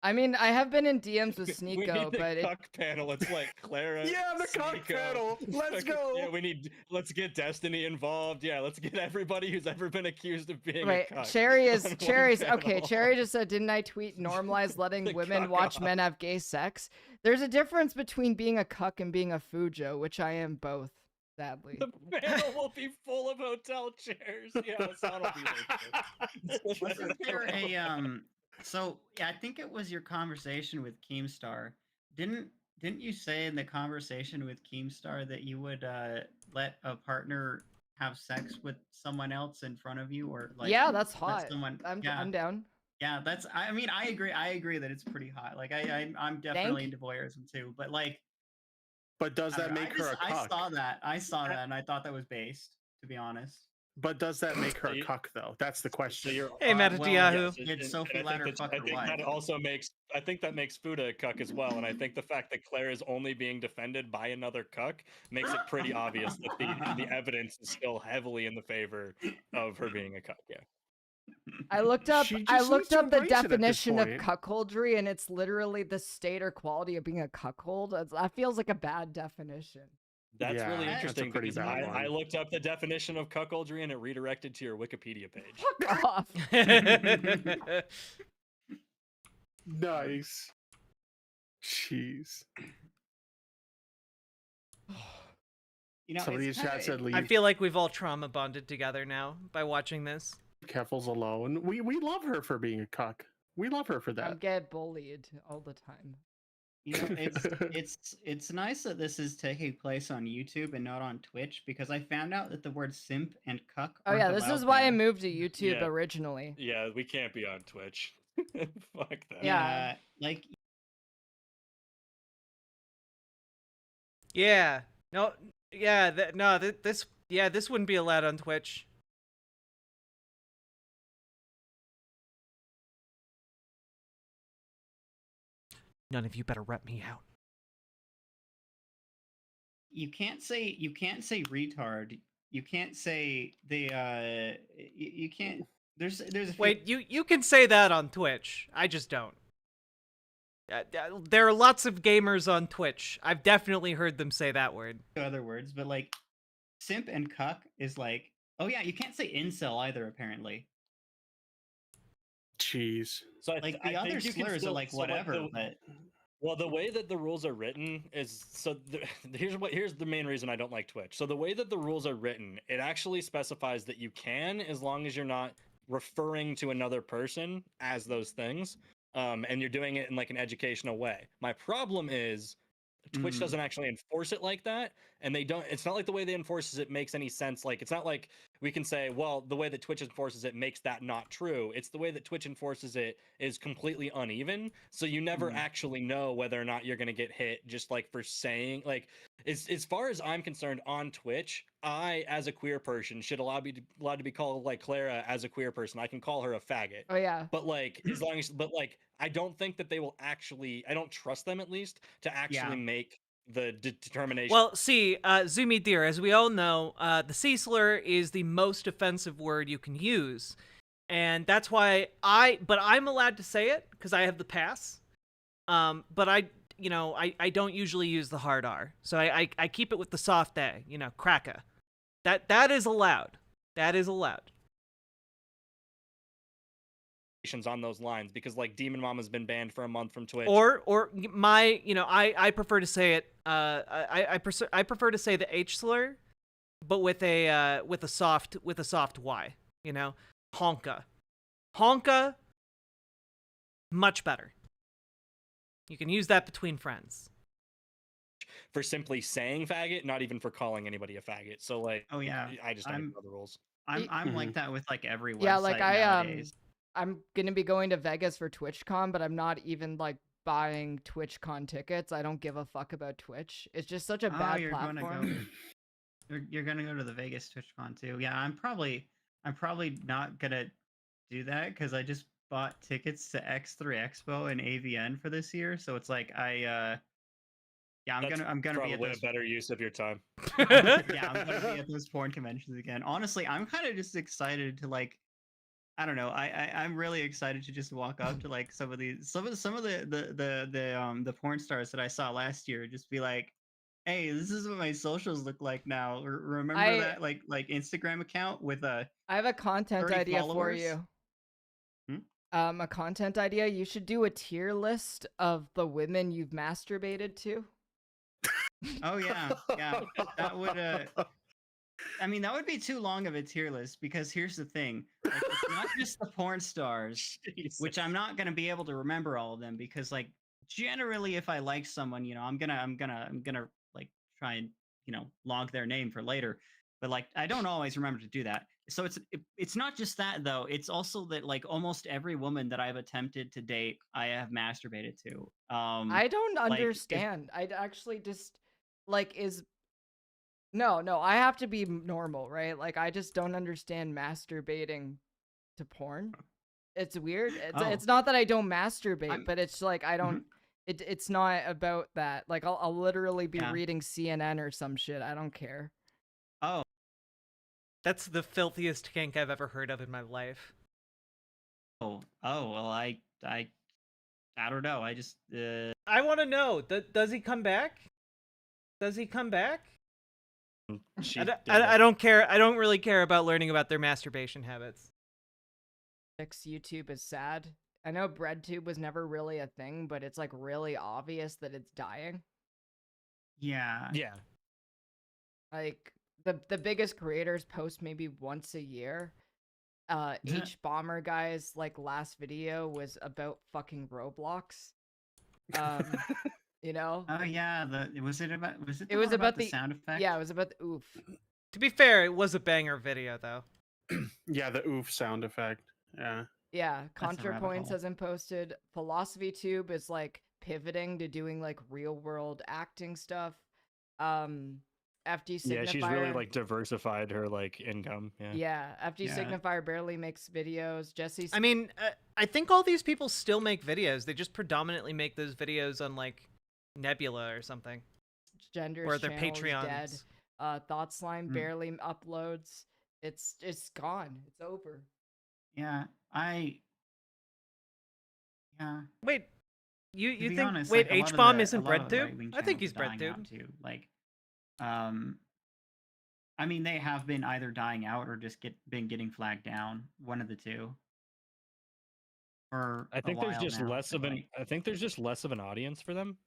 I mean, I have been in DMs with We need Sneeko, the but it, cuck panel. It's like Clara. Yeah, the cuck Sneeko, panel. Let's go. Yeah, let's get Destiny involved. Yeah, let's get everybody who's ever been accused of being wait, a cuck. Cherry on is one Cherry's okay. panel. Cherry just said, "Didn't I tweet normalize letting The women cuck watch off. men have gay sex?" There's a difference between being a cuck and being a fujo, which I am both, sadly. The panel will be full of hotel chairs. Yeah, Hassan will be there too. Wasn't there a So yeah, I think it was your conversation with Keemstar. Didn't you say in the conversation with Keemstar that you would let a partner have sex with someone else in front of you, or like yeah, that's let hot. someone. I'm Yeah, down. yeah. That's. I mean, I agree. I agree that it's pretty hot. Like I'm definitely into voyeurism too. But like, But does I don't that know, make her a I cuck? saw that. I saw that, and I thought that was based. To be honest. But does that make her So a you- cuck though? That's the So question. you're Hey, Well, Matatiahu. Did Sophie and Ladder fuck I her think wife? that also makes Fuda a cuck as well, and I think the fact that Claire is only being defended by another cuck makes it pretty obvious that the evidence is still heavily in the favor of her being a cuck. Yeah. I looked up She I just needs looked to up the embrace it at this definition of point. cuckoldry, and it's literally the state or quality of being a cuckold. That feels like a bad definition. That's Yeah, really that's a interesting pretty because bad I one. looked up the definition of cuckoldry and it redirected to your Wikipedia page. Fuck off. Nice. Jeez. You know, Somebody in it's kinda- chat said leave I feel like we've all trauma bonded together now by watching this. Keffels alone. We love her for being a cuck. We love her for I that. get bullied all the time. You know, it's nice that this is taking place on YouTube and not on Twitch, because I found out that the word simp and cuck. Oh yeah, aren't this is allowed why I there. moved to YouTube Yeah. originally. Yeah, we can't be on Twitch. Fuck that. Yeah. Like Yeah. No. Yeah. This. Yeah. This wouldn't be allowed on Twitch. None of you better rep me out. you can't say retard. You can't say you can't. There's a few Wait. You can say that on Twitch. I just don't. There are lots of gamers on Twitch. I've definitely heard them say that word. other words, but like simp and cuck is like, oh yeah, you can't say incel either apparently. Jeez. So Like the other you can slurs are still- like so, whatever, but Well, the way that the rules are written is here's the main reason I don't like Twitch. So the way that the rules are written, it actually specifies that you can, as long as you're not referring to another person as those things, and you're doing it in like an educational way. My problem is Twitch doesn't actually enforce it like that, and they don't. It's not like the way they enforces it makes any sense. Like it's not like we can say, well, the way that Twitch enforces it makes that not true. It's the way that Twitch enforces it is completely uneven, so you never actually know whether or not you're going to get hit. Just like for saying, like as far as I'm concerned, on Twitch, I as a queer person should allowed to be called like Clara as a queer person. I can call her a faggot. Oh yeah. But like as long as like I don't think that they will actually, I don't trust them at least to actually make the determination. Well, see, Zumi dear, as we all know, the C slur is the most offensive word you can use, and that's why but I'm allowed to say it because I have the pass. But I don't usually use the hard R, so I keep it with the soft A. Cracka. That is allowed. That is allowed. On those lines, because like Demon Mom has been banned for a month from Twitch. Or my, I prefer to say it. I prefer to say the H slur, but with a soft Y. Honka. Much better. You can use that between friends. For simply saying faggot, not even for calling anybody a faggot. So like, oh yeah, I just don't know the rules. I'm like that with like every website Yeah, like nowadays. I'm gonna be going to Vegas for TwitchCon, but I'm not even like buying TwitchCon tickets. I don't give a fuck about Twitch. It's just such a bad you're platform. You're gonna go to the Vegas TwitchCon too. Yeah, I'm probably not gonna do that because I just bought tickets to X3 Expo and AVN for this year. So it's like I'm gonna probably be at those. a better use of your time. Yeah, I'm gonna be at those porn conventions again. Honestly, I'm kind of just excited to like. I don't know. I'm really excited to just walk up to like some of the porn stars that I saw last year. Just be like, hey, this is what my socials look like now. Remember that like Instagram account with I have a content 30 idea followers? for you. A content idea. You should do a tier list of the women you've masturbated to. Oh yeah, that would. I mean, that would be too long of a tier list because here's the thing: like, it's not just the porn stars, which I'm not gonna be able to remember all of them because, like, generally, if I like someone, I'm gonna like try and log their name for later. but like I don't always remember to do that. So it's not just that though. It's also that like almost every woman that I've attempted to date, I have masturbated to. I don't like, if- understand. I'd actually just like is no, I have to be normal, right? Like I just don't understand masturbating to porn. It's weird. It's not that I don't masturbate, but it's like I don't it's not about that. Like I'll literally be Yeah. reading CNN or some shit. I don't care. Oh, That's the filthiest kink I've ever heard of in my life. well, I don't know. I just I want to know, does he come back? Does he come back? I don't care. I don't really care about learning about their masturbation habits. YouTube is sad. I know BreadTube was never really a thing, but it's like really obvious that it's dying. yeah. Yeah. Like the biggest creators post maybe once a year. H Bomber guy's like last video was about fucking Roblox. You know? Oh yeah, was it It the was one about the sound effect? Yeah, it was about the oof. To be fair, it was a banger video though. Yeah, the oof sound effect. Yeah. Yeah, That's a rabbit ContraPoints hole. hasn't posted. Philosophy Tube is like pivoting to doing like real world acting stuff. FD Signifier. Yeah, she's really like diversified her like income. Yeah. Yeah, FD Yeah. Signifier barely makes videos. Jesse's I mean, I think all these people still make videos. They just predominantly make those videos on like Nebula or something. Gender's or their channel is dead. Patreons. Thought Slime Hmm. barely uploads. It's gone. It's over. Yeah, yeah. Wait, To you be think? honest, Wait, like, a lot H of Bomb the- isn't a lot of the BreadTube? right-wing I think channels he's are dying out BreadTube. too. Like, I mean, they have been either dying out or just been getting flagged down. One of the two. For I think a there's while just now, less but, of an. like, I think there's just less of an audience for them.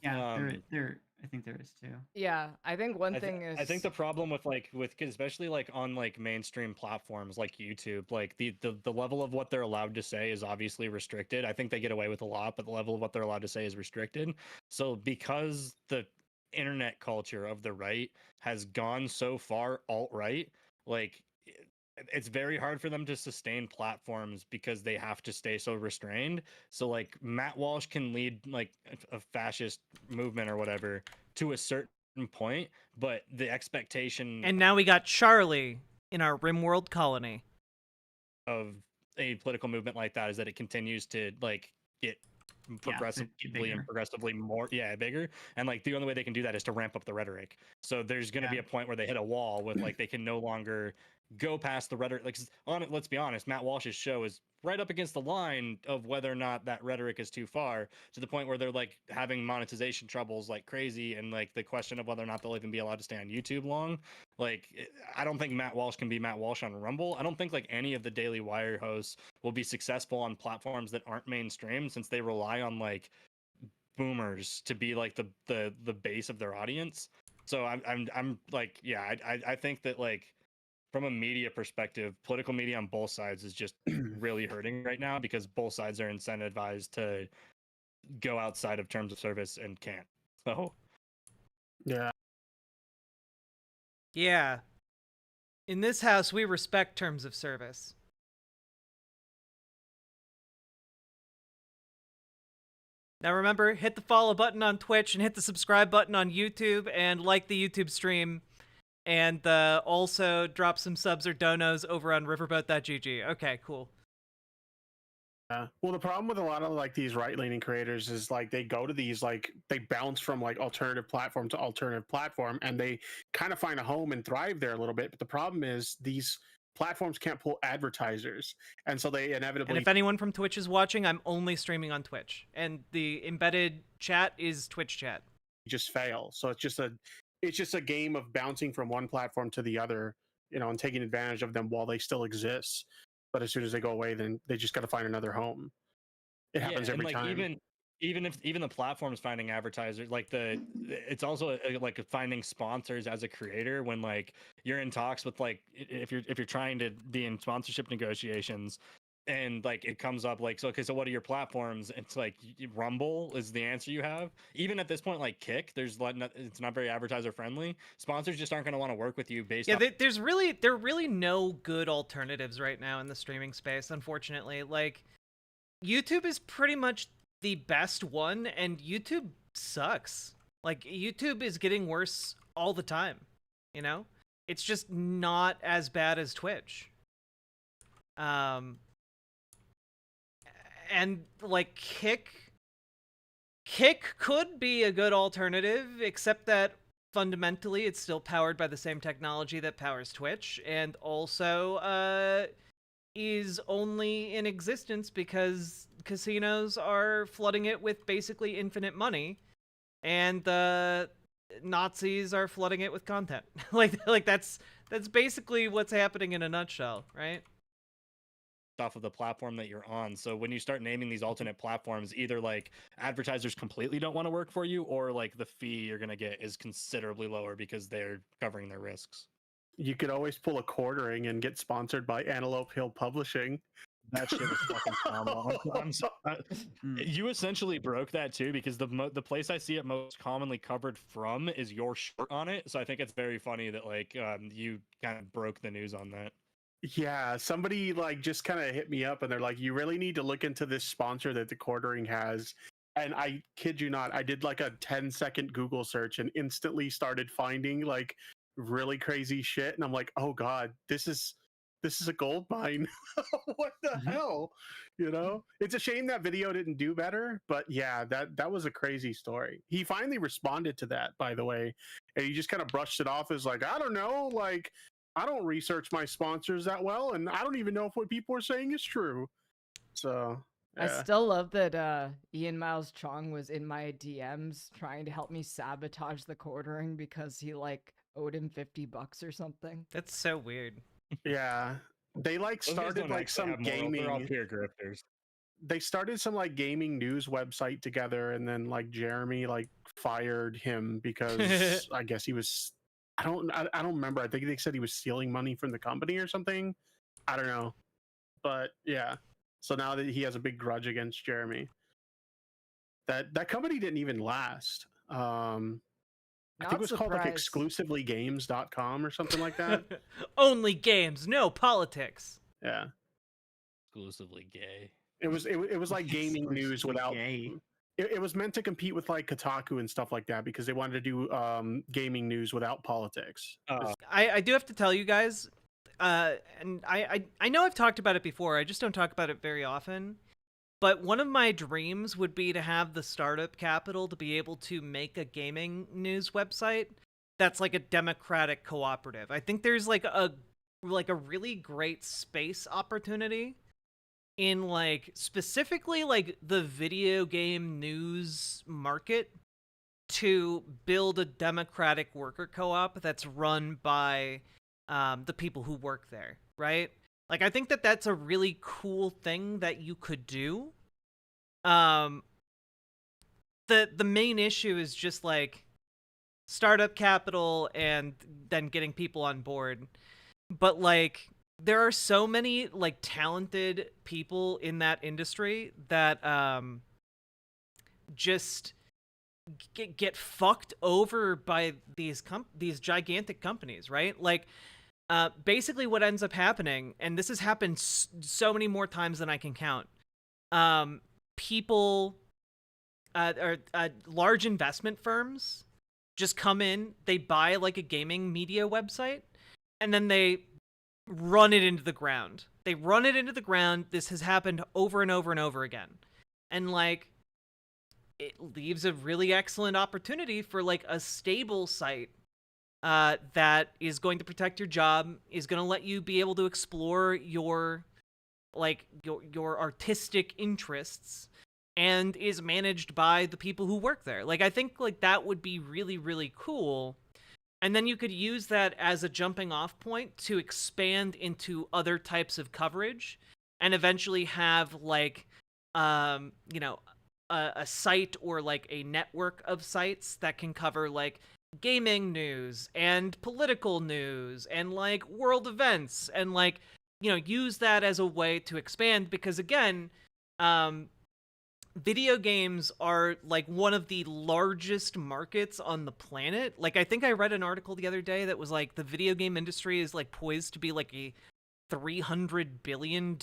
yeah, Um, there. I think there is too. Yeah, I think one thing is I think the problem with especially like on like mainstream platforms like YouTube, like the level of what they're allowed to say is obviously restricted. I think they get away with a lot, but the level of what they're allowed to say is restricted. So because the internet culture of the right has gone so far alt-right, like it's very hard for them to sustain platforms because they have to stay so restrained. So like Matt Walsh can lead like a fascist movement or whatever to a certain point, but the expectation And now we got Charlie in our RimWorld colony. of a political movement like that is that it continues to like get progressively and progressively more bigger, and like the only way they can do that is to ramp up the rhetoric. So there's going to be a point where they hit a wall with like they can no longer go past the rhetoric. Like let's be honest, Matt Walsh's show is right up against the line of whether or not that rhetoric is too far, to the point where they're like having monetization troubles like crazy, and like the question of whether or not they'll even be allowed to stay on YouTube long. Like I don't think Matt Walsh can be Matt Walsh on Rumble. I don't think like any of the Daily Wire hosts will be successful on platforms that aren't mainstream, since they rely on like boomers to be like the base of their audience. So I'm like, yeah, I think that like from a media perspective, political media on both sides is just really hurting right now, because both sides are incentivized to go outside of terms of service and can't. So Yeah. Yeah. In this house, we respect terms of service. Now remember, hit the follow button on Twitch and hit the subscribe button on YouTube and like the YouTube stream. And also drop some subs or donos over on riverboat.gg. Okay, cool. Yeah. Well, the problem with a lot of like these right-leaning creators is like they go to these like they bounce from like alternative platform to alternative platform, and they kind of find a home and thrive there a little bit. But the problem is these platforms can't pull advertisers, and so they And inevitably if anyone from Twitch is watching, I'm only streaming on Twitch. And the embedded chat is Twitch chat. just fail. So it's just a game of bouncing from one platform to the other, you know, and taking advantage of them while they still exist. But as soon as they go away, then they just got to find another home. It happens every and like time. even if the platform's finding advertisers, like it's also like finding sponsors as a creator, when like you're in talks with like if you're trying to be in sponsorship negotiations, and like it comes up like, so okay, so what are your platforms? It's like Rumble is the answer you have. Even at this point, like Kick, it's not very advertiser friendly. Sponsors just aren't going to want to work with you based on there are really no good alternatives right now in the streaming space, unfortunately. Like, YouTube is pretty much the best one, and YouTube sucks. Like, YouTube is getting worse all the time, you know? It's just not as bad as Twitch. And like Kick could be a good alternative, except that fundamentally it's still powered by the same technology that powers Twitch, and also is only in existence because casinos are flooding it with basically infinite money, and Nazis are flooding it with content. like that's basically what's happening in a nutshell, right? off of the platform that you're on. So when you start naming these alternate platforms, either like advertisers completely don't want to work for you, or like the fee you're going to get is considerably lower because they're covering their risks. You could always pull a quartering and get sponsored by Antelope Hill Publishing. That shit was fucking phenomenal. You essentially broke that too, because the place I see it most commonly covered from is your shirt on it. So I think it's very funny that like you kind of broke the news on that. Yeah, somebody like just kind of hit me up and they're like, you really need to look into this sponsor that the quartering has. And I kid you not, I did like a 10-second Google search and instantly started finding like really crazy shit. And I'm like, oh God, this is a gold mine. What the hell? You know, it's a shame that video didn't do better, but yeah, that was a crazy story. He finally responded to that, by the way, and he just kind of brushed it off as like, I don't know, like, I don't research my sponsors that well, and I don't even know if what people are saying is true. So yeah. I still love that Ian Miles Chong was in my DMs trying to help me sabotage the quartering because he like owed him $50 or something. That's so weird. Yeah, they like started like some gaming. They're all peer grifters. They started some like gaming news website together, and then like Jeremy like fired him because I guess he was. I don't remember. I think they said he was stealing money from the company or something. I don't know, but yeah. So now that he has a big grudge against Jeremy, that company didn't even last. I think it was called like exclusivelygames.com or something like that. Only games, no politics. Yeah. Exclusively gay. It was like gaming news without gay. It was meant to compete with like Kotaku and stuff like that because they wanted to do gaming news without politics. I do have to tell you guys, and I know I've talked about it before, I just don't talk about it very often. But one of my dreams would be to have the startup capital to be able to make a gaming news website that's like a democratic cooperative. I think there's like a really great space opportunity in like specifically like the video game news market to build a democratic worker co-op that's run by the people who work there, right? Like, I think that that's a really cool thing that you could do. The main issue is just, like, startup capital and then getting people on board. But, like, there are so many, like, talented people in that industry that just get fucked over by these gigantic companies, right? Like, basically what ends up happening, and this has happened so many more times than I can count, people, or large investment firms just come in, they buy like a gaming media website, and then they run it into the ground. They run it into the ground. This has happened over and over and over again. And like, it leaves a really excellent opportunity for like a stable site that is going to protect your job, is going to let you be able to explore your artistic interests, and is managed by the people who work there. Like, I think like that would be really, really cool. And then you could use that as a jumping off point to expand into other types of coverage and eventually have like, you know, a site or like a network of sites that can cover like gaming news and political news and like world events and like use that as a way to expand, because again, video games are like one of the largest markets on the planet. Like, I think I read an article the other day that was like the video game industry is like poised to be like a $300 billion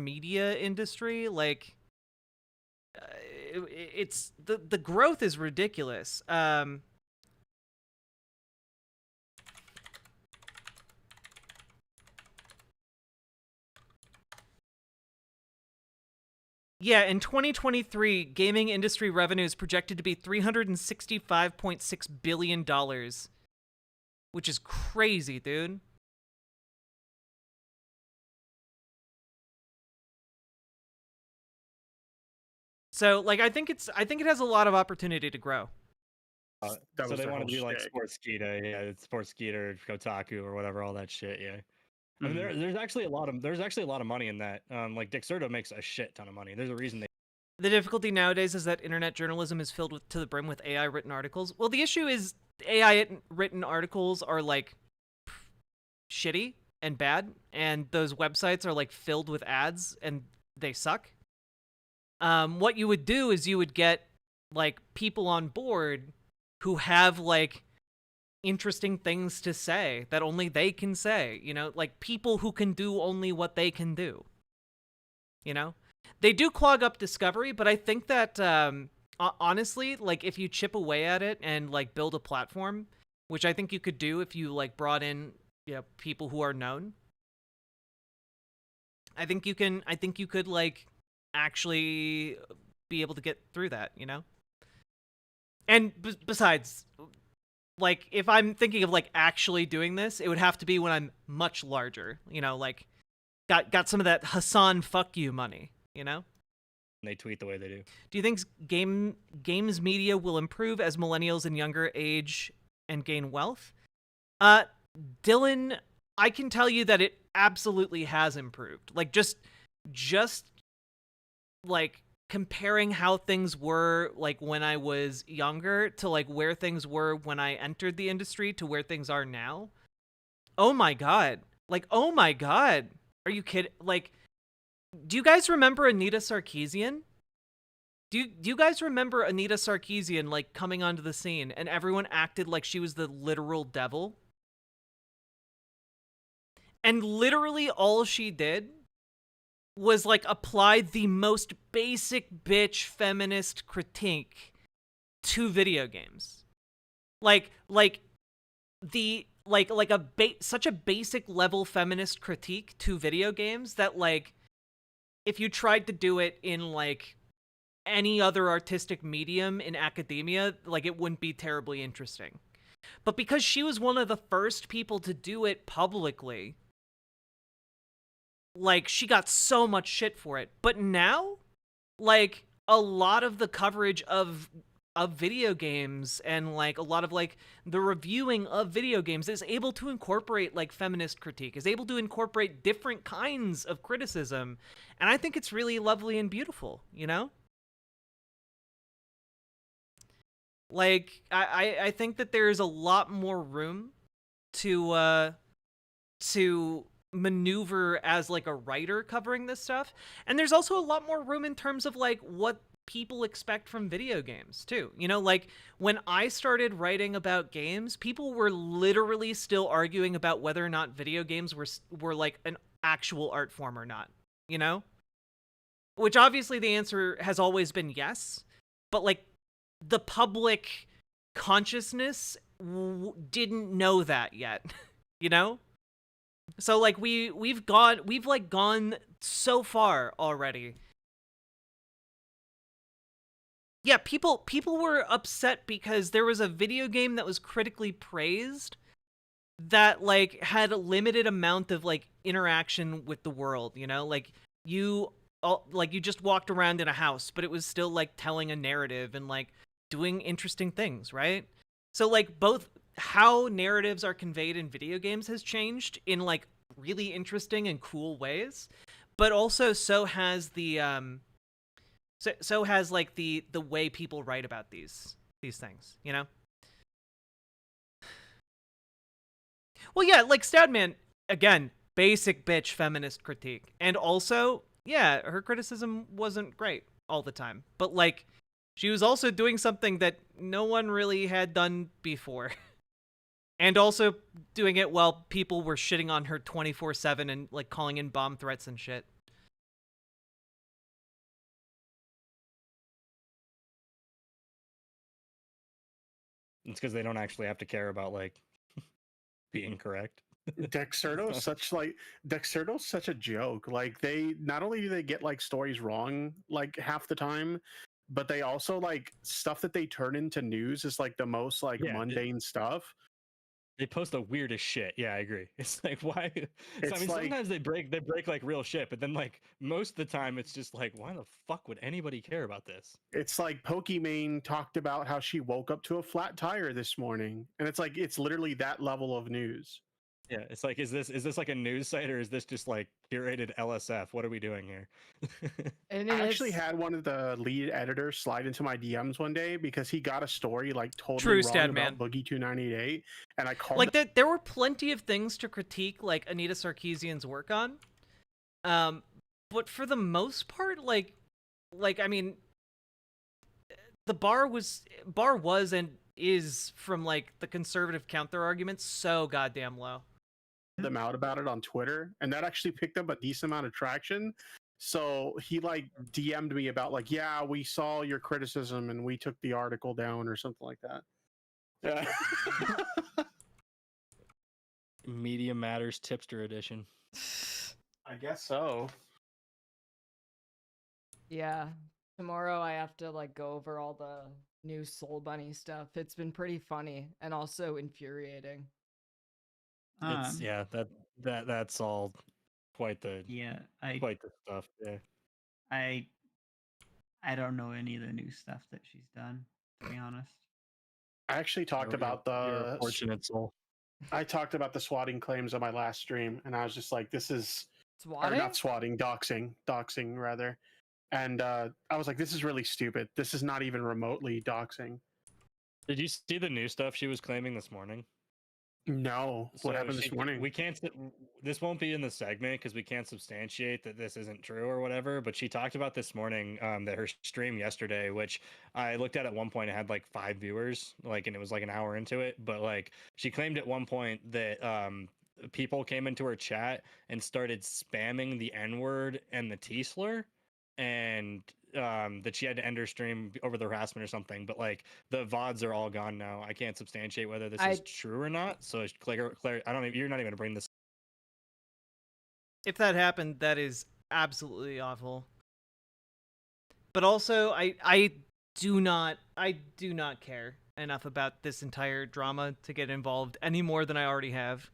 media industry. Like, it's the growth is ridiculous. Yeah, in 2023, gaming industry revenue is projected to be $365.6 billion, which is crazy, dude. So, like, I think it has a lot of opportunity to grow. That So was they their want to whole be like shtick. Sportskeeda, yeah, Sportskeeda, Kotaku, or whatever, all that shit, yeah. I mean, Mhm. there's actually a lot of money in that. Like Dexerto makes a shit ton of money. There's a reason they. The difficulty nowadays is that internet journalism is filled to the brim with AI written articles. Well, the issue is AI written articles are like shitty and bad, and those websites are like filled with ads and they suck. What you would do is you would get like people on board who have like interesting things to say that only they can say, like people who can do only what they can do. They do clog up discovery, but I think that honestly, like if you chip away at it and like build a platform, which I think you could do if you like brought in people who are known, I think you could like actually be able to get through that, And besides, like if I'm thinking of like actually doing this, it would have to be when I'm much larger, like got some of that Hassan fuck you money, They tweet the way they do. Do you think games media will improve as millennials and younger age and gain wealth? Dylan, I can tell you that it absolutely has improved. Like just like comparing how things were like when I was younger to like where things were when I entered the industry to where things are now. Oh my god. Like, oh my god. Are you kidding? Like, do you guys remember Anita Sarkeesian? Do you guys remember Anita Sarkeesian like coming onto the scene and everyone acted like she was the literal devil? And literally all she did was like apply the most basic bitch feminist critique to video games. Like the such a basic level feminist critique to video games that like if you tried to do it in like any other artistic medium in academia, like it wouldn't be terribly interesting. But because she was one of the first people to do it publicly, like she got so much shit for it. But now, like a lot of the coverage of video games and like a lot of like the reviewing of video games is able to incorporate like feminist critique, is able to incorporate different kinds of criticism, and I think it's really lovely and beautiful, Like I think that there's a lot more room to maneuver as like a writer covering this stuff, and there's also a lot more room in terms of like what people expect from video games too. Like when I started writing about games, people were literally still arguing about whether or not video games were like an actual art form or not, which obviously the answer has always been yes, but like the public consciousness didn't know that yet, So like we've gone so far already. Yeah, people were upset because there was a video game that was critically praised that like had a limited amount of like interaction with the world, like you just walked around in a house, but it was still like telling a narrative and like doing interesting things, right? So like both how narratives are conveyed in video games has changed in like really interesting and cool ways, but also so has the so has like the way people write about these things, Well, yeah, like Stoutman, again, basic bitch feminist critique. And also, yeah, her criticism wasn't great all the time. But like she was also doing something that no one really had done before. And also doing it while people were shitting on her 24/7 and like calling in bomb threats and shit. It's because they don't actually have to care about like being correct. Dexerto's such a joke. Like they not only do they get like stories wrong like half the time, but they also like stuff that they turn into news is like the most like Yeah, mundane stuff. They post the weirdest shit. Yeah, I agree. It's like why? So, I It's mean, like sometimes they break like real shit, but then like most of the time, it's just like, why the fuck would anybody care about this? it's like Pokimane talked about how she woke up to a flat tire this morning, and it's like it's literally that level of news. Yeah, it's like, is this like a news site or is this just like curated LSF? What are we doing here? And I actually it's had one of the lead editors slide into my DMs one day because he got a story like totally True, wrong Stat about Man. Boogie 298, and I called Like there were plenty of things to critique like Anita Sarkeesian's work on. But for the most part, like I mean, the bar was and is from like the conservative counter arguments so goddamn low. them out about it on Twitter, and that actually picked up a decent amount of traction. So he like DM'd me about like, yeah, we saw your criticism and we took the article down or something like that. Yeah. Media Matters Tipster Edition. I guess so. yeah. Tomorrow I have to like go over all the new Soul Bunny stuff. It's been pretty funny and also infuriating. It's yeah, that's all quite the Yeah, quite the stuff. Yeah. I don't know any of the new stuff that she's done, to be honest. I actually talked about You're a the fortunate soul. I talked about the swatting claims on my last stream, and I was just like, this is or Swatting? not swatting, doxing rather. And I was like, this is really stupid. This is not even remotely doxing. Did you see the new stuff she was claiming this morning? No, what So happened this morning? We can't. This won't be in the segment because we can't substantiate that this isn't true or whatever. But she talked about this morning that her stream yesterday, which I looked at one point, it had like 5 viewers, like, and it was like an hour into it. But like, she claimed at one point that people came into her chat and started spamming the N word and the T slur, and that she had to end her stream over the harassment or something. But like the VODs are all gone now. I can't substantiate whether this is true or not. So Claire, I don't even, you're not even gonna bring this. If that happened, that is absolutely awful. But also, I do not care enough about this entire drama to get involved any more than I already have.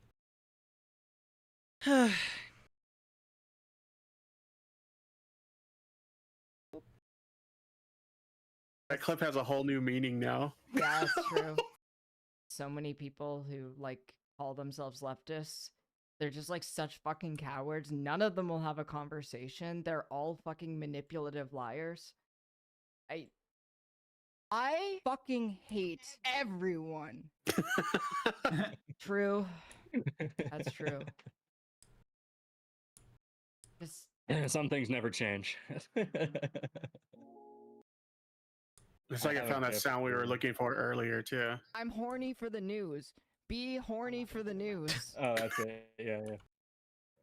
That clip has a whole new meaning now. Yeah, that's true. So many people who like call themselves leftists, they're just like such fucking cowards. None of them will have a conversation. They're all fucking manipulative liars. I fucking hate everyone. True. That's true. Just Some things never change. It's like I found that sound we were looking for earlier too. I'm horny for the news. Be horny for the news. Oh, that's it. Yeah, yeah.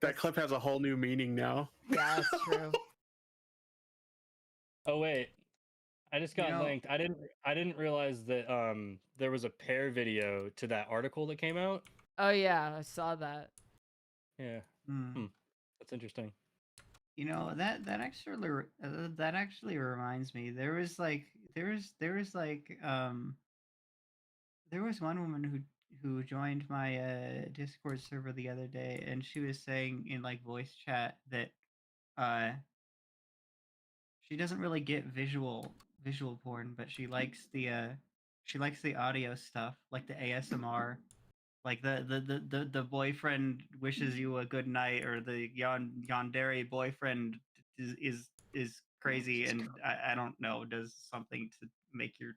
That clip has a whole new meaning now. Yeah, that's true. Oh wait, I just got linked. I didn't realize that there was a pair video to that article that came out. Oh yeah, I saw that. Yeah. That's interesting. You know, that actually reminds me. There was one woman who joined my Discord server the other day, and she was saying in like voice chat that she doesn't really get visual porn, but she likes the audio stuff, like the ASMR, like the boyfriend wishes you a good night, or the yandere boyfriend is crazy, and I don't know, does something to make your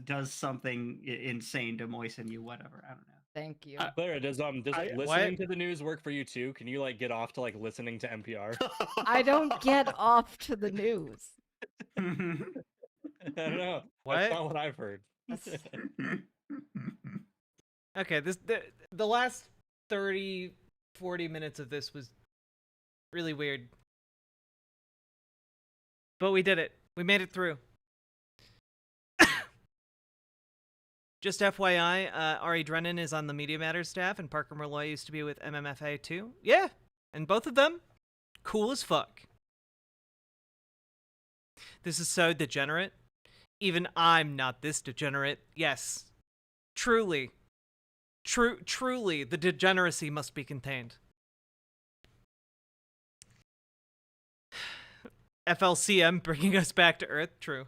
does something insane to moisten you, whatever, I don't know. Thank you. Clara, does I- listening to the news work for you too? Can you like get off to like listening to NPR? I don't get off to the news. I don't know. What? That's not what I've heard. That's- Okay, the last 30, 40 minutes of this was really weird. But we did it. We made it through. Just FYI, Ari Drennan is on the Media Matters staff, and Parker Malloy used to be with MMFA too. Yeah, and both of them, cool as fuck. This is so degenerate. Even I'm not this degenerate. Yes, truly, truly, the degeneracy must be contained. FLCM bringing us back to Earth. True.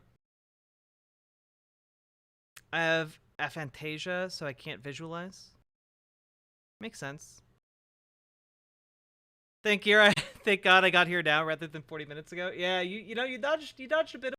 I have aphantasia, so I can't visualize. Makes sense. Thank God I got here now rather than 40 minutes ago. Yeah, you know you dodged a bit.